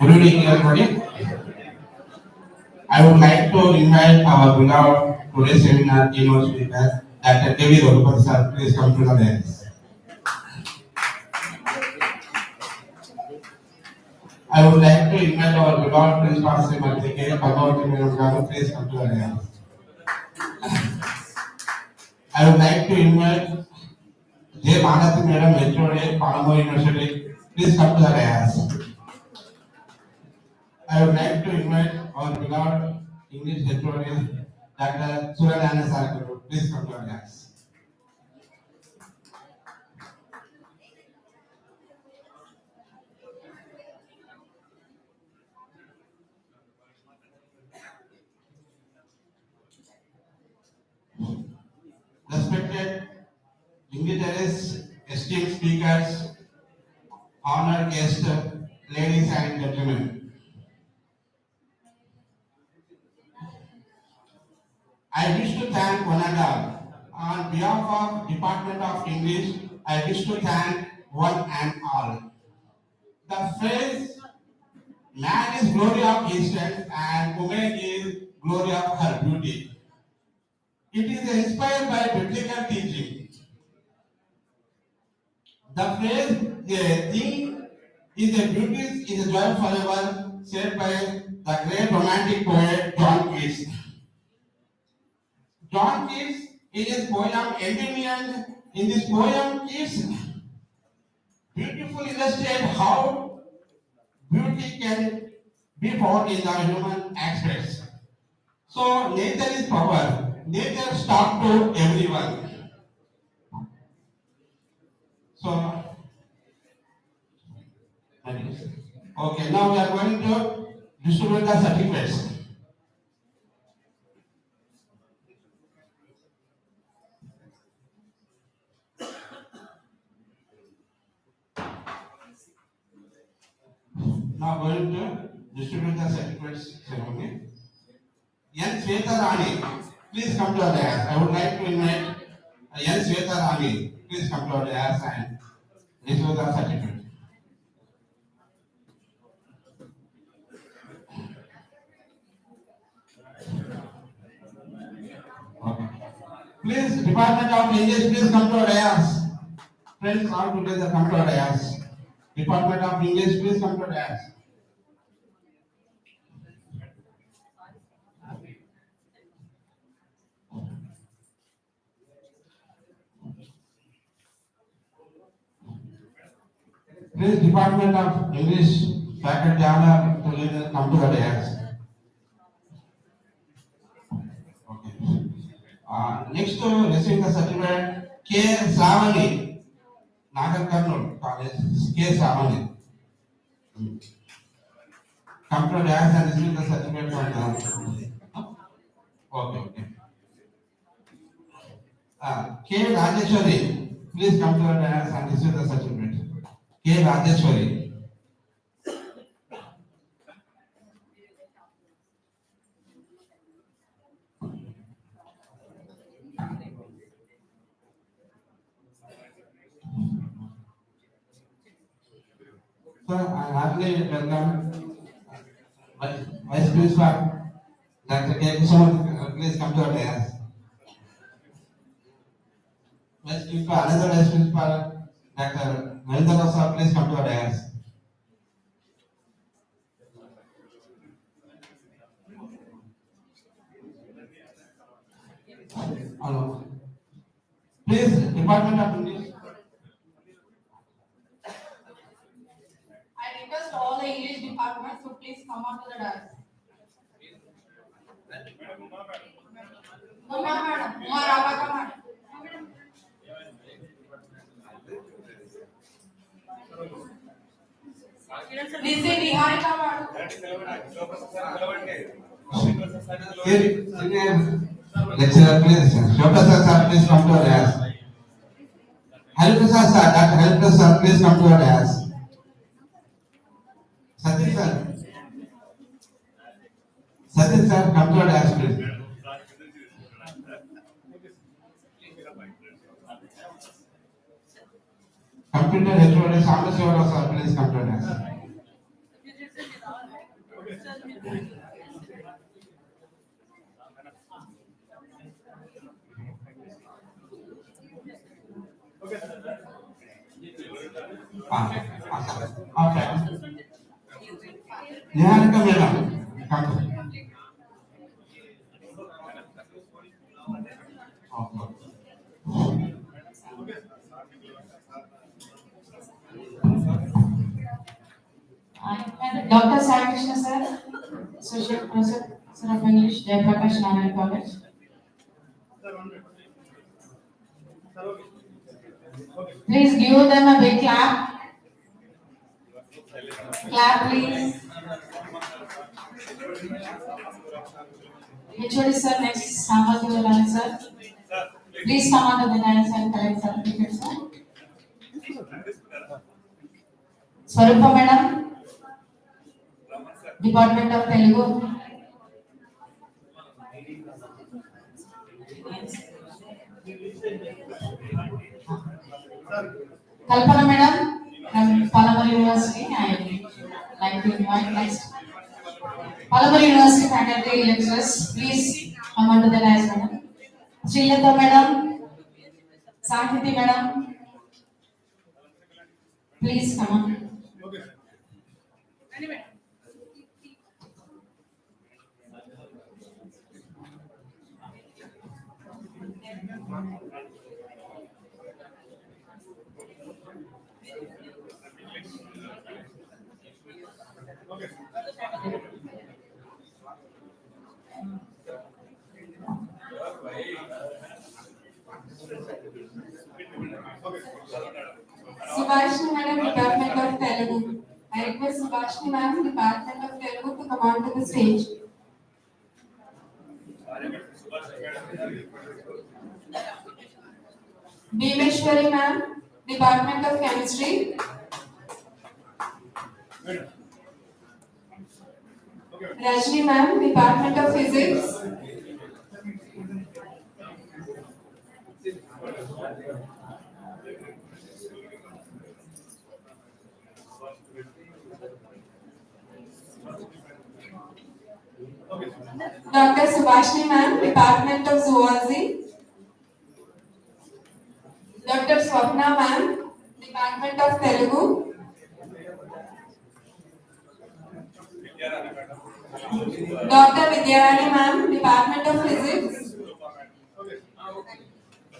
Good evening, everybody. I would like to invite our beloved today's seminar keynote speaker, Dr. K.V. Raghupati sir. Please come to the dais. I would like to invite our beloved principal, Srimati K. Bhagavati Madam Garu. Please come to the dais. I would like to invite J. Manasi Madam, HOD, Palamur University. Please come to the dais. I would like to invite our beloved English HOD, Dr. Suryananda sir. Please come to the dais. Respected dignitaries, esteemed speakers, honored guests, ladies and gentlemen. I wish to thank one and all. On behalf of Department of English, I wish to thank one and all. The phrase, man is glory of his strength and woman is glory of her beauty. It is inspired by biblical teaching. The phrase, a thing is a beauty is a joy forever, said by the great romantic poet John Keats. John Keats, in his poem Endymion, in this poem, Keats beautifully illustrates how beauty can be found in the human aspects. So nature is power. Nature talks to everyone. So, Okay, now we are going to distribute the certificates. Now going to distribute the certificates ceremony. N. Sweta Rani, please come to our dais. I would like to invite N. Sweta Rani, please come to our dais and receive the certificate. Okay. Please, Department of English, please come to our dais. Friends, all together come to our dais. Department of English, please come to our dais. Please, Department of English, faculty honor together come to our dais. Okay. Next to receive the certificate, K. Savani, Nagar Karnool College, K. Savani. Come to dais and receive the certificate from the. Okay. K. Rajeshwari, please come to the dais and receive the certificate. K. Rajeshwari. Sir, I heartily welcome Vice Principal Dr. K. Kusuman, please come to our dais. Vice Principal, another Vice Principal, Dr. Narendra sir, please come to our dais. Hello. Please, Department of English. I request all the English departments to please come on to the dais. No, madam. No, madam. Listen, Niharika, madam. Senior lecturer, please. Shobha sir, please come to our dais. Hariprasad sir, Dr. Hariprasad sir, please come to our dais. Satish sir. Satish sir, come to our dais, please. Computer HOD Samaswara sir, please come to our dais. Okay. Niharika madam, come to. Dr. Sai sir, Associate Professor of English, Dept College. Please give them a big clap. Clap, please. HOD sir, next, Samadhi sir. Please come on to the dais and collect certificates, sir. Swarupa madam, Department of Telugu. Kalpana madam, from Palamur University, I like to invite next. Palamur University faculty lecturers, please come on to the dais, madam. Srilata madam, Sankiti madam, please come on. Subhash madam, Department of Telugu. I I request Subhashini ma'am, Department of Telugu, to come on to the stage. Bhimeshwari ma'am, Department of Chemistry. Rajni ma'am, Department of Physics. Dr. Subhashini ma'am, Department of Zoology. Dr. Swapna ma'am, Department of Telugu. Dr. Vidyarani ma'am, Department of Physics.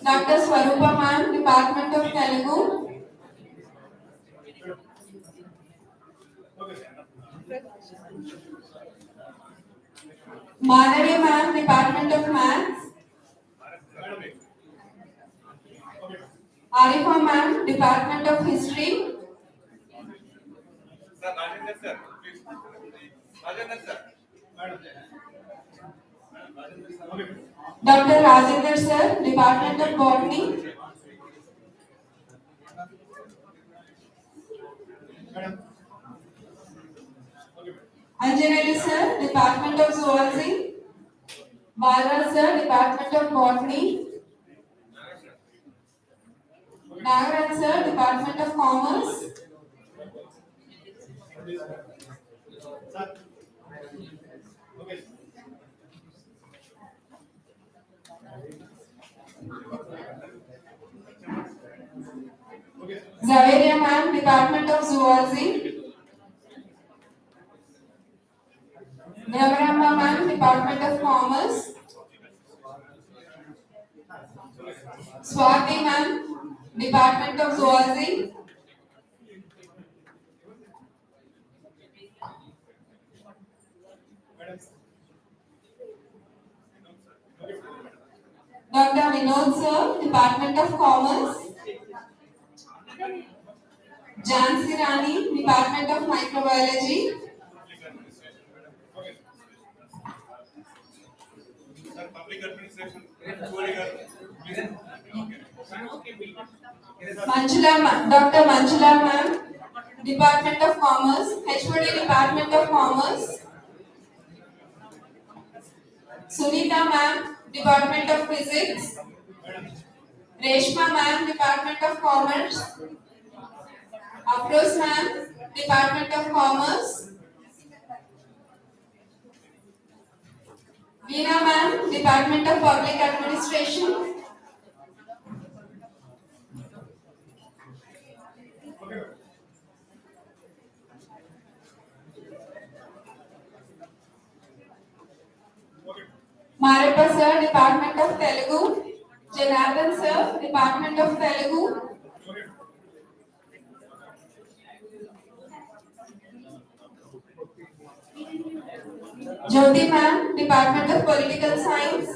Dr. Swarupa ma'am, Department of Telugu. Madhavi ma'am, Department of Maths. Arifa ma'am, Department of History. Sir, Rajendra sir, please. Rajendra sir. Dr. Rajendra sir, Department of Botany. Anjaneli sir, Department of Zoology. Balraj sir, Department of Botany. Nagaraj sir, Department of Commerce. Zaveria ma'am, Department of Zoology. Nagaramba ma'am, Department of Commerce. Swati ma'am, Department of Zoology. Dr. Vinod sir, Department of Commerce. Jansi Rani, Department of Microbiology. Sir, public administration. Dr. Manjula ma'am, Department of Commerce. HOD, Department of Commerce. Sunita ma'am, Department of Physics. Reshma ma'am, Department of Commerce. Afros ma'am, Department of Commerce. Veena ma'am, Department of Public Administration. Marappa sir, Department of Telugu. Janardhan sir, Department of Telugu. Jyoti ma'am, Department of Political Science.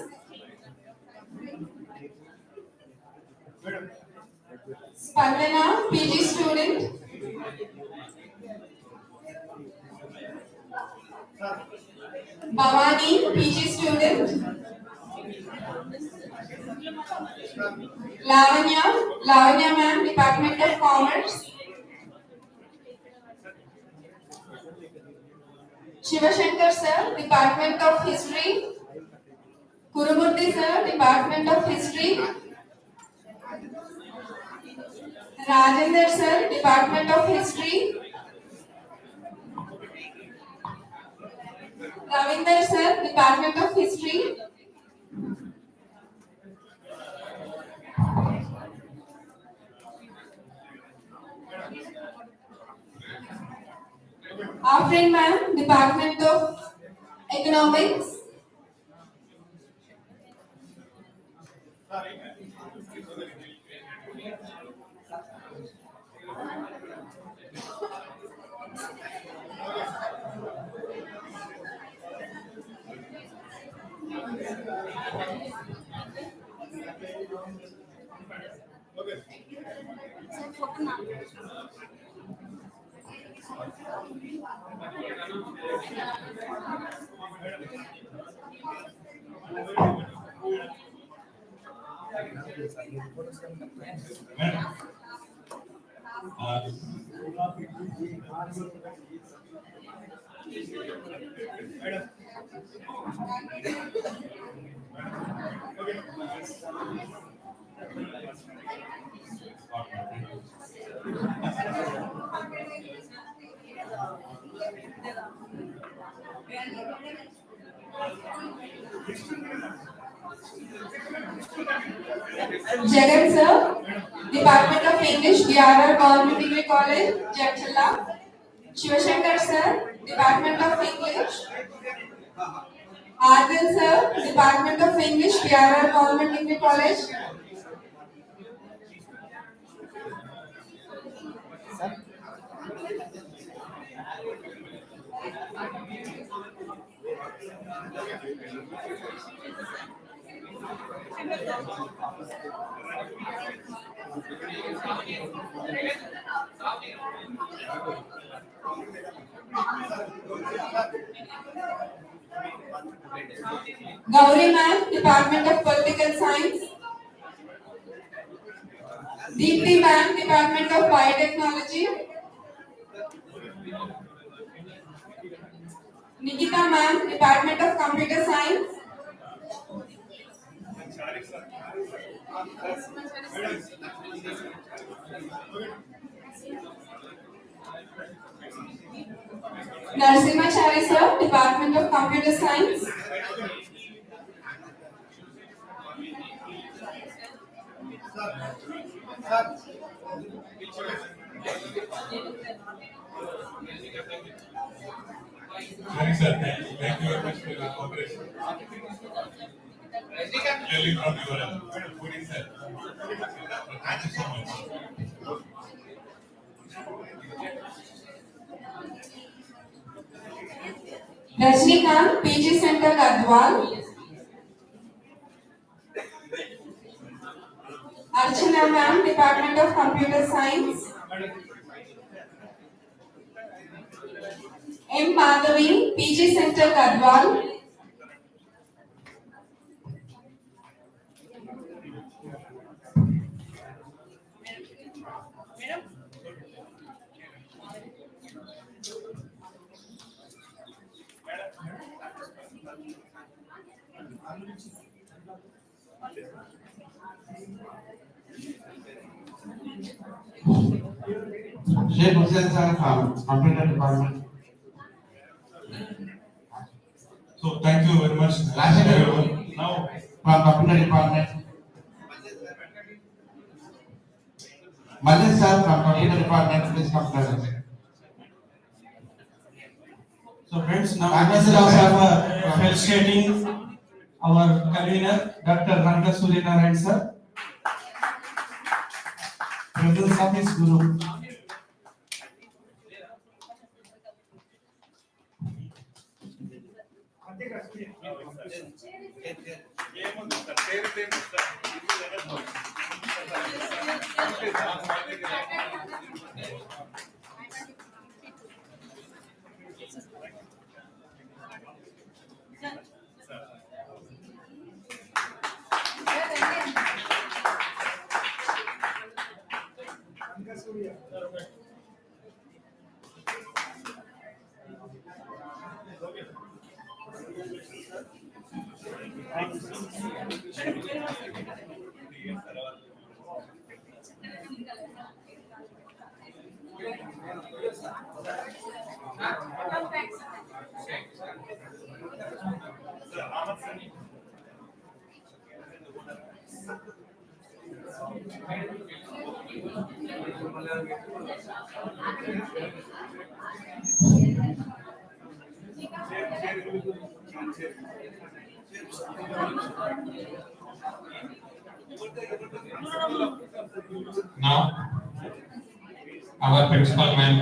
Spandana, PG student. Bhavani, PG student. Lavanya ma'am, Department of Commerce. Shivashankar sir, Department of History. Kurumurthy sir, Department of History. Rajendra sir, Department of History. Ravinder sir, Department of History. Afrin ma'am, Department of Economics. Jagan sir, Department of English, DRR Government Degree College, Jatchala. Shivashankar sir, Department of English. Arvind sir, Department of English, DRR Government Degree College. Gauri ma'am, Department of Political Science. Deepti ma'am, Department of Biotechnology. Nikita ma'am, Department of Computer Science. Narsimachari sir, Department of Computer Science. Sorry, sir. Thank you very much for your cooperation. Clearly from your end. Good insight. Thank you so much. Rajnikant, PG Center, Gadwal. Archana ma'am, Department of Computer Science. M. Madhavi, PG Center, Gadwal. Sheikh Hussain sir from Computer Department. So thank you very much. Everyone. Now From Computer Department. Majid sir from Computer Department, please come present. So friends, now we will have felicitating our convener, Dr. Ranga Suryanarayan sir. Presence of his guru. Now, our principal man,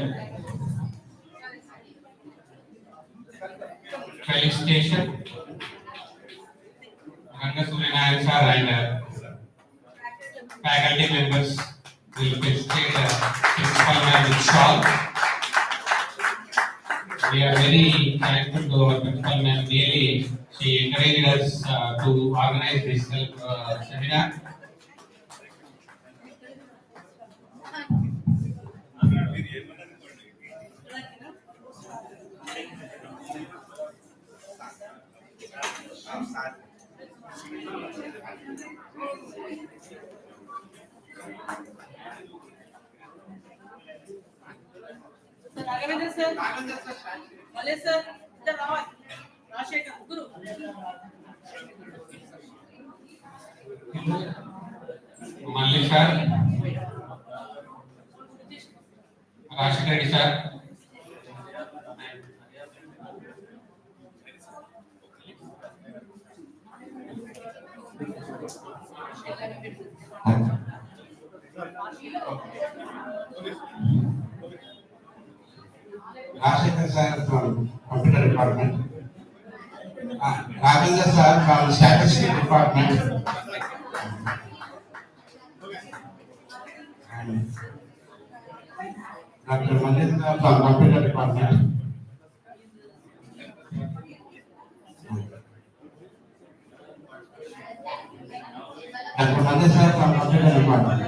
felicitation, Ranga Suryanarayan sir and faculty members will felicitate the principal man with shawl. we are very thankful to our principal ma'am. Really, she encouraged us to organize this seminar. Raghavendra sir. Malay sir. Sir Rawat. Rashekar. Guru. Malli sir, Rashekar Reddy sir, Rashekar sir from computer department. Ravindra sir from statistics department. And Dr. Mandita from computer department. Dr. Mandita from computer department.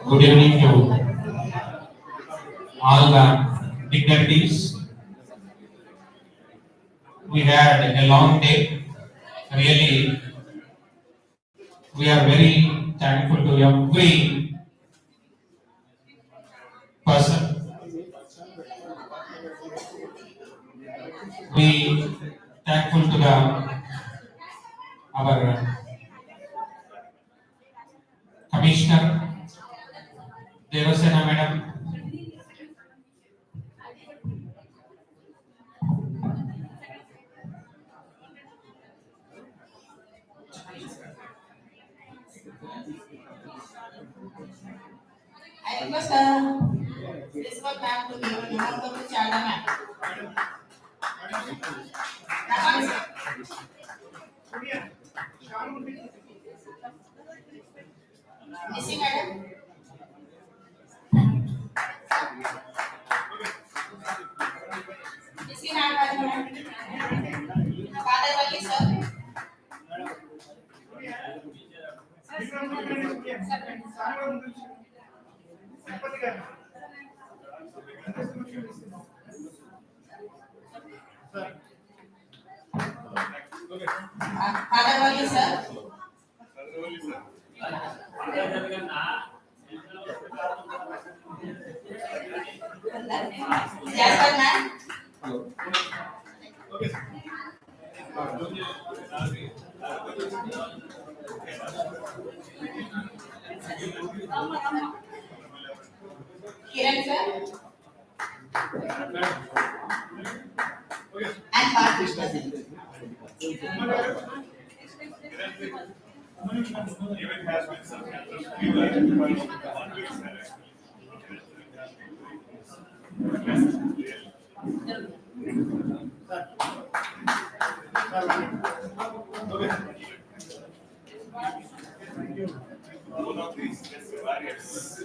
good evening to all the dignitaries. We had a long day. Really, we are very thankful to every person. We thankful to our Commissioner Devasena Madam. I request principal ma'am to give a demand of the child ma'am. Missing madam. Missing madam. Father Wali sir. Father Wali sir. Jasper ma'am. Kiran sir. And Balakrishna sir. Even has been some kind of few items. One of these barriers.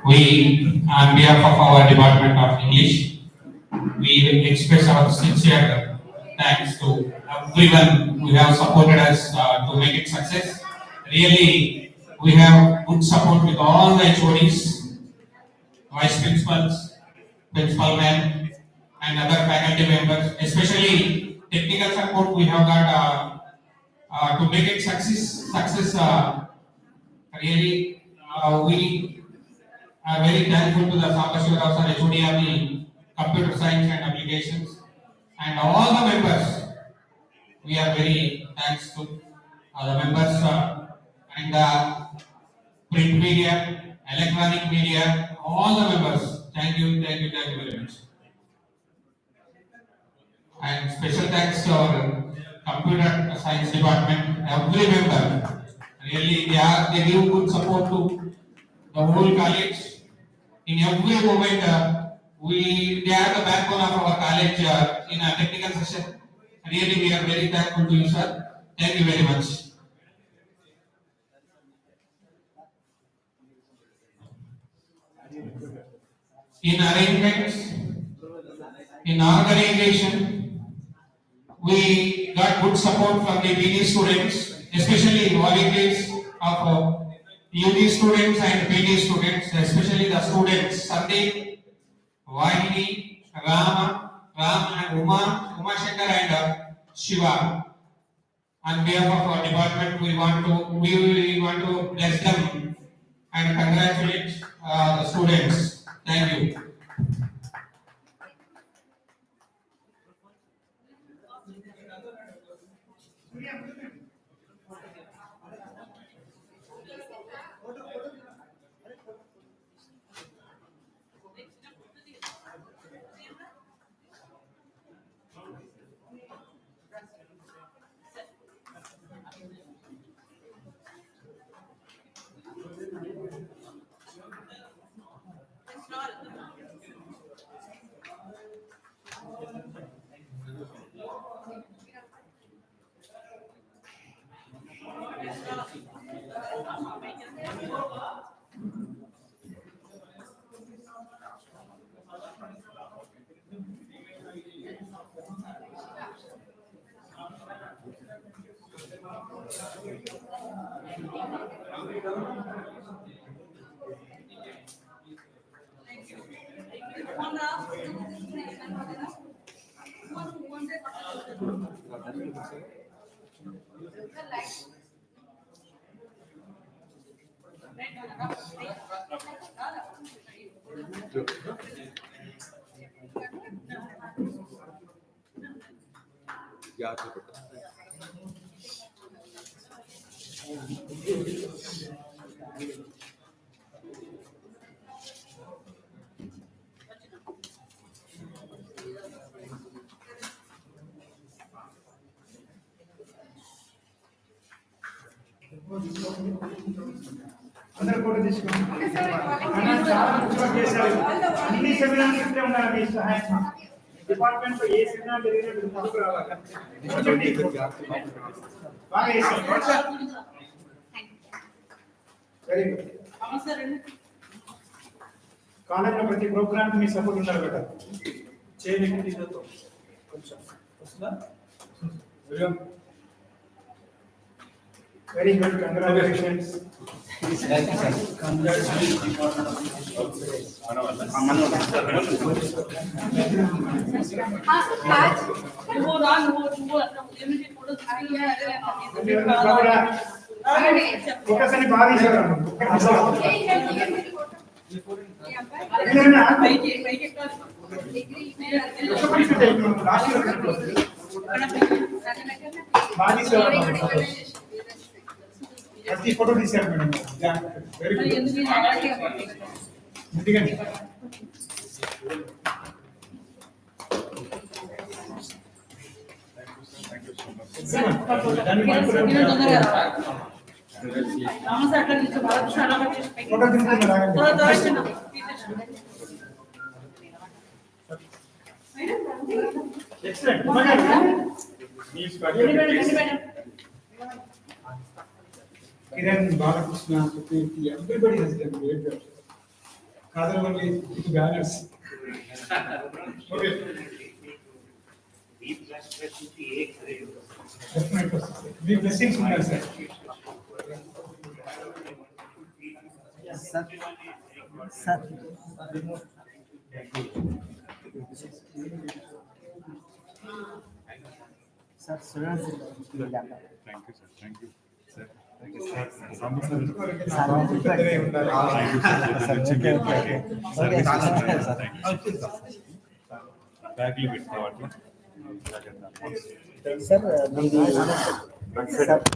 We, on behalf of our Department of English, we express our sincere thanks to everyone who have supported us to make it success. Really, we have good support with all the HODs, vice principals, principal men, and other faculty members. Especially technical support we have got to make it success. Really, we are very thankful to the Sampashivara sir, HOD of the Computer Science and Applications, and all the members. We are very thanks to the members and the print media, electronic media, all the members. Thank you very much. And special thanks to our computer science department, every member. Really, they give good support to the whole college. In every moment, they are the backbone of our college in a technical session. Really, we are very thankful to you, sir. Thank you very much. In arrangements, in organization, we got good support from the BD students, especially volunteers of UD students and BD students, especially the students Sandeep, Vahini, Ram and Uma Shankar and Shiva. On behalf of our department, we want to bless them and congratulate the students. Thank you. అందరూ photo తీసుకోండి. చాలా మంచిగా చేశారు. అన్ని seminars ఇట్లా ఉండాలి. మీ సహాయం department లో ఏ సెమినార్ జరిగినా మీరు ముందుకు రావాలి. బాగా చేశారు. Very good. కాలేజ్లో ప్రతి ప్రోగ్రామ్ మీ సపోర్ట్ ఉండాలి బేట. చేయలేకపోతే కొంచెం వస్తుందా? Very good. కంగ్రాచులేషన్స్. ఒకసారి బాగా తీసారు. బాగా తీసారు. ప్రతి ఫోటో తీసారు మేడం. Very good. ఎందుకండి ఫోటో తీసుకున్నారు. Excellent. Kiran, Balakrishna, Sukriti, everybody has done great job. Kadar only with banners. Okay. Definitely. We blessings from us, sir. Yes, sir. Sir. Sir, students, Thank you, sir. Thank you, sir. బ్యాగ్లు పెడతావు అట్లా sir మీది sir